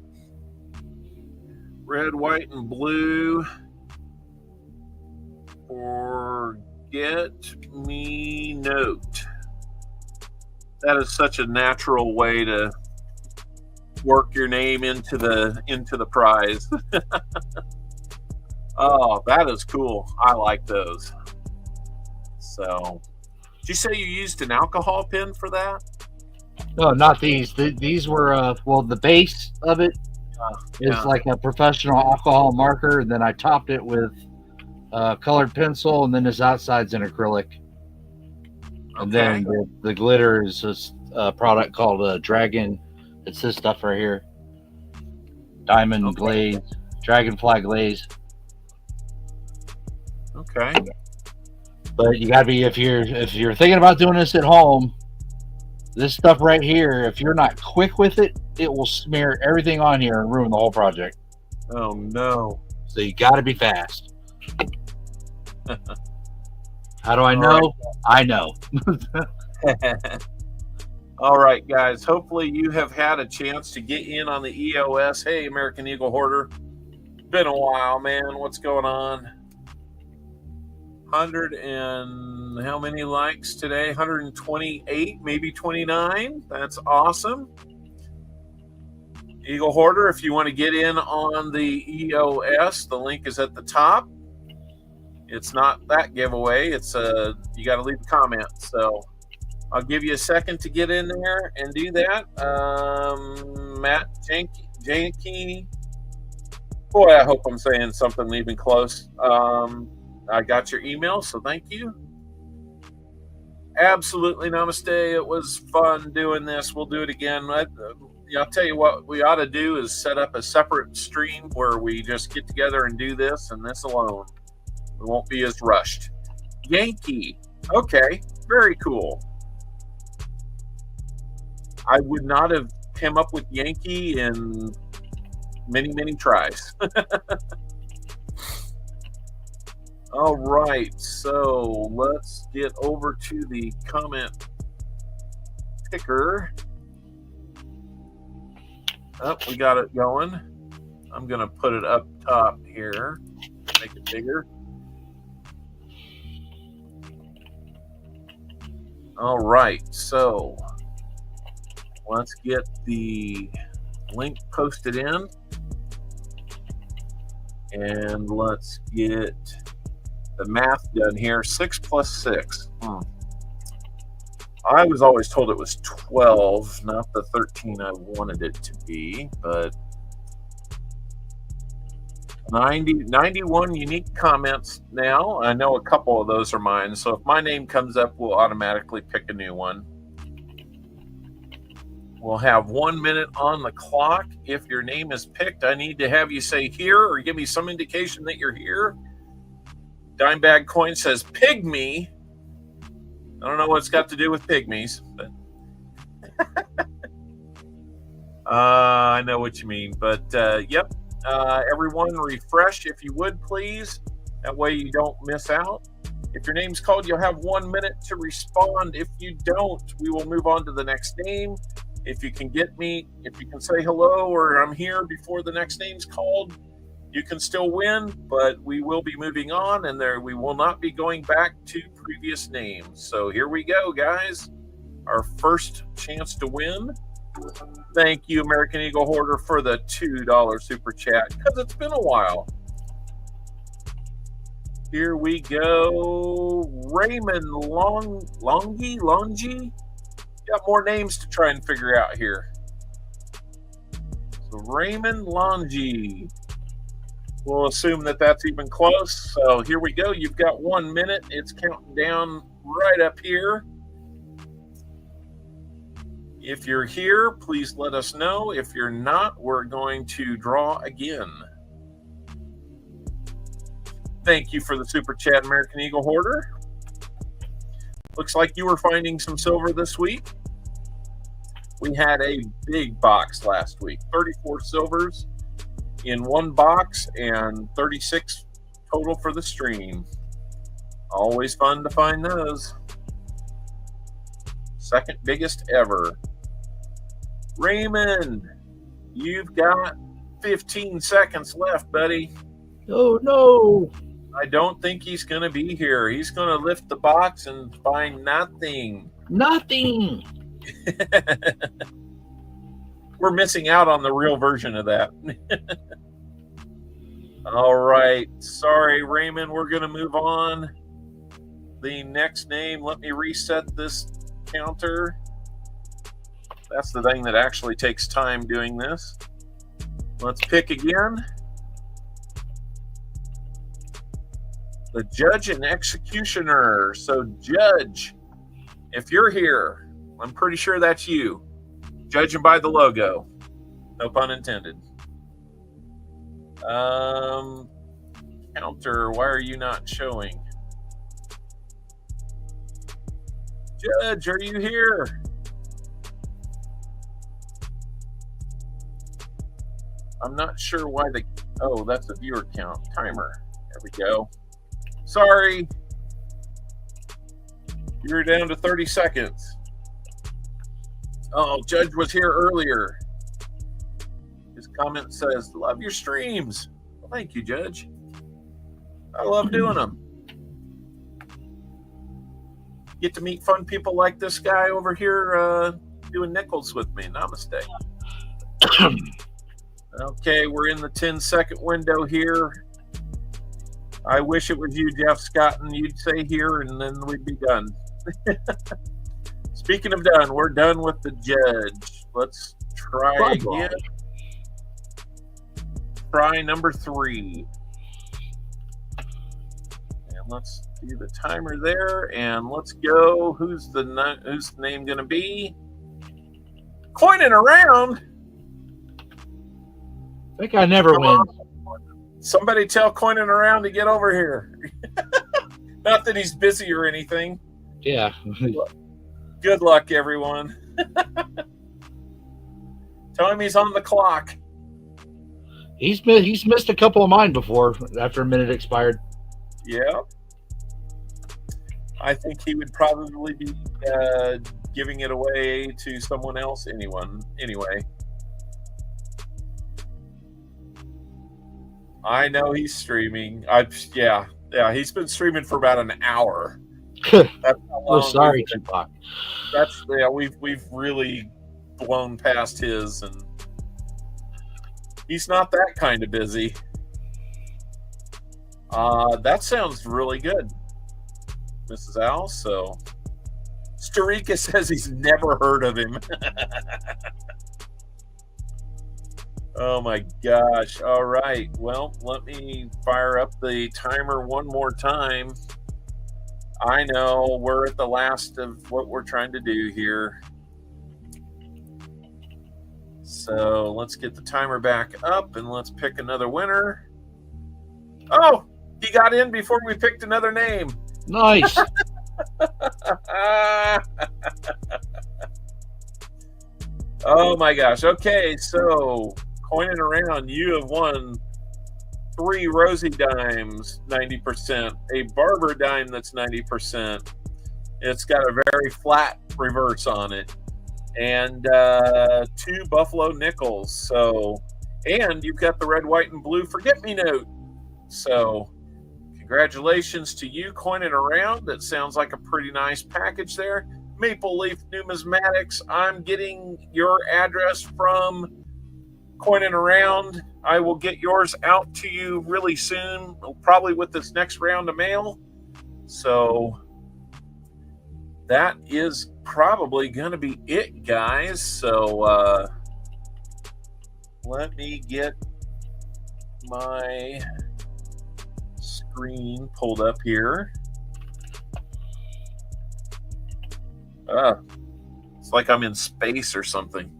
red, white, and blue. Forget me note. That is such a natural way to work your name into the prize. Oh, that is cool. I like those. So, did you say you used an alcohol pen for that? No, not these. These were well, the base of it is like a professional alcohol marker, and then I topped it with colored pencil, and then this outside's in acrylic. And then the glitter is just a product called Dragon. It's this stuff right here. Diamond glaze, dragonfly glaze. Okay. But you gotta be, if you're thinking about doing this at home, this stuff right here, if you're not quick with it, it will smear everything on here and ruin the whole project. Oh no. So you gotta be fast. How do I know? Right. I know. All right, guys. Hopefully you have had a chance to get in on the EOS. Hey, American Eagle Hoarder. Been a while, man. What's going on? 100 and how many likes today? 128, maybe 29. That's awesome. Eagle Hoarder, if you want to get in on the EOS, the link is at the top. It's not that giveaway. It's you got to leave a comment. So I'll give you a second to get in there and do that. Matt Janke. Boy, I hope I'm saying something even close. I got your email, so thank you. Absolutely, namaste. It was fun doing this. We'll do it again. I'll tell you what we ought to do is set up a separate stream where we just get together and do this and this alone. We won't be as rushed. Yankee. Okay, very cool. I would not have come up with Yankee in many, many tries. All right, so let's get over to the comment picker. Oh, we got it going. I'm going to put it up top here, make it bigger. All right, so let's get the link posted in. And let's get the math done here. 6 plus 6. I was always told it was 12, not the 13 I wanted it to be, but 91 unique comments now. I know a couple of those are mine, so if my name comes up, we'll automatically pick a new one. We'll have 1 minute on the clock. If your name is picked, I need to have you say here or give me some indication that you're here. Dimebag Coin says pygmy. I don't know what it's got to do with pygmies, but I know what you mean. But yep, everyone refresh if you would, please. That way you don't miss out. If your name's called, you'll have 1 minute to respond. If you don't, we will move on to the next name. If you can get me, if you can say hello or I'm here before the next name's called, you can still win, but we will be moving on, and we will not be going back to previous names. So here we go, guys. Our first chance to win. Thank you, American Eagle Hoarder, for the $2 super chat, because it's been a while. Here we go. Raymond Longy. Got more names to try and figure out here. So Raymond Longy. We'll assume that that's even close. So here we go. You've got 1 minute. It's counting down right up here. If you're here, please let us know. If you're not, we're going to draw again. Thank you for the super chat, American Eagle Hoarder. Looks like you were finding some silver this week. We had a big box last week. 34 silvers in one box and 36 total for the stream. Always fun to find those. Second biggest ever. Raymond, you've got 15 seconds left, buddy. Oh, no. I don't think he's going to be here. He's going to lift the box and find nothing. Nothing. We're missing out on the real version of that. All right. Sorry, Raymond. We're going to move on. The next name, let me reset this counter. That's the thing that actually takes time doing this. Let's pick again. The Judge and Executioner. So, Judge, if you're here, I'm pretty sure that's you. Judging by the logo. No pun intended. Counter, why are you not showing? Judge, are you here? I'm not sure why oh, that's the viewer count. Timer. There we go. Sorry. You're down to 30 seconds. Oh, Judge was here earlier. His comment says, love your streams. Well, thank you, Judge. I love doing them. Get to meet fun people like this guy over here doing nickels with me. Namaste. Okay, we're in the 10-second window here. I wish it was you, Jeff Scott, and you'd say here, and then we'd be done. Speaking of done, we're done with the Judge. Let's try again. Try number 3. And let's do the timer there, and let's go. Who's the name going to be? Coining around. I think I never win. Somebody tell Coining around to get over here. Not that he's busy or anything. Yeah. Good luck, everyone. Tell him he's on the clock. He's missed a couple of mine before after a minute expired. Yeah. I think he would probably be giving it away to someone else anyway. I know he's streaming. Yeah, he's been streaming for about an hour. That's how long sorry, Tupac. We've really blown past his, and he's not that kind of busy. That sounds really good, Mrs. Al. So, Starika says he's never heard of him. Oh my gosh. All right. Well, let me fire up the timer one more time. I know we're at the last of what we're trying to do here. So let's get the timer back up and let's pick another winner. Oh, he got in before we picked another name. Nice. Oh my gosh. Okay, so Coining around, you have won 3 Rosie dimes, 90%, a Barber dime that's 90%. It's got a very flat reverse on it, and 2 Buffalo nickels. So, and you've got the red, white, and blue forget-me-note. So, congratulations to you, Coining around. That sounds like a pretty nice package there. Maple Leaf Numismatics, I'm getting your address from Coining around. I will get yours out to you really soon, probably with this next round of mail. So that is probably going to be it, guys. So let me get my screen pulled up here. It's like I'm in space or something.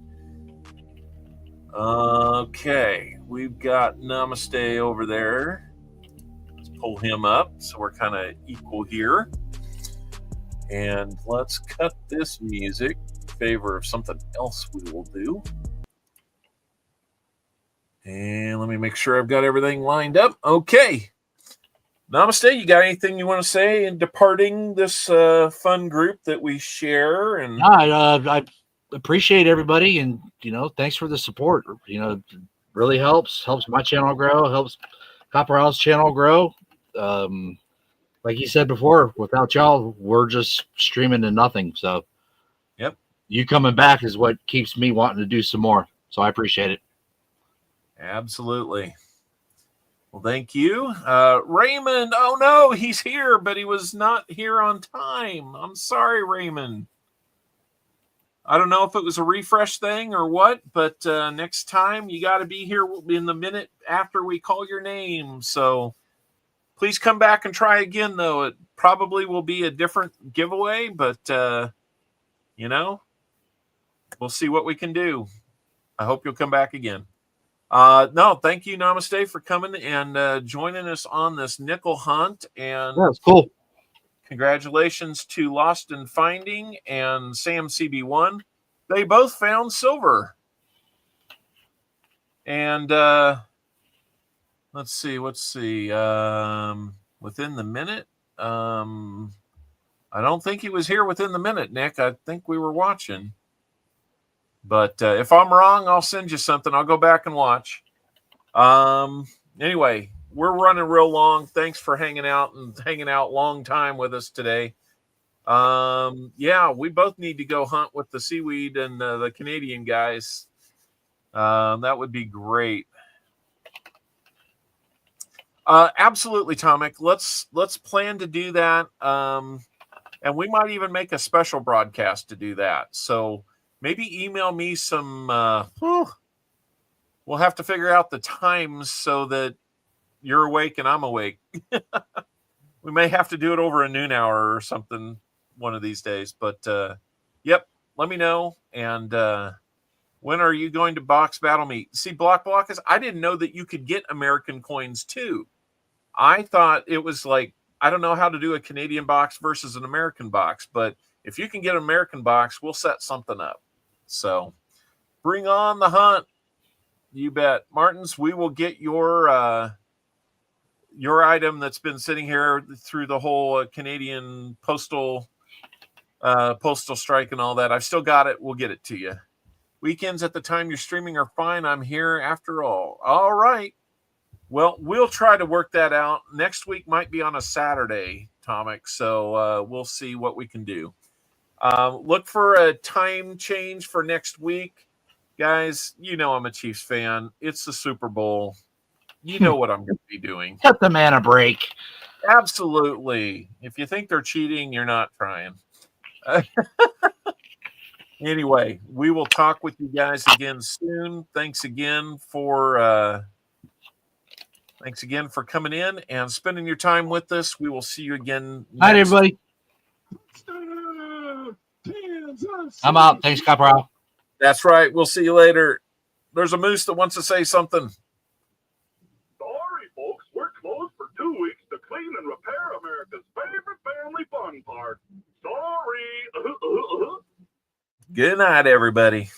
Okay, we've got Namaste over there. Let's pull him up so we're kind of equal here. And let's cut this music in favor of something else we will do. And let me make sure I've got everything lined up. Okay. Namaste, you got anything you want to say in departing this fun group that we share? And I appreciate everybody, and thanks for the support. It really helps my channel grow, helps CopperOwl's channel grow. Like you said before, without y'all, we're just streaming to nothing. So yep, you coming back is what keeps me wanting to do some more. So I appreciate it. Absolutely. Well, thank you. Raymond, oh no, he's here, but he was not here on time. I'm sorry, Raymond. I don't know if it was a refresh thing or what, but next time you got to be here in the minute after we call your name. So please come back and try again, though. It probably will be a different giveaway, but, we'll see what we can do. I hope you'll come back again. No, thank you, Namaste, for coming and joining us on this nickel hunt. And yeah, it's cool. Congratulations to Lost and Finding and Sam CB1. They both found silver. And let's see. Within the minute. I don't think he was here within the minute, Nick. I think we were watching. But if I'm wrong, I'll send you something. I'll go back and watch. Anyway, we're running real long. Thanks for hanging out long time with us today. Yeah, we both need to go hunt with the seaweed and the Canadian guys. That would be great. Absolutely, Tomic. Let's plan to do that. And we might even make a special broadcast to do that. So maybe email me some. We'll have to figure out the times so that you're awake and I'm awake. We may have to do it over a noon hour or something one of these days. But yep, let me know. And when are you going to Box Battle Meet? See, Block is, I didn't know that you could get American coins too. I thought it was like, I don't know how to do a Canadian box versus an American box, but if you can get an American box, we'll set something up. So bring on the hunt. You bet. Martins, we will get your item that's been sitting here through the whole Canadian postal strike and all that. I've still got it. We'll get it to you. Weekends at the time you're streaming are fine. I'm here after all. All right. Well, we'll try to work that out. Next week might be on a Saturday, Tomic, so we'll see what we can do. Look for a time change for next week. Guys, you know I'm a Chiefs fan. It's the Super Bowl. You know what I'm going to be doing. Cut the man a break. Absolutely. If you think they're cheating, you're not trying. Anyway, we will talk with you guys again soon. Thanks again for coming in and spending your time with us. We will see you again. Hi, everybody. I'm out. Thanks, Copper. That's right. We'll see you later. There's a moose that wants to say something. Sorry, folks. We're closed for 2 weeks to clean and repair America's favorite family fun park. Sorry. Good night, everybody.